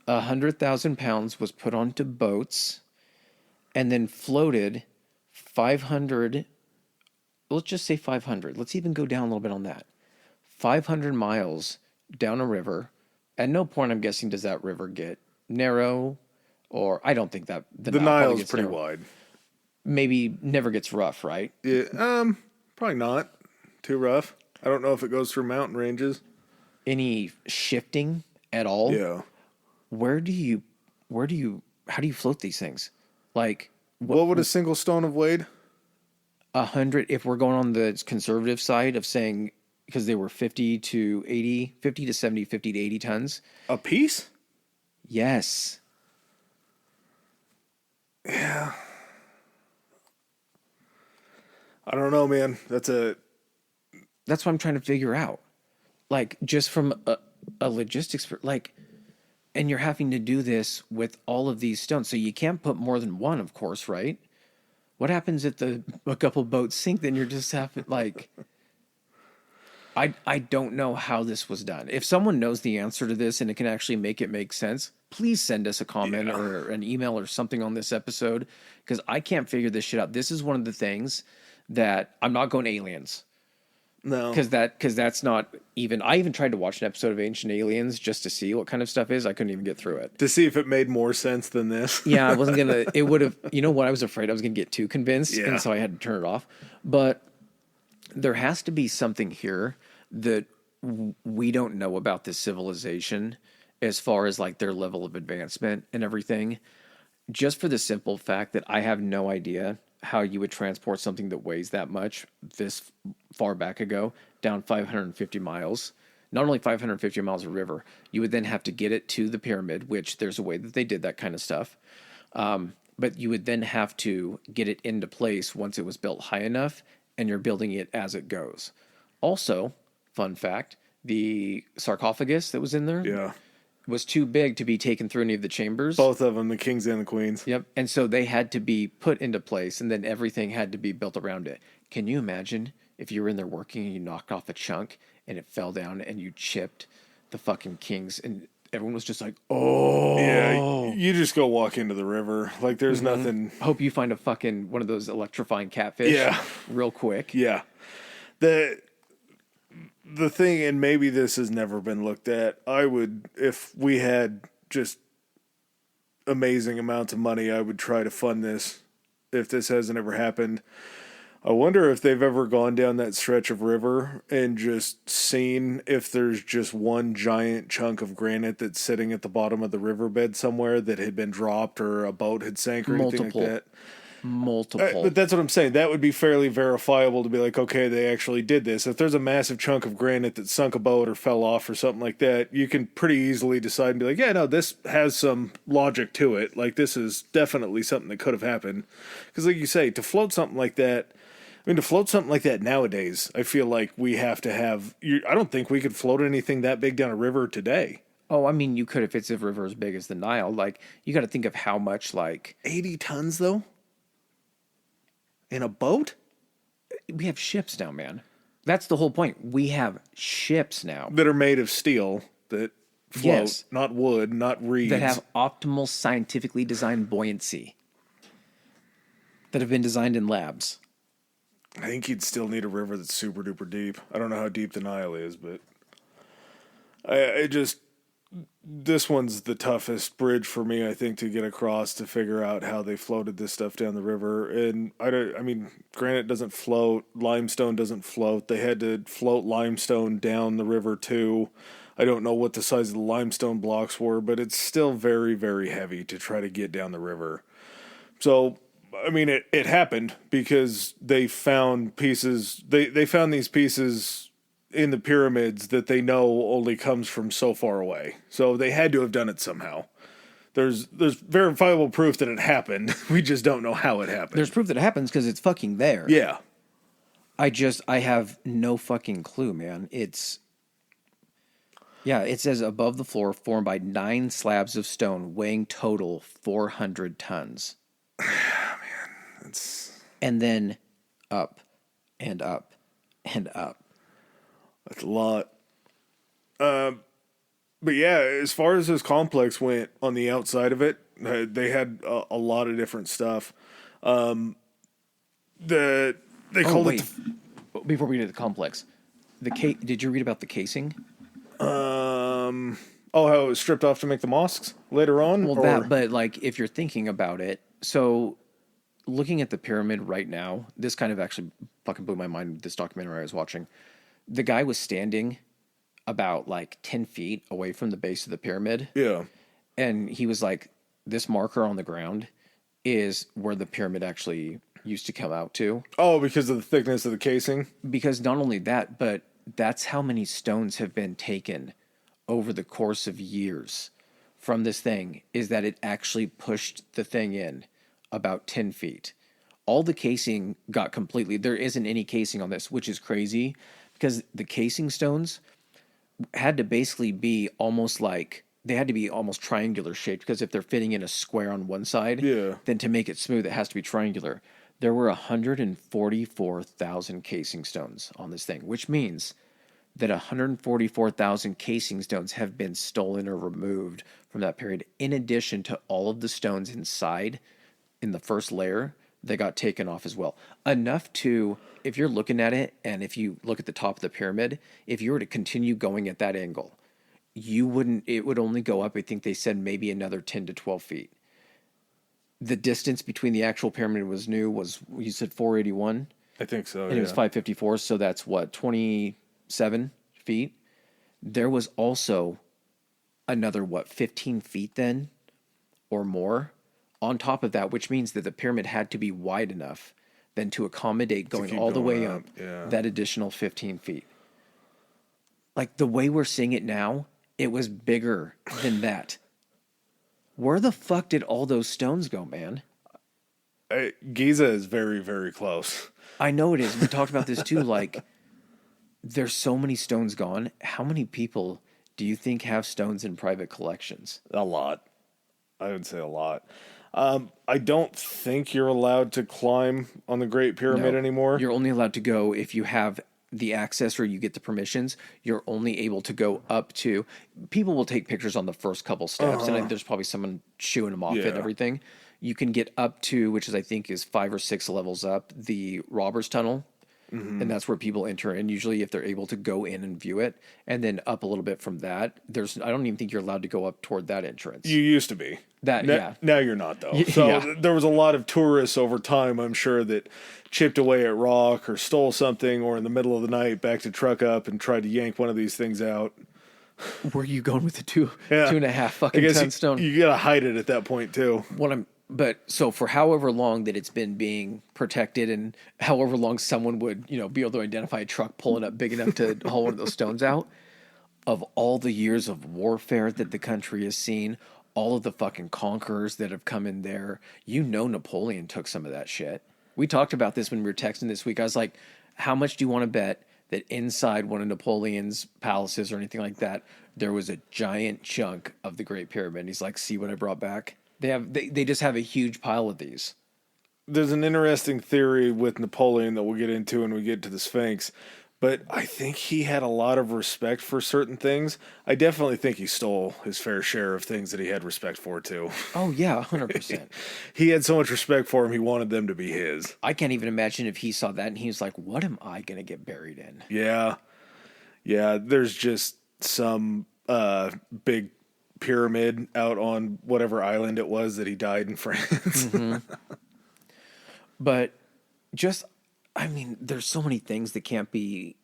100,000 pounds was put onto boats and then floated 500, let's just say 500. Let's even go down a little bit on that. 500 miles down a river. At no point, I'm guessing, does that river get narrow, or I don't think that the Nile is pretty wide. Maybe never gets rough, right? Yeah, probably not too rough. I don't know if it goes through mountain ranges. Any shifting at all? Yeah. How do you float these things? Like, what would a single stone have weighed? 100, if we're going on the conservative side of saying, because they were 50 to 80, 50 to 70, 50 to 80 tons. A piece? Yes. Yeah. I don't know, man. That's what I'm trying to figure out. Like, just from a logistics, like, and you're having to do this with all of these stones. So you can't put more than one, of course, right? What happens if a couple boats sink? Then you're just having, like, I don't know how this was done. If someone knows the answer to this and it can actually make it make sense, please send us a comment or an email or something on this episode, because I can't figure this shit out. This is one of the things that I'm not going aliens. No. Because that's not even... I even tried to watch an episode of Ancient Aliens just to see what kind of stuff is. I couldn't even get through it. To see if it made more sense than this. Yeah, I wasn't going to... It would have... You know what? I was afraid I was going to get too convinced, and so I had to turn it off. But there has to be something here that we don't know about this civilization as far as, like, their level of advancement and everything. Just for the simple fact that I have no idea how you would transport something that weighs that much this far back ago down 550 miles. Not only 550 miles of river, you would then have to get it to the pyramid, which there's a way that they did that kind of stuff. But you would then have to get it into place once it was built high enough, and you're building it as it goes. Also, fun fact, the sarcophagus that was in there was too big to be taken through any of the chambers. Both of them, the kings and the queens. Yep. And so they had to be put into place, and then everything had to be built around it. Can you imagine if you were in there working and you knocked off a chunk and it fell down and you chipped the fucking kings, and everyone was just like, oh. Yeah, you just go walk into the river. Like, there's nothing. Hope you find a fucking one of those electrifying catfish real quick. Yeah. The thing, and maybe this has never been looked at, I would, if we had just amazing amounts of money, I would try to fund this if this hasn't ever happened. I wonder if they've ever gone down that stretch of river and just seen if there's just one giant chunk of granite that's sitting at the bottom of the riverbed somewhere that had been dropped or a boat had sank or anything like that. Multiple. But that's what I'm saying. That would be fairly verifiable to be like, okay, they actually did this. If there's a massive chunk of granite that sunk a boat or fell off or something like that, you can pretty easily decide and be like, yeah, no, this has some logic to it. Like, this is definitely something that could have happened. Because like you say, to float something like that, nowadays, I feel like we have to have... I don't think we could float anything that big down a river today. Oh, I mean, you could if it's a river as big as the Nile. Like, you got to think of how much, like... 80 tons, though? In a boat? We have ships now, man. That's the whole point. We have ships now. That are made of steel, that float, not wood, not reeds. That have optimal, scientifically designed buoyancy. That have been designed in labs. I think you'd still need a river that's super duper deep. I don't know how deep the Nile is, but this one's the toughest bridge for me, I think, to get across to figure out how they floated this stuff down the river. And I mean, granite doesn't float, limestone doesn't float. They had to float limestone down the river too. I don't know what the size of the limestone blocks were, but it's still very, very heavy to try to get down the river. So, I mean, it happened because they found pieces. They found these pieces in the pyramids that they know only comes from so far away. So they had to have done it somehow. There's verifiable proof that it happened. We just don't know how it happened. There's proof that it happens because it's fucking there. Yeah. I have no fucking clue, man. It says above the floor formed by 9 slabs of stone weighing total 400 tons. Man, and then up and up and up. That's a lot. But yeah, as far as this complex went on the outside of it, they had a lot of different stuff. They called it... Before we get to the complex, did you read about the casing? How it was stripped off to make the mosques later on? Well, but like, if you're thinking about it, so looking at the pyramid right now, this kind of actually fucking blew my mind with this documentary I was watching. The guy was standing about like 10 feet away from the base of the pyramid. Yeah. And he was like, this marker on the ground is where the pyramid actually used to come out to. Oh, because of the thickness of the casing? Because not only that, but that's how many stones have been taken over the course of years from this thing, is that it actually pushed the thing in about 10 feet. All the casing got completely, there isn't any casing on this, which is crazy because the casing stones had to basically be almost like, they had to be almost triangular shaped, because if they're fitting in a square on one side, Yeah. then to make it smooth, it has to be triangular. There were 144,000 casing stones on this thing, which means that 144,000 casing stones have been stolen or removed from that period, in addition to all of the stones inside in the first layer that got taken off as well. Enough to, if you're looking at it, and if you look at the top of the pyramid, if you were to continue going at that angle, you wouldn't, it would only go up, I think they said maybe another 10 to 12 feet. The distance between the actual pyramid was new was, you said 481? I think so, And it was 554, so that's what, 27 feet? There was also another, what, 15 feet then or more on top of that, which means that the pyramid had to be wide enough then to accommodate going all the way up that additional 15 feet. Like the way we're seeing it now, it was bigger than that. Where the fuck did all those stones go, man? Giza is very, very close. I know it is. We talked about this too. Like, there's so many stones gone. How many people do you think have stones in private collections? A lot. I would say a lot. I don't think you're allowed to climb on the Great Pyramid anymore. You're only allowed to go if you have the access or you get the permissions. You're only able to go up to... People will take pictures on the first couple steps, and there's probably someone shooing them off and everything. You can get up to, which is I think is 5 or 6 levels up, the Robbers Tunnel. And that's where people enter. And usually if they're able to go in and view it, and then up a little bit from that, I don't even think you're allowed to go up toward that entrance. You used to be. Now you're not, though. So there was a lot of tourists over time, I'm sure, that chipped away at rock or stole something, or in the middle of the night backed a truck up and tried to yank one of these things out. Where are you going with the 2.5 fucking ton stone? You gotta hide it at that point too. But so for however long that it's been being protected, and however long someone would, be able to identify a truck pulling up big enough to haul one of those stones out, of all the years of warfare that the country has seen, all of the fucking conquerors that have come in there, Napoleon took some of that shit. We talked about this when we were texting this week. I was like, how much do you want to bet that inside one of Napoleon's palaces or anything like that, there was a giant chunk of the Great Pyramid? And he's like, see what I brought back? They just have a huge pile of these. There's an interesting theory with Napoleon that we'll get into when we get to the Sphinx, but I think he had a lot of respect for certain things. I definitely think he stole his fair share of things that he had respect for too. Oh yeah, 100%. He had so much respect for him, he wanted them to be his. I can't even imagine if he saw that and he was like, what am I going to get buried in? Yeah, there's just some big pyramid out on whatever island it was that he died in France. But there's so many things that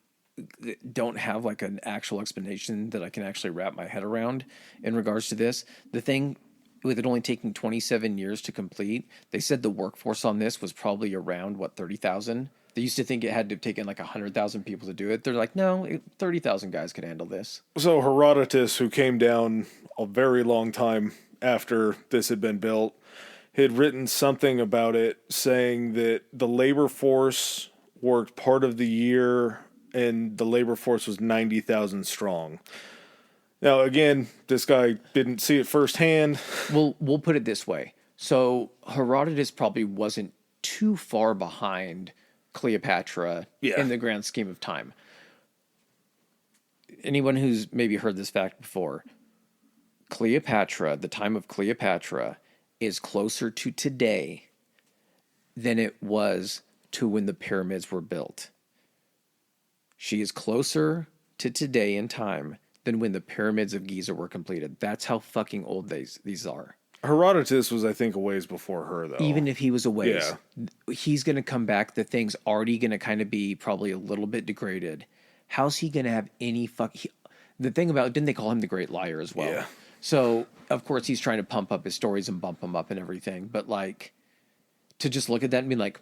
don't have like an actual explanation that I can actually wrap my head around in regards to this. The thing with it only taking 27 years to complete, they said the workforce on this was probably around 30,000. They used to think it had to have taken like 100,000 people to do it. They're like, no, 30,000 guys could handle this. So Herodotus, who came down a very long time after this had been built, had written something about it, saying that the labor force worked part of the year and the labor force was 90,000 strong. Now, again, this guy didn't see it firsthand. Well, we'll put it this way. So Herodotus probably wasn't too far behind Cleopatra in the grand scheme of time. Anyone who's maybe heard this fact before, Cleopatra, the time of Cleopatra, is closer to today than it was to when the pyramids were built. She is closer to today in time than when the pyramids of Giza were completed. That's how fucking old these are. Herodotus was, I think, a ways before her, though. Even if he was a ways, he's going to come back. The thing's already going to kind of be probably a little bit degraded. How's he going to have any the thing about, didn't they call him the Great Liar as well? Yeah. So, of course, he's trying to pump up his stories and bump them up and everything. But, like, to just look at that and be like,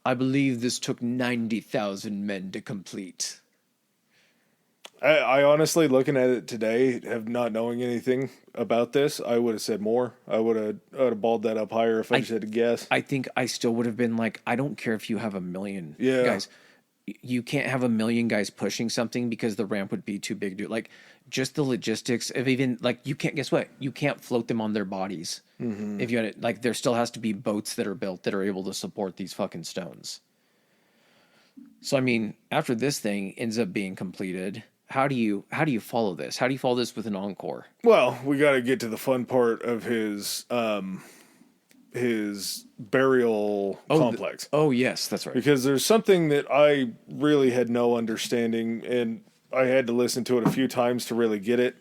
I believe this took 90,000 men to complete. I honestly, looking at it today, have not knowing anything about this, I would have said more. I would have balled that up higher if I just had to guess. I think I still would have been like, I don't care if you have 1,000,000 Yeah. guys. You can't have 1,000,000 guys pushing something because the ramp would be too big to like just the logistics of even like you can't guess what? You can't float them on their bodies. If you had it like there still has to be boats that are built that are able to support these fucking stones. So I mean, after this thing ends up being completed, how do you follow this? How do you follow this with an encore? Well, we got to get to the fun part of his burial complex. Oh yes, that's right. Because there's something that I really had no understanding, and I had to listen to it a few times to really get it.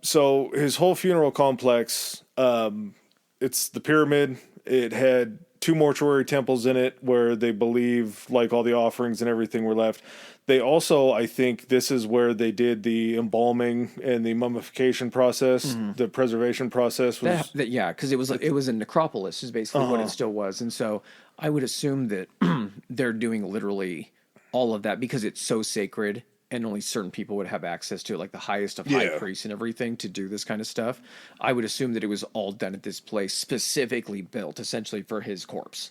So his whole funeral complex, it's the pyramid. It had 2 mortuary temples in it where they believe like all the offerings and everything were left. They also, I think this is where they did the embalming and the mummification process, the preservation process. Was, Yeah, because it was a necropolis is basically what it still was, and so I would assume that they're doing literally all of that because it's so sacred and only certain people would have access to it, like the highest of high priests and everything to do this kind of stuff. I would assume that it was all done at this place, specifically built essentially for his corpse.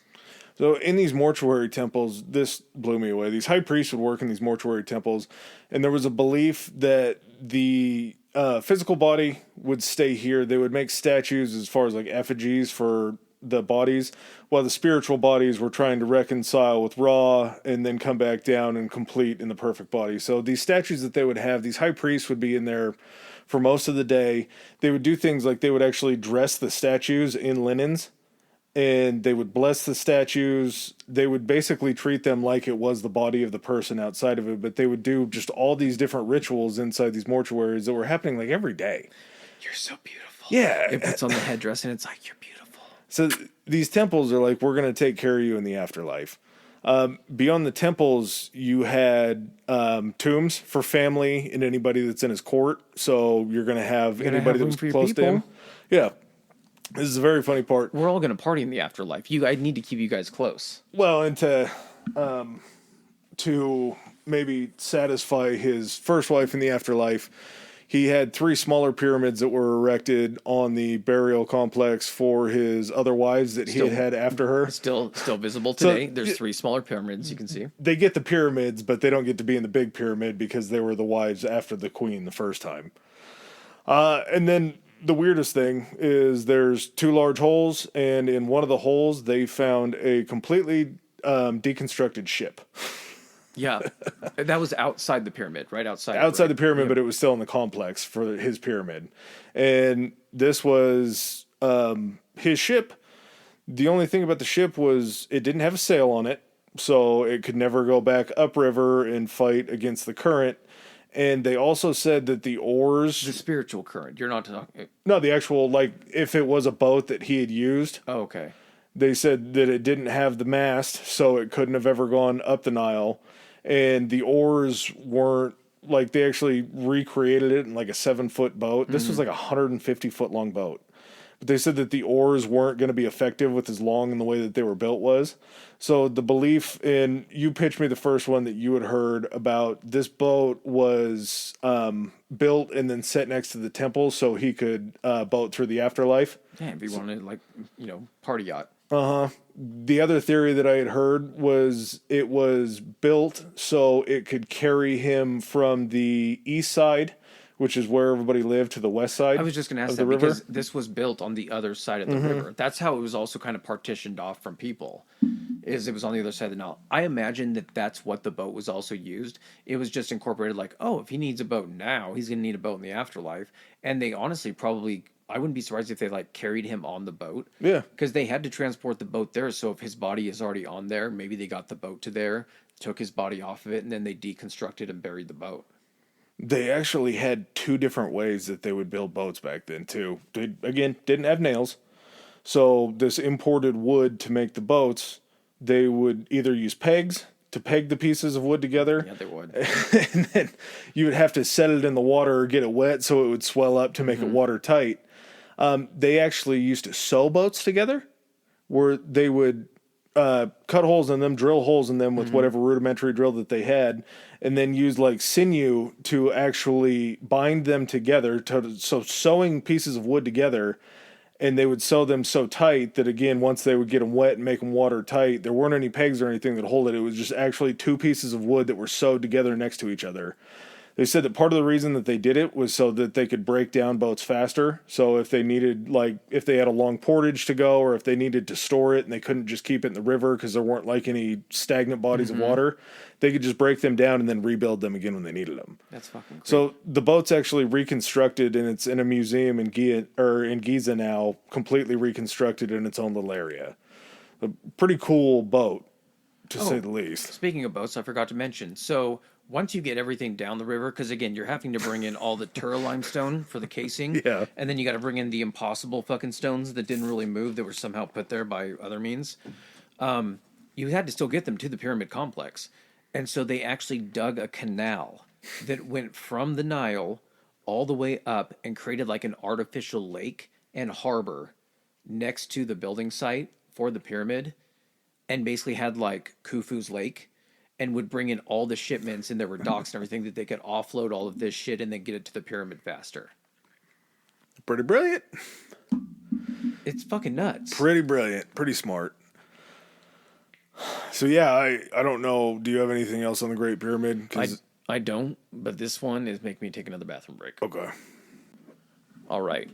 So in these mortuary temples, this blew me away. These high priests would work in these mortuary temples, and there was a belief that the physical body would stay here. They would make statues as far as like effigies for the bodies, while the spiritual bodies were trying to reconcile with Ra and then come back down and complete in the perfect body. So these statues that they would have, these high priests would be in there for most of the day. They would do things like they would actually dress the statues in linens, and they would bless the statues. They would basically treat them like it was the body of the person outside of it, but they would do just all these different rituals inside these mortuaries that were happening like every day. You're so beautiful. Yeah. It puts on the headdress and it's like, you're beautiful. So these temples are like, we're going to take care of you in the afterlife. Beyond the temples, you had tombs for family and anybody that's in his court. So you're going to have anybody that was close to him. Yeah. This is a very funny part. We're all going to party in the afterlife. I need to keep you guys close. Well, and to maybe satisfy his first wife in the afterlife, he had 3 smaller pyramids that were erected on the burial complex for his other wives that he had after her. Still visible today. There's 3 smaller pyramids you can see. They get the pyramids, but they don't get to be in the big pyramid because they were the wives after the queen the first time. And then the weirdest thing is there's 2 large holes, and in one of the holes they found a completely deconstructed ship. Yeah, that was outside the pyramid, right outside. Outside the pyramid, but it was still in the complex for his pyramid. And this was his ship. The only thing about the ship was it didn't have a sail on it, so it could never go back upriver and fight against the current. And they also said that the oars... The spiritual current. You're not talking... No, the actual, like, if it was a boat that he had used. Oh, okay. They said that it didn't have the mast, so it couldn't have ever gone up the Nile. And the oars weren't... Like, they actually recreated it in, like, a 7-foot boat. This was, like, a 150-foot long boat. But they said that the oars weren't going to be effective with as long in the way that they were built was. So the belief in, you pitched me the first one that you had heard about, this boat was built and then set next to the temple so he could boat through the afterlife. Yeah, if you wanted, like, party yacht. The other theory that I had heard was it was built so it could carry him from the east side, which is where everybody lived, to the west side. I was just going to ask that because this was built on the other side of the river. That's how it was also kind of partitioned off from people, is it was on the other side of the Nile. I imagine that that's what the boat was also used. It was just incorporated like, oh, if he needs a boat now, he's going to need a boat in the afterlife. And they honestly probably, I wouldn't be surprised if they like carried him on the boat. Yeah. Because they had to transport the boat there. So if his body is already on there, maybe they got the boat to there, took his body off of it, and then they deconstructed and buried the boat. They actually had 2 different ways that they would build boats back then, too. They, again, didn't have nails. So this imported wood to make the boats, they would either use pegs to peg the pieces of wood together. Yeah, they would. And then you would have to set it in the water or get it wet so it would swell up to make it watertight. They actually used to sew boats together, where they would cut holes in them, drill holes in them with whatever rudimentary drill that they had, and then use like sinew to actually bind them together. So sewing pieces of wood together, and they would sew them so tight that, again, once they would get them wet and make them watertight, there weren't any pegs or anything that hold it. It was just actually two pieces of wood that were sewed together next to each other. They said that part of the reason that they did it was so that they could break down boats faster. So if they needed, like, if they had a long portage to go, or if they needed to store it and they couldn't just keep it in the river because there weren't like any stagnant bodies of water, they could just break them down and then rebuild them again when they needed them. That's fucking cool. So the boat's actually reconstructed, and it's in a museum in Giza now, completely reconstructed in its own little area. A pretty cool boat, to say the least. Speaking of boats, I forgot to mention. So once you get everything down the river, because again, you're having to bring in all the Tura limestone for the casing. Yeah. And then you got to bring in the impossible fucking stones that didn't really move, that were somehow put there by other means. You had to still get them to the pyramid complex. And so they actually dug a canal that went from the Nile all the way up and created like an artificial lake and harbor next to the building site for the pyramid, and basically had like Khufu's lake, and would bring in all the shipments, and there were docks and everything that they could offload all of this shit and then get it to the pyramid faster. Pretty brilliant. It's fucking nuts. Pretty brilliant. Pretty smart. So yeah, I don't know. Do you have anything else on the Great Pyramid? I don't, but this one is making me take another bathroom break. Okay. All right.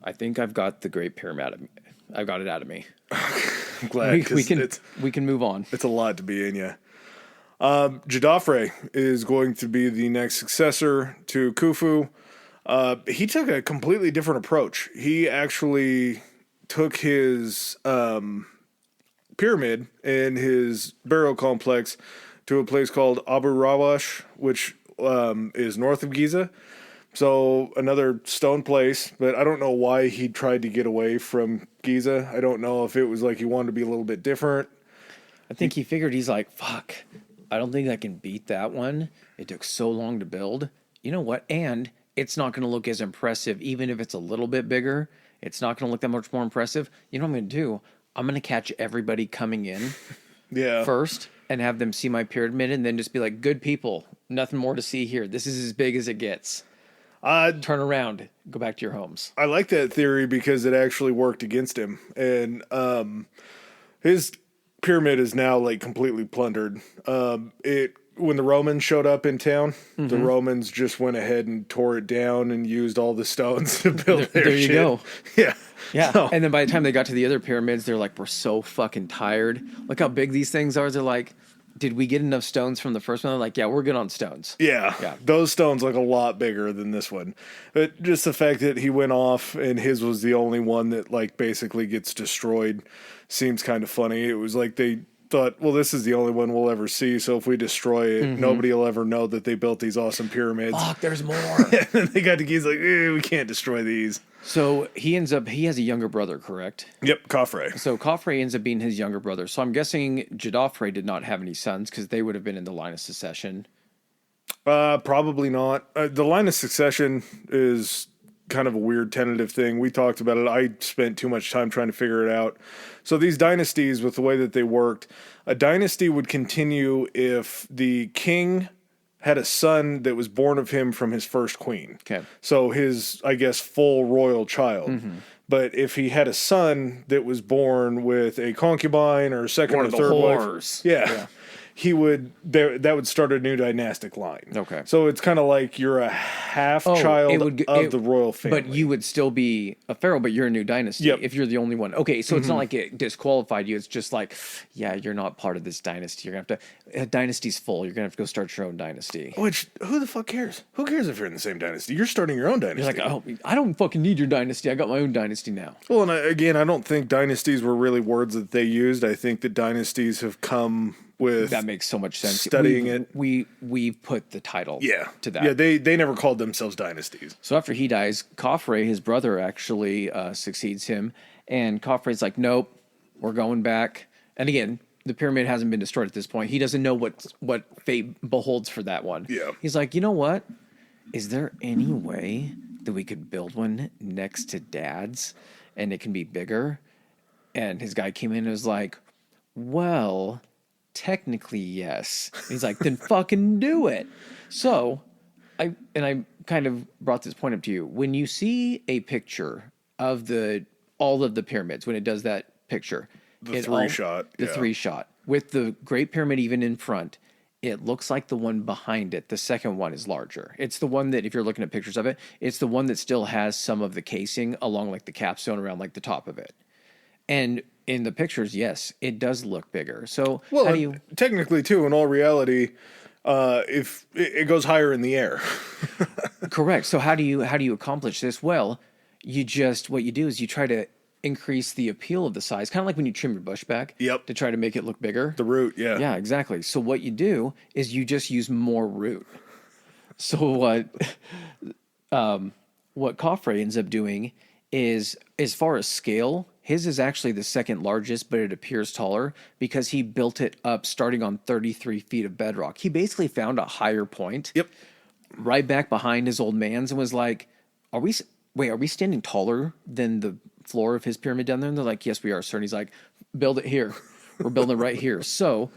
I think I've got the Great Pyramid. I've got it out of me. I'm glad. We can move on. It's a lot to be in you. Jadafre is going to be the next successor to Khufu. He took a completely different approach. He actually took his pyramid and his burial complex to a place called Abu Rawash, which is north of Giza. So another stone place, but I don't know why he tried to get away from Giza. I don't know if it was like he wanted to be a little bit different. I think he figured, he's like, fuck, I don't think I can beat that one. It took so long to build. You know what? And it's not going to look as impressive, even if it's a little bit bigger. It's not going to look that much more impressive. You know what I'm going to do? I'm going to catch everybody coming in first and have them see my pyramid, and then just be like, good people, nothing more to see here. This is as big as it gets. Turn around, go back to your homes. I like that theory because it actually worked against him. And his pyramid is now like completely plundered. When the Romans showed up in town, the Romans just went ahead and tore it down and used all the stones to build their there shit. You go. Yeah. Yeah. So. And then by the time they got to the other pyramids, they're like, we're so fucking tired. Look how big these things are. They're like, did we get enough stones from the first one? They're like, yeah, we're good on stones. Yeah. Those stones look a lot bigger than this one. But just the fact that he went off and his was the only one that like basically gets destroyed seems kind of funny. It was like they thought, well, this is the only one we'll ever see, so if we destroy it, nobody will ever know that they built these awesome pyramids. Fuck, there's more. And then they got to Giza like, we can't destroy these. So he has a younger brother, correct? Yep, Khafre. So Khafre ends up being his younger brother. So I'm guessing Jadafre did not have any sons, because they would have been in the line of succession. Probably not. The line of succession is kind of a weird tentative thing. We talked about it. I spent too much time trying to figure it out. So these dynasties, with the way that they worked, a dynasty would continue if the king had a son that was born of him from his first queen. Okay. So his, I guess, full royal child. But if he had a son that was born with a concubine or a second or third wife, that would start a new dynastic line. Okay. So it's kind of like you're a half child of the royal family. But you would still be a pharaoh, but you're a new dynasty if you're the only one. Okay, so it's not like it disqualified you. It's just like, yeah, you're not part of this dynasty. You're going to have to, dynasty's full. You're going to have to go start your own dynasty. Which, who the fuck cares? Who cares if you're in the same dynasty? You're starting your own dynasty. You're like, oh, I don't fucking need your dynasty. I got my own dynasty now. Well, and again, I don't think dynasties were really words that they used. I think that dynasties have come with that makes so much sense. Studying it, we've put the title to that. Yeah, they never called themselves dynasties. So after he dies, Khafre, his brother, actually succeeds him, and Khafre's like, nope, we're going back. And again, the pyramid hasn't been destroyed at this point. He doesn't know what fate beholds for that one. Yeah, he's like, you know what? Is there any way that we could build one next to Dad's, and it can be bigger? And his guy came in and was like, well, technically, yes. And he's like, then fucking do it. So, I kind of brought this point up to you. When you see a picture of all of the pyramids, when it does that picture, The three shot. the Yeah. three shot with the Great Pyramid even in front, it looks like the one behind it. The second one is larger. It's the one that, if you're looking at pictures of it, it's the one that still has some of the casing along like the capstone around like the top of it. And in the pictures, yes, it does look bigger. So Well, how do you? technically, too, in all reality, if it goes higher in the air. Correct. So how do you accomplish this? Well, what you do is you try to increase the appeal of the size, kind of like when you trim your bush back. Yep. To try to make it look bigger. The root, yeah. Yeah, exactly. So what you do is you just use more root. So what Coffre ends up doing is, as far as scale, his is actually the second largest, but it appears taller because he built it up starting on 33 feet of bedrock. He basically found a higher point. Yep. Right back behind his old man's and was like, are we standing taller than the floor of his pyramid down there? And they're like, yes, we are, sir. And he's like, build it here. We're building it right here. So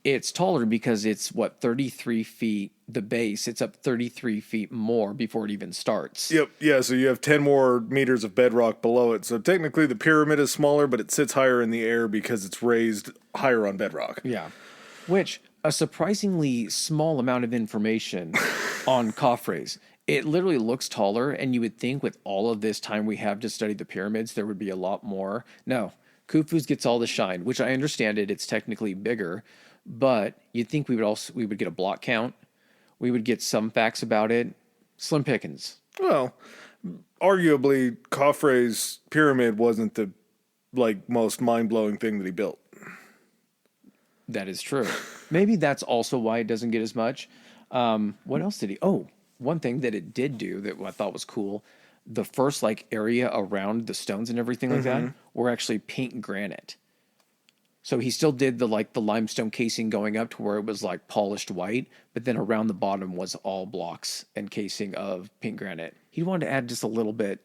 it's taller because it's 33 feet, the base. It's up 33 feet more before it even starts. Yep. Yeah. So you have 10 more meters of bedrock below it. So technically the pyramid is smaller, but it sits higher in the air because it's raised higher on bedrock. Yeah. Which, a surprisingly small amount of information on Khafre's. It literally looks taller, and you would think with all of this time we have to study the pyramids, there would be a lot more. No, Khufu's gets all the shine, which I understand it's technically bigger, but you'd think we would get a block count. We would get some facts about it. Slim pickings. Well, arguably, Khafre's pyramid wasn't the most mind-blowing thing that he built. That is true. Maybe that's also why it doesn't get as much. What else did he? Oh, one thing that it did do that I thought was cool. The first area around the stones and everything like that were actually pink granite. So he still did the limestone casing going up to where it was like polished white, but then around the bottom was all blocks and casing of pink granite. He wanted to add just a little bit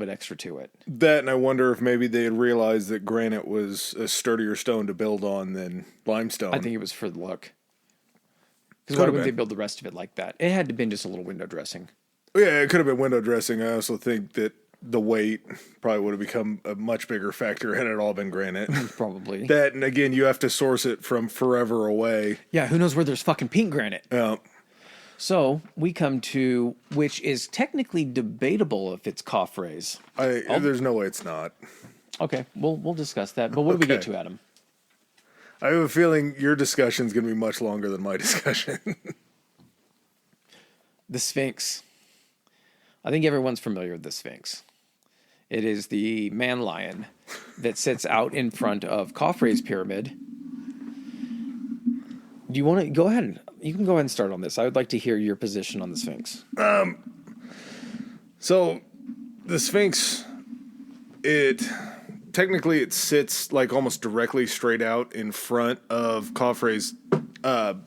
extra to it. That, and I wonder if maybe they had realized that granite was a sturdier stone to build on than limestone. I think it was for the look. Because why would they build the rest of it like that? It had to have been just a little window dressing. Yeah, it could have been window dressing. I also think that the weight probably would have become a much bigger factor had it all been granite. Probably. That, and again, you have to source it from forever away. Yeah, who knows where there's fucking pink granite. Yeah. So we come to, which is technically debatable if it's Khafre's. There's no way it's not. Okay, we'll discuss that. But what do we get to, Adam? I have a feeling your discussion's going to be much longer than my discussion. The Sphinx. I think everyone's familiar with the Sphinx. It is the man lion that sits out in front of Khafre's pyramid. Do you want to go ahead? You can go ahead and start on this. I would like to hear your position on the Sphinx. So, the Sphinx, it sits almost directly straight out in front of Khafre's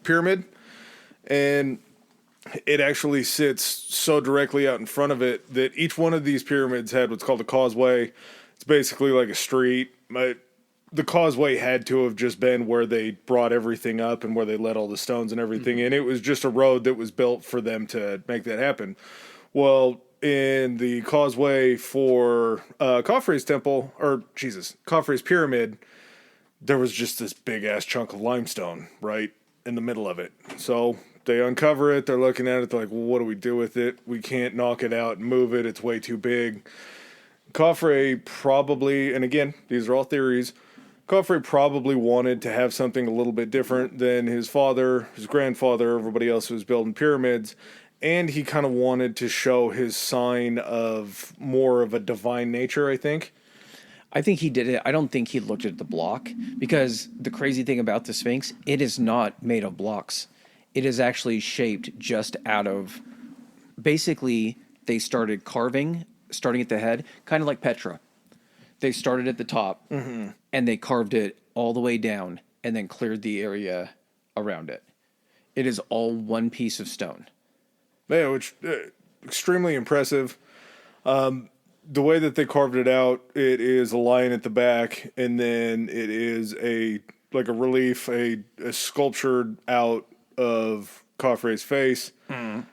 pyramid, and it actually sits so directly out in front of it that each one of these pyramids had what's called a causeway. It's basically like a street. The causeway had to have just been where they brought everything up and where they let all the stones and everything in. It was just a road that was built for them to make that happen. Well, in the causeway for Khafre's Khafre's pyramid, there was just this big ass chunk of limestone right in the middle of it. So they uncover it, they're looking at it, they're like, well, what do we do with it? We can't knock it out and move it, it's way too big. Khafre probably, and again, these are all theories, Khafre probably wanted to have something a little bit different than his father, his grandfather, everybody else who was building pyramids, and he kind of wanted to show his sign of more of a divine nature, I think. I think he did it. I don't think he looked at the block, because the crazy thing about the Sphinx, it is not made of blocks. It is actually shaped just out of, basically, they started carving, starting at the head, kind of like Petra. They started at the top, and they carved it all the way down, and then cleared the area around it. It is all one piece of stone. Yeah, which extremely impressive. The way that they carved it out, it is a lion at the back, and then it is a like a relief, a sculptured out of Khafre's face. And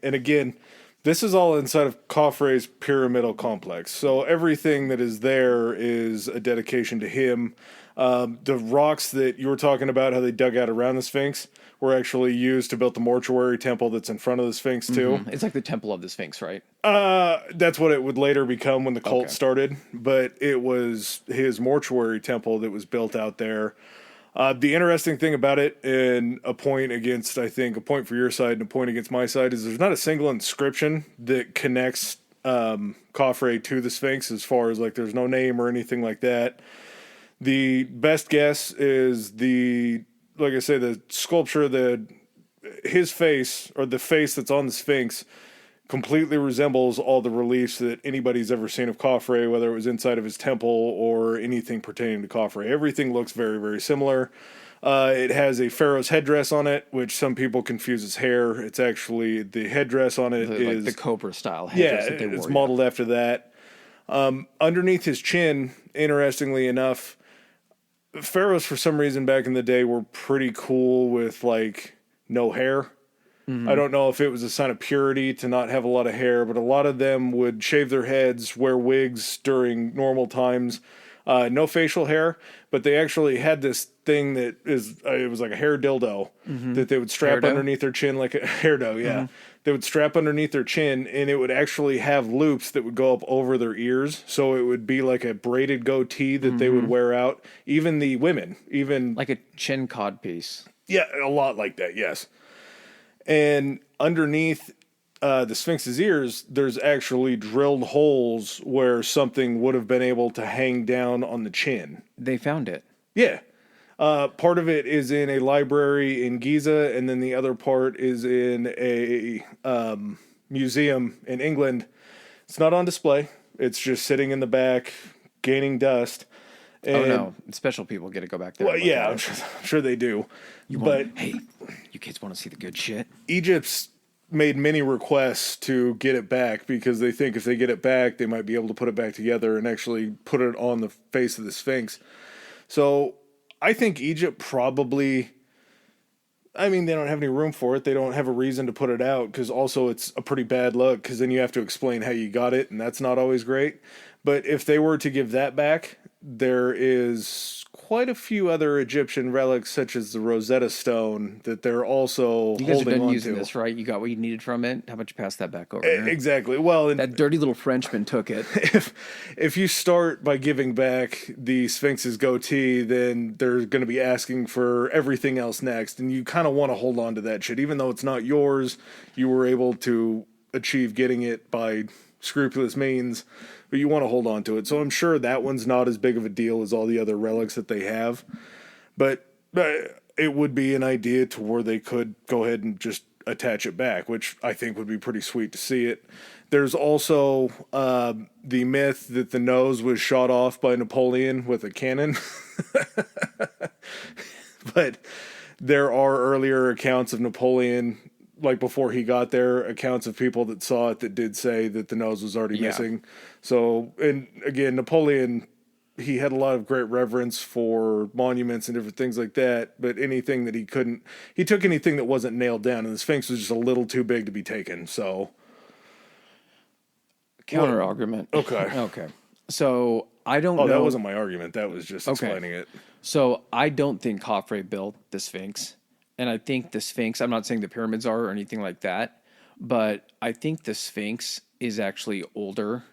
again, this is all inside of Khafre's pyramidal complex. So everything that is there is a dedication to him. The rocks that you were talking about, how they dug out around the Sphinx, were actually used to build the mortuary temple that's in front of the Sphinx too. It's like the temple of the Sphinx, right? That's what it would later become when the cult started. But it was his mortuary temple that was built out there. The interesting thing about it, and a point against, I think, a point for your side and a point against my side, is there's not a single inscription that connects Khafre to the Sphinx, as far as like there's no name or anything like that. The best guess is like I say, the sculpture, his face, or the face that's on the Sphinx, completely resembles all the reliefs that anybody's ever seen of Khafre, whether it was inside of his temple or anything pertaining to Khafre. Everything looks very, very similar. It has a pharaoh's headdress on it, which some people confuse as hair. It's actually, the headdress on it is like the cobra style headdress that they wore. It's modeled after that. Underneath his chin, interestingly enough, pharaohs for some reason back in the day were pretty cool with like no hair. I don't know if it was a sign of purity to not have a lot of hair, but a lot of them would shave their heads, wear wigs during normal times. No facial hair, but they actually had this thing that it was like a hair dildo that they would strap underneath their chin, like a hairdo, yeah. They would strap underneath their chin, and it would actually have loops that would go up over their ears, so it would be like a braided goatee that they would wear out. Even the women, like a chin cod piece. Yeah, a lot like that, yes. And underneath the Sphinx's ears, there's actually drilled holes where something would have been able to hang down on the chin. They found it. Yeah. Part of it is in a library in Giza, and then the other part is in a museum in England. It's not on display. It's just sitting in the back, gaining dust. And, special people get to go back there. Well, yeah, I'm sure they do. Hey, you kids want to see the good shit? Egypt's made many requests to get it back because they think if they get it back, they might be able to put it back together and actually put it on the face of the Sphinx. So I think Egypt probably, I mean, they don't have any room for it. They don't have a reason to put it out because also it's a pretty bad look because then you have to explain how you got it, and that's not always great. But if they were to give that back, there is quite a few other Egyptian relics, such as the Rosetta Stone, that they're also you guys holding are done on using to. this, right? You got what you needed from it. How about you pass that back over? Here? Exactly. Well, and that dirty little Frenchman took it. If you start by giving back the Sphinx's goatee, then they're going to be asking for everything else next, and you kind of want to hold on to that shit, even though it's not yours. You were able to achieve getting it by scrupulous means, but you want to hold on to it. So I'm sure that one's not as big of a deal as all the other relics that they have, but it would be an idea to where they could go ahead and just attach it back, which I think would be pretty sweet to see it. There's also the myth that the nose was shot off by Napoleon with a cannon. But there are earlier accounts of Napoleon, like before he got there, accounts of people that saw it that did say that the nose was already missing. So, and again, Napoleon, he had a lot of great reverence for monuments and different things like that, but anything that he took anything that wasn't nailed down, and the Sphinx was just a little too big to be taken, so. Counter argument. Okay. So, I don't know. Oh, that wasn't my argument. That was just explaining it. So, I don't think Khafre built the Sphinx. And I think the Sphinx, I'm not saying the pyramids are or anything like that, but I think the Sphinx is actually older,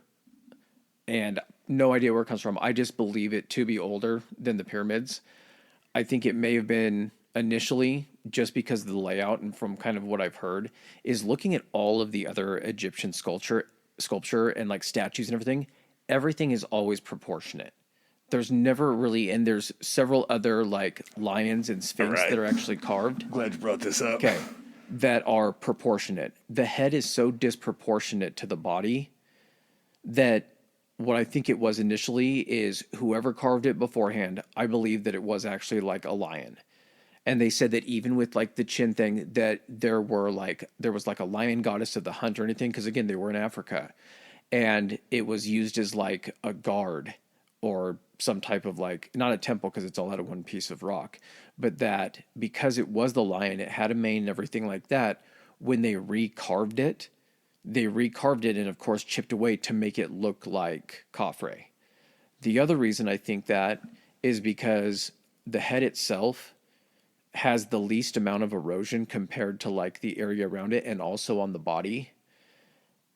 and no idea where it comes from. I just believe it to be older than the pyramids. I think it may have been initially, just because of the layout and from kind of what I've heard, is looking at all of the other Egyptian sculpture and like statues and everything is always proportionate. There's never really, and there's several other like lions and sphinx that are actually carved. Glad you brought this up. Okay. That are proportionate. The head is so disproportionate to the body that what I think it was initially is whoever carved it beforehand, I believe that it was actually like a lion. And they said that even with like the chin thing, that there was like a lion goddess of the hunt or anything, because again, they were in Africa. And it was used as like a guard or some type of like, not a temple because it's all out of one piece of rock, but that because it was the lion, it had a mane and everything like that. When they recarved it and of course chipped away to make it look like Khafre. The other reason I think that is because the head itself has the least amount of erosion compared to like the area around it and also on the body.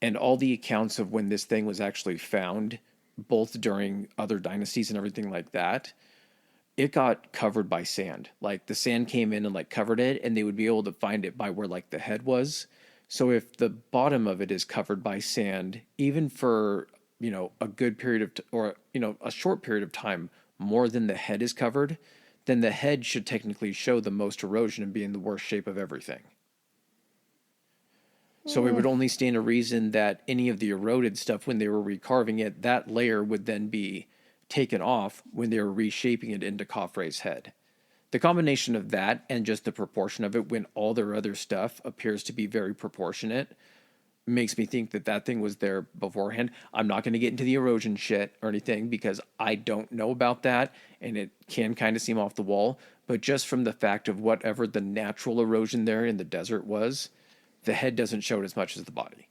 And all the accounts of when this thing was actually found, both during other dynasties and everything like that, it got covered by sand. Like the sand came in and like covered it, and they would be able to find it by where like the head was. So if the bottom of it is covered by sand, even for, a good period of, or, a short period of time, more than the head is covered, then the head should technically show the most erosion and be in the worst shape of everything. So it would only stand a reason that any of the eroded stuff, when they were recarving it, that layer would then be taken off when they were reshaping it into Khafre's head. The combination of that and just the proportion of it when all their other stuff appears to be very proportionate makes me think that that thing was there beforehand. I'm not going to get into the erosion shit or anything because I don't know about that, and it can kind of seem off the wall. But just from the fact of whatever the natural erosion there in the desert was, the head doesn't show it as much as the body.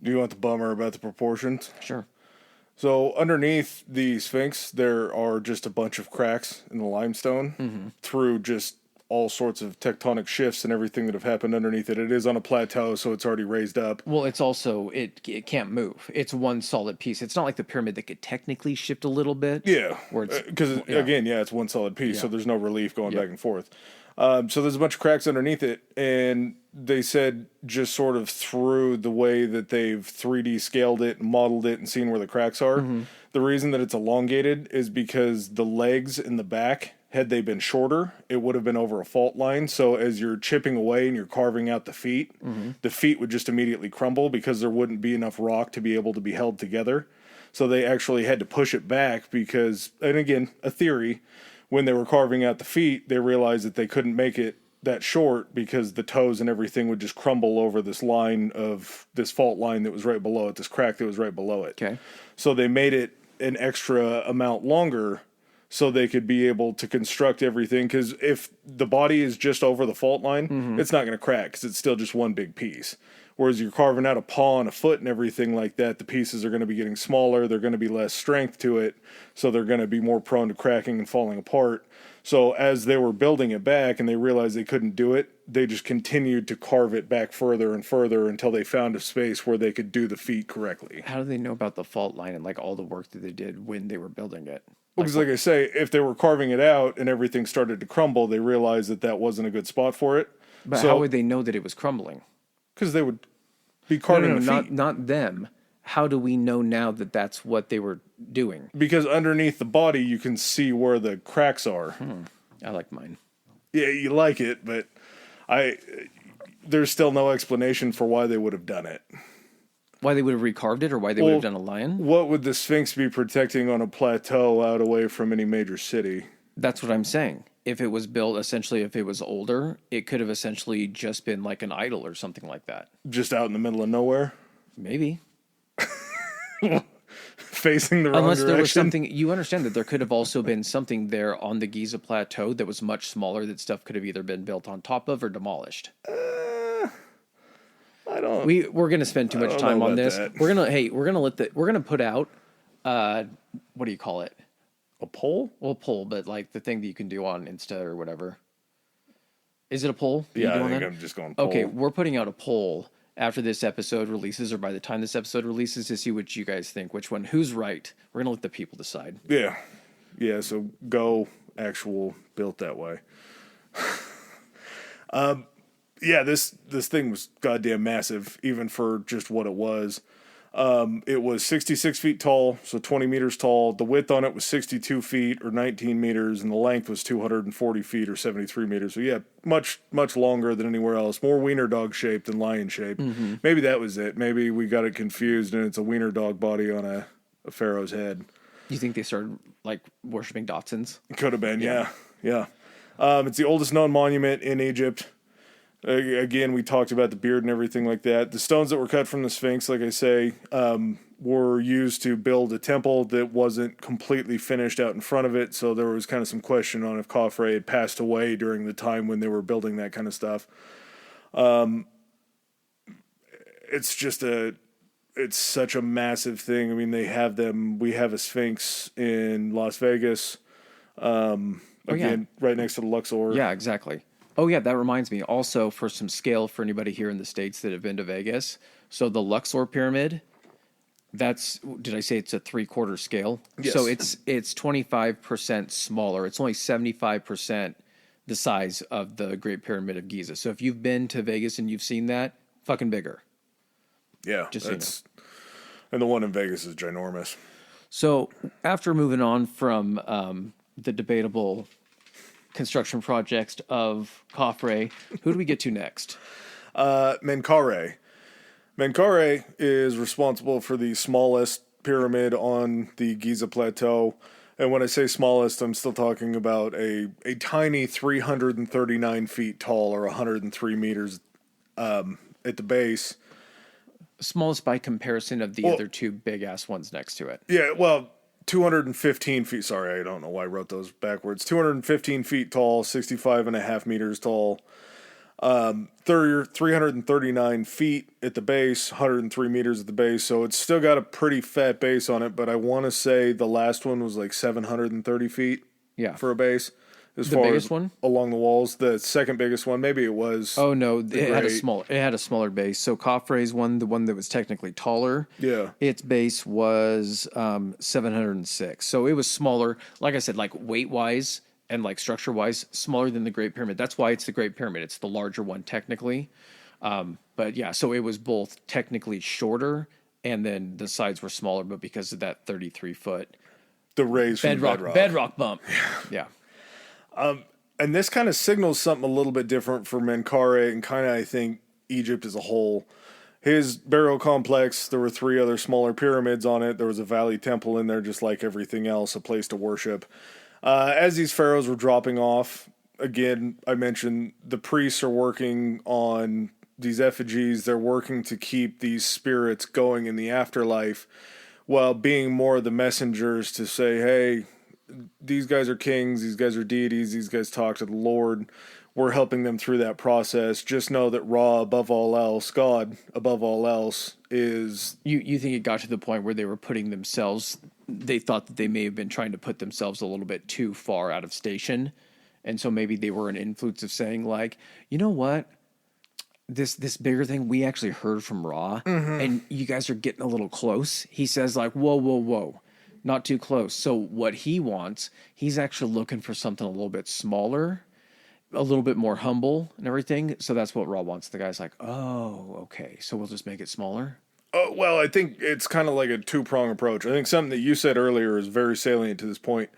Do you want the bummer about the proportions? Sure. So underneath the Sphinx, there are just a bunch of cracks in the limestone through just all sorts of tectonic shifts and everything that have happened underneath it. It is on a plateau, so it's already raised up. Well, it's also, it can't move. It's one solid piece. It's not like the pyramid that could technically shift a little bit. Yeah. Because, again, it's one solid piece, so there's no relief going back and forth. So there's a bunch of cracks underneath it, and they said just sort of through the way that they've 3D scaled it and modeled it and seen where the cracks are, the reason that it's elongated is because the legs in the back, had they been shorter, it would have been over a fault line. So as you're chipping away and you're carving out the feet would just immediately crumble because there wouldn't be enough rock to be able to be held together. So they actually had to push it back because, and again, a theory, when they were carving out the feet, they realized that they couldn't make it that short because the toes and everything would just crumble over this line of this fault line that was right below it, this crack that was right below it. Okay. So they made it an extra amount longer so they could be able to construct everything. Because if the body is just over the fault line, it's not going to crack because it's still just one big piece. Whereas you're carving out a paw and a foot and everything like that, the pieces are going to be getting smaller. They're going to be less strength to it. So they're going to be more prone to cracking and falling apart. So as they were building it back and they realized they couldn't do it, they just continued to carve it back further and further until they found a space where they could do the feet correctly. How do they know about the fault line and like all the work that they did when they were building it? Because like I say, if they were carving it out and everything started to crumble, they realized that that wasn't a good spot for it. But how would they know that it was crumbling? Because they would be carving the feet. Not them. How do we know now that that's what they were doing? Because underneath the body, you can see where the cracks are. I like mine. Yeah, you like it, but there's still no explanation for why they would have done it. Why they would have recarved it or why they would have done a lion? What would the Sphinx be protecting on a plateau out away from any major city? That's what I'm saying. If it was built, essentially, if it was older, it could have essentially just been like an idol or something like that. Just out in the middle of nowhere? Maybe. Facing the wrong Unless direction? there was something, you understand that there could have also been something there on the Giza Plateau that was much smaller that stuff could have either been built on top of or demolished. We're gonna spend too much time on this. That. We're gonna put out what do you call it? A poll? Well, a poll, but like the thing that you can do on Insta or whatever. Is it a poll? Yeah, I think I'm just going poll. Okay, we're putting out a poll after this episode releases or by the time this episode releases to see what you guys think. Which one? Who's right? We're gonna let the people decide. Yeah. Yeah, so go actual built that way. Yeah, this thing was goddamn massive, even for just what it was. It was 66 feet tall, so 20 meters tall. The width on it was 62 feet or 19 meters, and the length was 240 feet or 73 meters. So yeah, much, much longer than anywhere else. More wiener dog shaped than lion shaped. Maybe that was it. Maybe we got it confused and it's a wiener dog body on a pharaoh's head. You think they started like worshiping Dachshunds? Could have been, yeah. It's the oldest known monument in Egypt. Again, we talked about the beard and everything like that. The stones that were cut from the Sphinx, like I say, were used to build a temple that wasn't completely finished out in front of it. So there was kind of some question on if Khafre had passed away during the time when they were building that kind of stuff. It's just it's such a massive thing. I mean, we have a Sphinx in Las Vegas, right next to the Luxor. Yeah, exactly. Oh, yeah, that reminds me. Also, for some scale for anybody here in the States that have been to Vegas, so the Luxor Pyramid, did I say it's a 3/4 scale? Yes. So it's 25% smaller. It's only 75% the size of the Great Pyramid of Giza. So if you've been to Vegas and you've seen that, fucking bigger. Yeah, and the one in Vegas is ginormous. So after moving on from the debatable construction projects of Khafre, who do we get to next? Menkaure. Menkaure is responsible for the smallest pyramid on the Giza Plateau. And when I say smallest, I'm still talking about a tiny 339 feet tall or 103 meters at the base. Smallest by comparison of the other two big-ass ones next to it. Yeah, well, 215 feet. Sorry, I don't know why I wrote those backwards. 215 feet tall, 65.5 meters tall. 339 feet at the base, 103 meters at the base. So it's still got a pretty fat base on it, but I want to say the last one was like 730 feet for a base. As the far biggest as one? Along the walls. The second biggest one, maybe it was. Oh, no, it had a smaller base. So Khafre's one, the one that was technically taller, its base was 706. So it was smaller, like I said, like weight-wise and like structure-wise, smaller than the Great Pyramid. That's why it's the Great Pyramid. It's the larger one technically. But yeah, so it was both technically shorter and then the sides were smaller, but because of that 33-foot the raise from bedrock bump. Yeah. And this kind of signals something a little bit different for Menkaure and kind of, I think, Egypt as a whole. His burial complex, there were 3 other smaller pyramids on it. There was a valley temple in there, just like everything else, a place to worship. As these pharaohs were dropping off, again, I mentioned the priests are working on these effigies. They're working to keep these spirits going in the afterlife while being more the messengers to say, hey, these guys are kings, these guys are deities, these guys talk to the Lord. We're helping them through that process. Just know that Ra, above all else, God, above all else, is... You think it got to the point where they were putting themselves... They thought that they may have been trying to put themselves a little bit too far out of station. And so maybe they were an influence of saying, like, you know what? This bigger thing, we actually heard from Ra, and you guys are getting a little close. He says, like, whoa. Not too close. So what he wants, he's actually looking for something a little bit smaller, a little bit more humble and everything. So that's what Ra wants. The guy's like, oh, okay. So we'll just make it smaller? Well, I think it's kind of like a 2-prong approach. I think something that you said earlier is very salient to this point.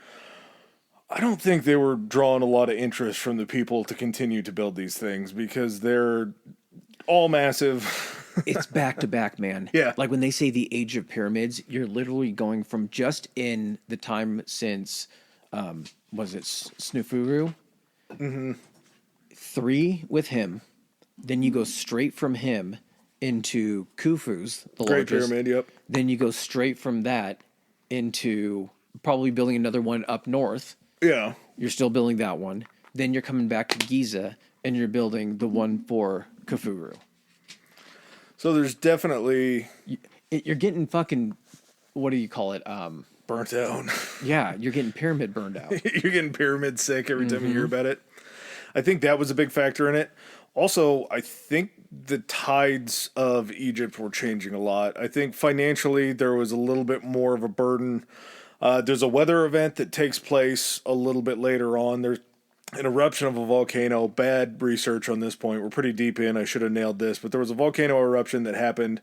I don't think they were drawing a lot of interest from the people to continue to build these things because they're all massive. It's back to back, man. Yeah. Like when they say the age of pyramids, you're literally going from just in the time since, was it Snufuru? 3 with him. Then you go straight from him into Khufu's, the Great largest. Pyramid, yep. Then you go straight from that into probably building another one up north. Yeah. You're still building that one. Then you're coming back to Giza and you're building the one for Khufu. So there's definitely... You're getting fucking... What do you call it? Burnt out. Yeah, you're getting pyramid burned out. You're getting pyramid sick every time you hear about it. I think that was a big factor in it. Also, I think the tides of Egypt were changing a lot. I think financially there was a little bit more of a burden. There's a weather event that takes place a little bit later on. There's an eruption of a volcano. Bad research on this point. We're pretty deep in. I should have nailed this. But there was a volcano eruption that happened.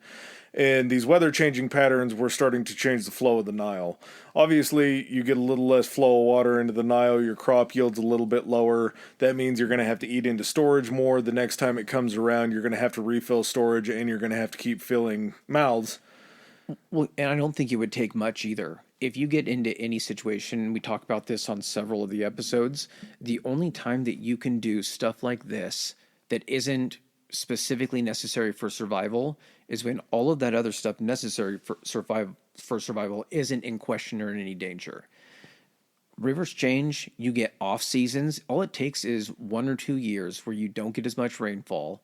And these weather changing patterns were starting to change the flow of the Nile. Obviously, you get a little less flow of water into the Nile. Your crop yields a little bit lower. That means you're going to have to eat into storage more. The next time it comes around, you're going to have to refill storage and you're going to have to keep filling mouths. Well, and I don't think it would take much either. If you get into any situation, we talk about this on several of the episodes, the only time that you can do stuff like this that isn't specifically necessary for survival is when all of that other stuff necessary for survival isn't in question or in any danger. Rivers change, you get off seasons. All it takes is 1 or 2 years where you don't get as much rainfall.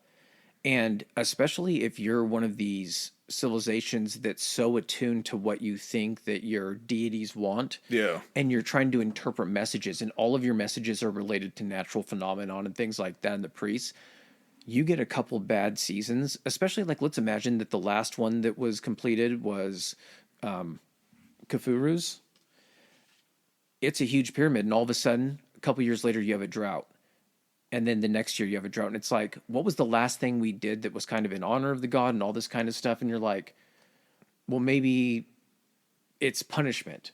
And especially if you're one of these civilizations that's so attuned to what you think that your deities want, Yeah. and you're trying to interpret messages, and all of your messages are related to natural phenomenon and things like that, and the priests, you get a couple bad seasons, especially like let's imagine that the last one that was completed was Khufuru's. It's a huge pyramid, and all of a sudden, a couple years later, you have a drought. And then the next year you have a drought. And it's like, what was the last thing we did that was kind of in honor of the god and all this kind of stuff? And you're like, well, maybe it's punishment,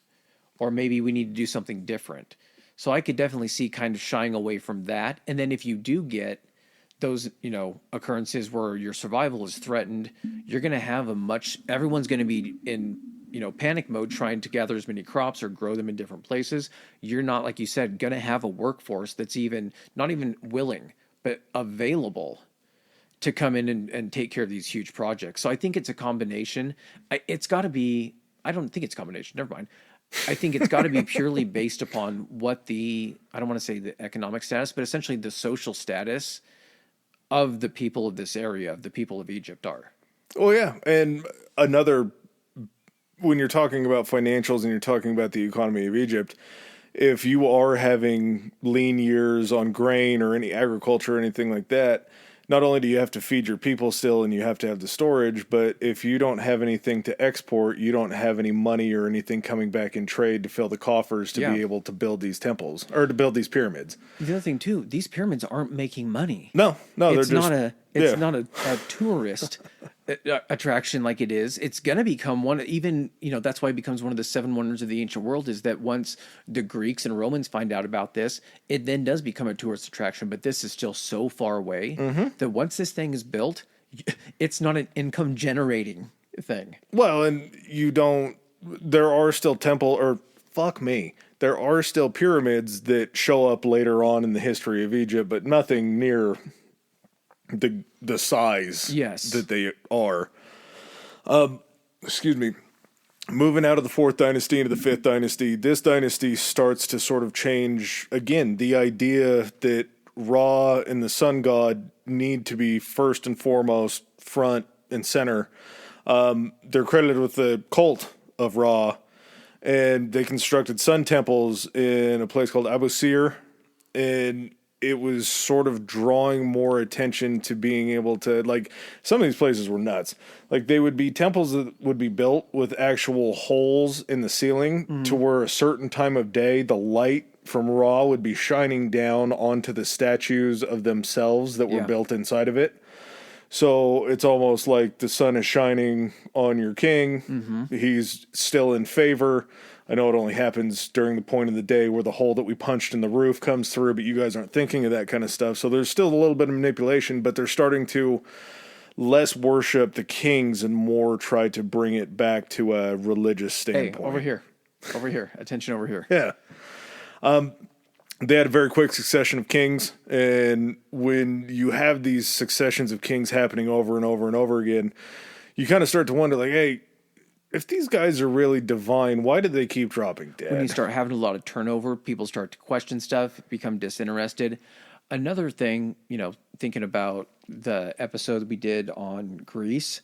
or maybe we need to do something different. So I could definitely see kind of shying away from that. And then if you do get those, occurrences where your survival is threatened, you're going to have everyone's going to be in, panic mode trying to gather as many crops or grow them in different places. You're not, like you said, going to have a workforce that's not even willing, but available to come in and take care of these huge projects. So I think it's a combination. It's got to be, I don't think it's a combination. Never mind. I think it's got to be purely based upon what I don't want to say the economic status, but essentially the social status of the people of this area, of the people of Egypt are. Oh, yeah. And when you're talking about financials and you're talking about the economy of Egypt, if you are having lean years on grain or any agriculture or anything like that, not only do you have to feed your people still and you have to have the storage, but if you don't have anything to export, you don't have any money or anything coming back in trade to fill the coffers to be able to build these temples or to build these pyramids. The other thing too, these pyramids aren't making money. No, it's not a tourist attraction like it is. It's going to become one, even, that's why it becomes one of the seven wonders of the ancient world, is that once the Greeks and Romans find out about this, it then does become a tourist attraction. But this is still so far away that once this thing is built, it's not an income generating thing. Well, and there are still there are still pyramids that show up later on in the history of Egypt, but nothing near the size that they are. Excuse me. Moving out of the 4th dynasty into the 5th dynasty, this dynasty starts to sort of change, again, the idea that Ra and the sun god need to be first and foremost, front and center. They're credited with the cult of Ra, and they constructed sun temples in a place called Abu Sir, and it was sort of drawing more attention to being able to, like, some of these places were nuts. Like, they would be temples that would be built with actual holes in the ceiling to where a certain time of day, the light from Ra would be shining down onto the statues of themselves that were built inside of it. So it's almost like the sun is shining on your king. He's still in favor. I know it only happens during the point of the day where the hole that we punched in the roof comes through, but you guys aren't thinking of that kind of stuff. So there's still a little bit of manipulation, but they're starting to less worship the kings and more try to bring it back to a religious standpoint. Hey, over here, attention over here. Yeah. They had a very quick succession of kings, and when you have these successions of kings happening over and over and over again, you kind of start to wonder, like, hey, if these guys are really divine, why did they keep dropping dead? When you start having a lot of turnover, people start to question stuff, become disinterested. Another thing, thinking about the episode we did on Greece,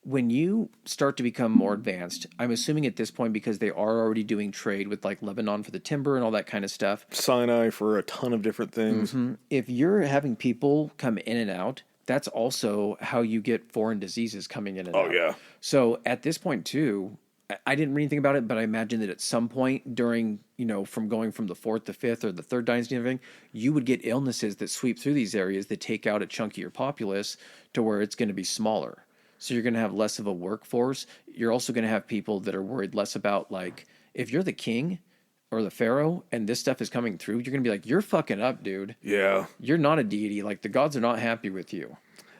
when you start to become more advanced, I'm assuming at this point, because they are already doing trade with like Lebanon for the timber and all that kind of stuff. Sinai for a ton of different things. If you're having people come in and out, that's also how you get foreign diseases coming in and out. Oh, yeah. So at this point, too, I didn't read anything about it, but I imagine that at some point during, from going from the 4th to 5th or the 3rd dynasty and everything, you would get illnesses that sweep through these areas that take out a chunk of your populace to where it's going to be smaller. So you're going to have less of a workforce. You're also going to have people that are worried less about, like, if you're the king or the pharaoh and this stuff is coming through, you're going to be like, you're fucking up, dude. Yeah. You're not a deity. Like, the gods are not happy with you.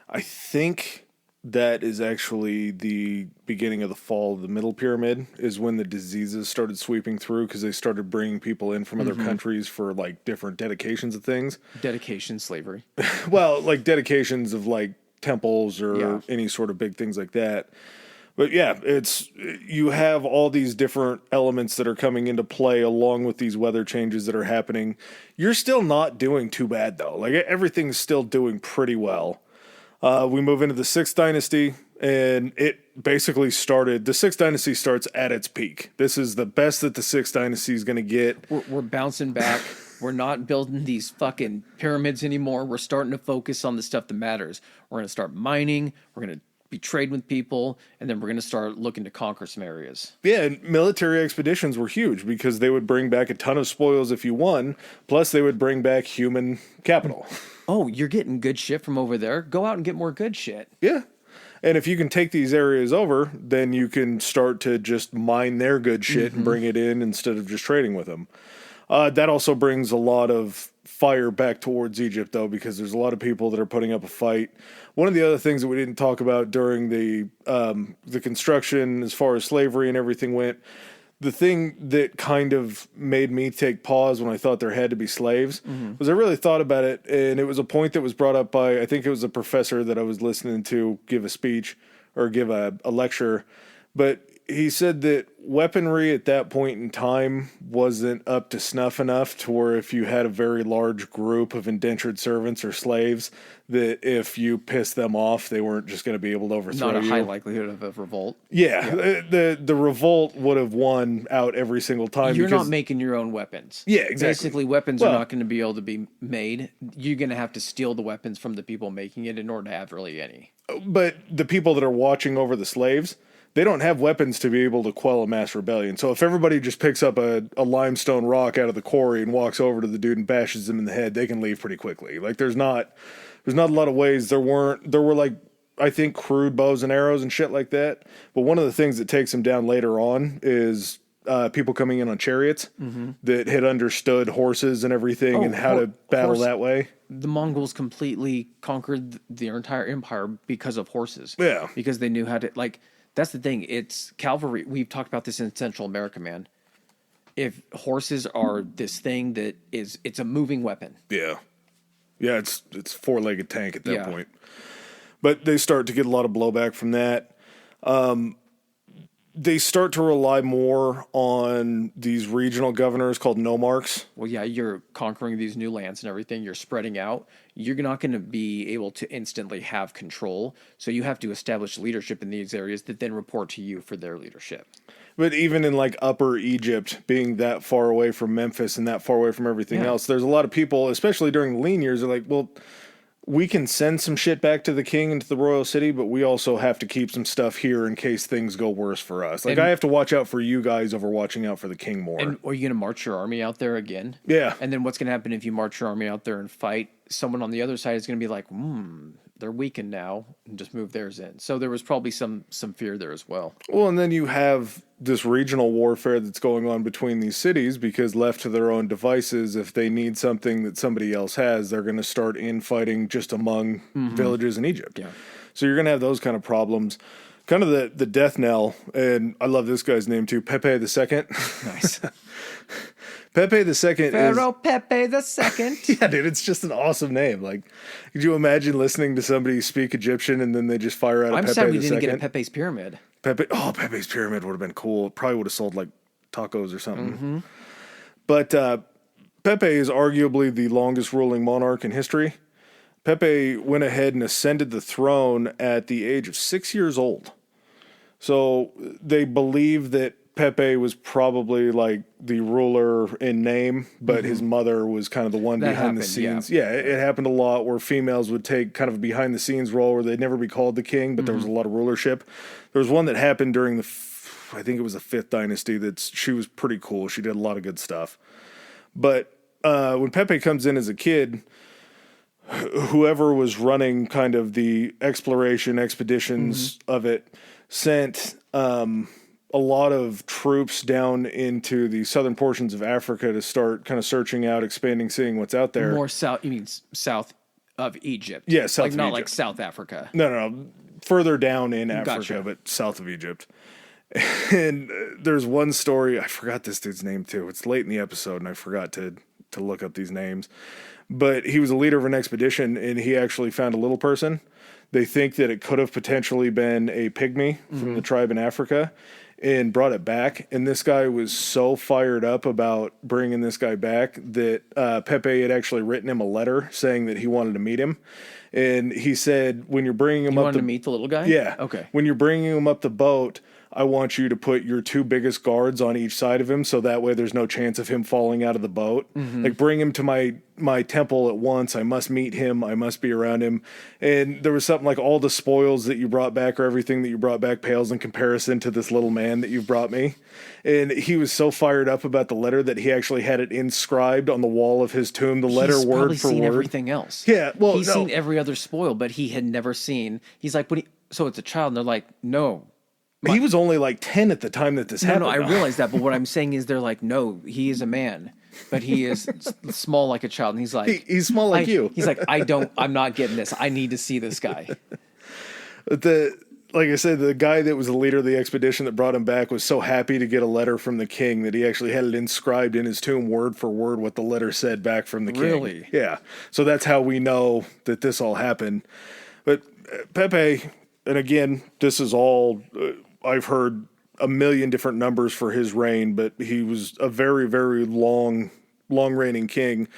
I think that is actually the beginning of the fall of the Middle Pyramid, is when the diseases started sweeping through because they started bringing people in from other countries for like different dedications of things. Dedication, slavery. Well, like dedications of like temples or any sort of big things like that. But yeah, you have all these different elements that are coming into play along with these weather changes that are happening. You're still not doing too bad though. Like everything's still doing pretty well. We move into the Sixth Dynasty, and it basically started. The Sixth Dynasty starts at its peak. This is the best that the Sixth Dynasty is going to get. We're bouncing back. We're not building these fucking pyramids anymore. We're starting to focus on the stuff that matters. We're going to start mining. We're going to be trading with people, and then we're going to start looking to conquer some areas. Yeah, and military expeditions were huge because they would bring back a ton of spoils if you won, plus they would bring back human capital. Oh, you're getting good shit from over there? Go out and get more good shit. Yeah. And if you can take these areas over, then you can start to just mine their good shit and bring it in instead of just trading with them. That also brings a lot of fire back towards Egypt, though, because there's a lot of people that are putting up a fight. One of the other things that we didn't talk about during the construction, as far as slavery and everything went, the thing that kind of made me take pause when I thought there had to be slaves was I really thought about it, and it was a point that was brought up by, I think it was a professor that I was listening to give a speech or give a lecture, but he said that weaponry at that point in time wasn't up to snuff enough to where if you had a very large group of indentured servants or slaves, that if you pissed them off, they weren't just going to be able to overthrow you. Not a high likelihood of a revolt. Yeah. The revolt would have won out every single time. You're not making your own weapons. Yeah, exactly. Basically, weapons are not going to be able to be made. You're going to have to steal the weapons from the people making it in order to have really any. But the people that are watching over the slaves, they don't have weapons to be able to quell a mass rebellion. So if everybody just picks up a limestone rock out of the quarry and walks over to the dude and bashes him in the head, they can leave pretty quickly. Like there's not a lot of ways. There were like, I think, crude bows and arrows and shit like that. But one of the things that takes them down later on is people coming in on chariots that had understood horses and everything and how to battle that way. The Mongols completely conquered their entire empire because of horses. Yeah. Because they knew how to, like, that's the thing. It's cavalry. We've talked about this in Central America, man. If horses are this thing that it's a moving weapon. Yeah. Yeah, it's four-legged tank at that point. But they start to get a lot of blowback from that. They start to rely more on these regional governors called nomarchs. Well, yeah, you're conquering these new lands and everything. You're spreading out. You're not going to be able to instantly have control. So you have to establish leadership in these areas that then report to you for their leadership. But even in like Upper Egypt, being that far away from Memphis and that far away from everything else, there's a lot of people, especially during the lean years, are like, well, we can send some shit back to the king and to the royal city, but we also have to keep some stuff here in case things go worse for us. Like, I have to watch out for you guys over watching out for the king more. And are you going to march your army out there again? Yeah. And then what's going to happen if you march your army out there and fight? Someone on the other side is going to be like, they're weakened now, and just move theirs in. So there was probably some fear there as well. Well, and then you have this regional warfare that's going on between these cities because left to their own devices, if they need something that somebody else has, they're going to start infighting just among villages in Egypt. Yeah. So you're going to have those kind of problems. Kind of the death knell, and I love this guy's name too, Pepe the Second. Nice. Pepe the Second Pharaoh Pepe the Second. Yeah, dude, it's just an awesome name. Like, could you imagine listening to somebody speak Egyptian and then they just fire out a Pepe the Second? I'm sad we didn't get a Pepe's Pyramid. Pepe's Pyramid would have been cool. It probably would have sold like tacos or something. But Pepe is arguably the longest ruling monarch in history. Pepe went ahead and ascended the throne at the age of 6 years old. So they believe that Pepe was probably like the ruler in name, but his mother was kind of the one behind the scenes. Yeah, it happened a lot where females would take kind of a behind the scenes role where they'd never be called the king, but there was a lot of rulership. There was one that happened during I think it was the Fifth Dynasty she was pretty cool. She did a lot of good stuff. But when Pepe comes in as a kid, whoever was running kind of the expeditions of it sent a lot of troops down into the southern portions of Africa to start kind of searching out, expanding, seeing what's out there. More south, you mean south of Egypt? Yeah, south like of not Egypt. Like South Africa. No. further down in Africa, Gotcha. but south of Egypt. And there's one story, I forgot this dude's name too. It's late in the episode and I forgot to look up these names. But he was a leader of an expedition and he actually found a little person. They think that it could have potentially been a pygmy from the tribe in Africa and brought it back. And this guy was so fired up about bringing this guy back that Pepe had actually written him a letter saying that he wanted to meet him. And he said, when you're bringing him You up wanted to meet the little guy? yeah. Okay. When you're bringing him up the boat, I want you to put your 2 biggest guards on each side of him so that way there's no chance of him falling out of the boat. Like, bring him to my temple at once. I must meet him. I must be around him. And there was something like, all the spoils that you brought back or everything that you brought back pales in comparison to this little man that you've brought me. And he was so fired up about the letter that he actually had it inscribed on the wall of his tomb, the letter He's word probably for seen word. everything else. Yeah, well, he's no. seen every other spoil, but he had never seen. He's like, so it's a child, and they're like, no. He was only like 10 at the time that this happened. No, I realize that, but what I'm saying is they're like, no, he is a man, but he is small like a child, and he's like, He's small like you. He's like, I'm not getting this. I need to see this guy. Like I said, the guy that was the leader of the expedition that brought him back was so happy to get a letter from the king that he actually had it inscribed in his tomb word for word what the letter said back from the king. Really? Yeah. So that's how we know that this all happened. But Pepe, and again, this is all, I've heard a million different numbers for his reign, but he was a very, very long reigning king.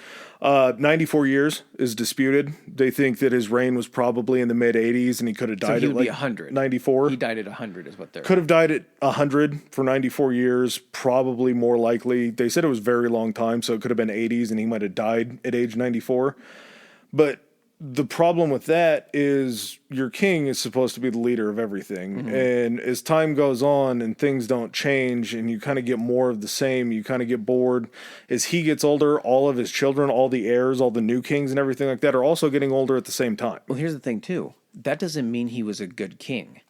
94 years is disputed. They think that his reign was probably in the mid 80s and he could have died he at would be like 100. 94. He died at 100 is what they're... Could have died at 100 for 94 years, probably more likely. They said it was a very long time, so it could have been 80s and he might have died at age 94. But the problem with that is your king is supposed to be the leader of everything. And as time goes on and things don't change and you kind of get more of the same, you kind of get bored. As he gets older, all of his children, all the heirs, all the new kings and everything like that are also getting older at the same time. Well, here's the thing, too. That doesn't mean he was a good king.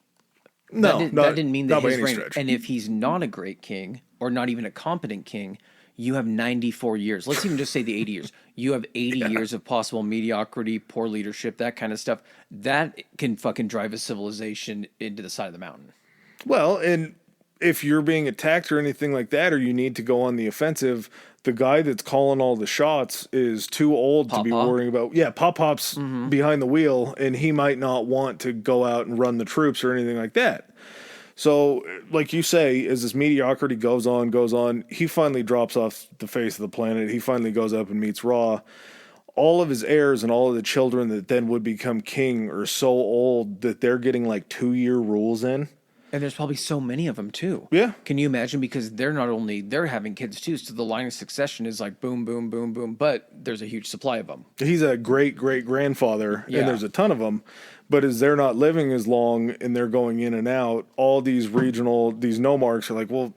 No, that didn't mean that not by his any reign... stretch. And if he's not a great king, or not even a competent king, you have 94 years. Let's even just say the 80 years. You have 80 years of possible mediocrity, poor leadership, that kind of stuff. That can fucking drive a civilization into the side of the mountain. Well, and if you're being attacked or anything like that, or you need to go on the offensive, the guy that's calling all the shots is too old to be worrying about. Yeah, Pop-Pop's behind the wheel, and he might not want to go out and run the troops or anything like that. So, like you say, as this mediocrity goes on, he finally drops off the face of the planet. He finally goes up and meets Ra. All of his heirs and all of the children that then would become king are so old that they're getting like 2-year rules in. And there's probably so many of them, too. Yeah. Can you imagine? Because they're having kids, too. So the line of succession is like boom, boom, boom, boom. But there's a huge supply of them. He's a great-great-grandfather, Yeah. and there's a ton of them. But as they're not living as long and they're going in and out, all these these nomarchs are like, well,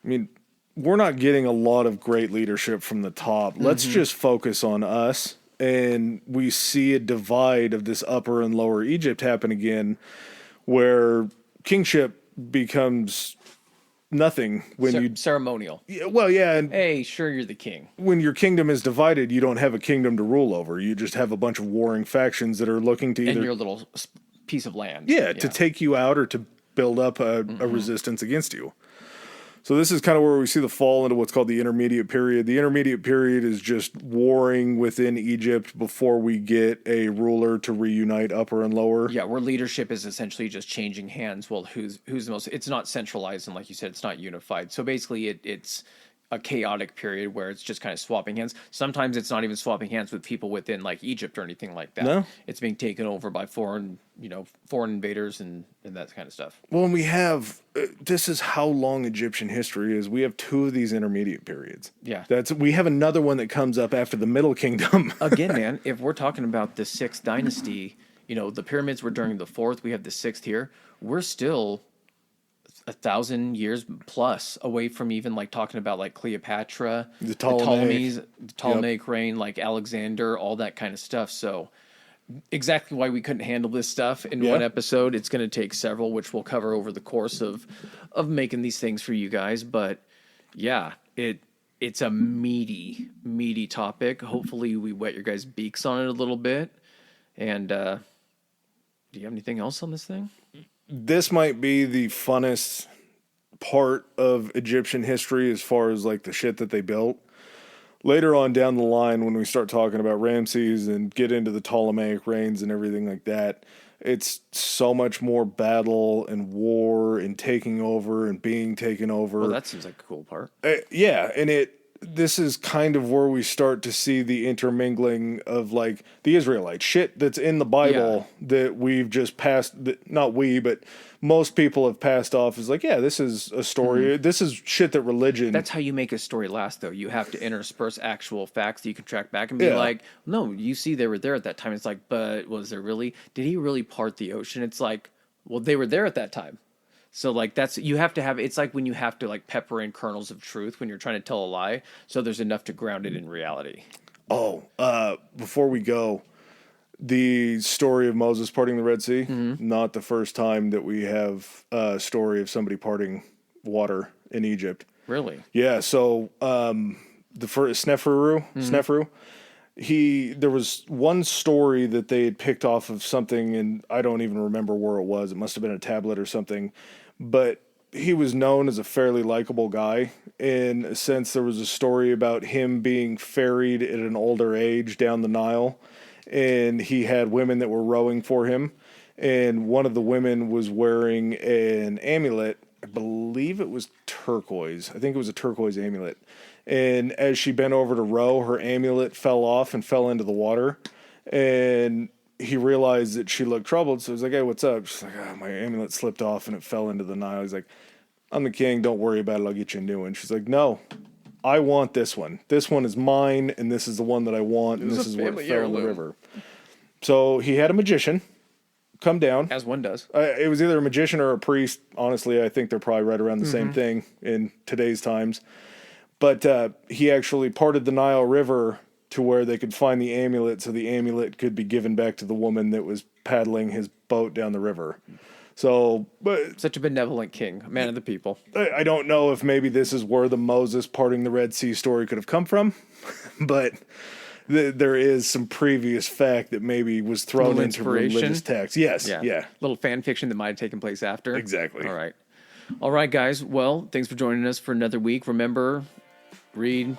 I mean, we're not getting a lot of great leadership from the top. Let's just focus on us. And we see a divide of this upper and lower Egypt happen again, where kingship becomes nothing when ceremonial. and Hey, sure, you're the king. when your kingdom is divided, you don't have a kingdom to rule over. You just have a bunch of warring factions that are looking to And either your little piece of land. to take you out or to build up a resistance against you. So this is kind of where we see the fall into what's called the intermediate period. The intermediate period is just warring within Egypt before we get a ruler to reunite upper and lower. Yeah, where leadership is essentially just changing hands. Well, who's the most... It's not centralized, and like you said, it's not unified. So basically, it's a chaotic period where it's just kind of swapping hands. Sometimes it's not even swapping hands with people within like Egypt or anything like that. No. It's being taken over by foreign invaders and that kind of stuff. Well, and we have, this is how long Egyptian history is. We have 2 of these intermediate periods. Yeah. We have another one that comes up after the Middle Kingdom. Again, man, if we're talking about the 6th dynasty, the pyramids were during the 4th. We have the 6th here. We're still 1,000 years plus away from even like talking about like Cleopatra, The Ptolemaic reign, like Alexander, all that kind of stuff. So exactly why we couldn't handle this stuff in one episode. It's going to take several, which we'll cover over the course of making these things for you guys. But yeah, it's a meaty topic. Hopefully we wet your guys' beaks on it a little bit. And Do you have anything else on this thing? This might be the funnest part of Egyptian history as far as like the shit that they built. Later on down the line, when we start talking about Ramses and get into the Ptolemaic reigns and everything like that, it's so much more battle and war and taking over and being taken over. Well, that seems like a cool part. Yeah, and this is kind of where we start to see the intermingling of like the Israelite shit that's in the Bible that we've just passed. Not we, but most people have passed off as like, yeah, this is a story. This is shit that religion. That's how you make a story last, though. You have to intersperse actual facts that you can track back and be like, no, you see, they were there at that time. It's like, but was there really? Did he really part the ocean? It's like, well, they were there at that time. So like you have to have, it's like when you have to like pepper in kernels of truth when you're trying to tell a lie. So there's enough to ground it in reality. Oh, before we go, the story of Moses parting the Red Sea, not the first time that we have a story of somebody parting water in Egypt. Really? Yeah. So the first Sneferu, there was one story that they had picked off of something, and I don't even remember where it was. It must have been a tablet or something, but he was known as a fairly likable guy. In a sense, there was a story about him being ferried at an older age down the Nile, and he had women that were rowing for him, and one of the women was wearing an amulet. I believe it was turquoise. I think it was a turquoise amulet. And as she bent over to row, her amulet fell off and fell into the water. And he realized that she looked troubled. So he was like, hey, what's up? She's like, oh, my amulet slipped off and it fell into the Nile. He's like, I'm the king. Don't worry about it. I'll get you a new one. She's like, no, I want this one. This one is mine. And this is the one that I want. And this is what fell in the river. So he had a magician come down. As one does. It was either a magician or a priest. Honestly, I think they're probably right around the same thing in today's times. But he actually parted the Nile River to where they could find the amulet, so the amulet could be given back to the woman that was paddling his boat down the river. So, but Such a benevolent king, a man of the people. I don't know if maybe this is where the Moses parting the Red Sea story could have come from, but there is some previous fact that maybe was thrown into religious text. Yes, yeah. Little fan fiction that might have taken place after. Exactly. All right, guys. Well, thanks for joining us for another week. Remember, read,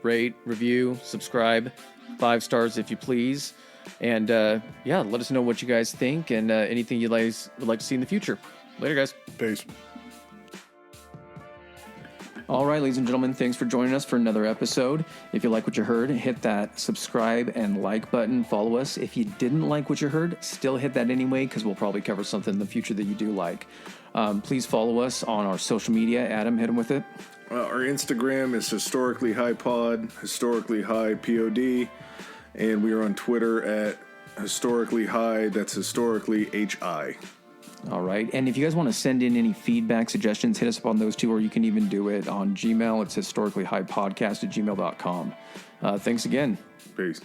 rate, review, subscribe, 5 stars if you please. And let us know what you guys think and anything you guys would like to see in the future. Later, guys. Peace. All right, ladies and gentlemen, thanks for joining us for another episode. If you like what you heard, hit that subscribe and like button. Follow us. If you didn't like what you heard, still hit that anyway, because we'll probably cover something in the future that you do like. Please follow us on our social media. Adam, hit him with it. Our Instagram is historically high pod, historically high pod, and we are on Twitter at historically high. That's historically HI. All right. And if you guys want to send in any feedback, suggestions, hit us up on those two, or you can even do it on Gmail. It's historicallyhighpodcast@gmail.com. Thanks again. Peace.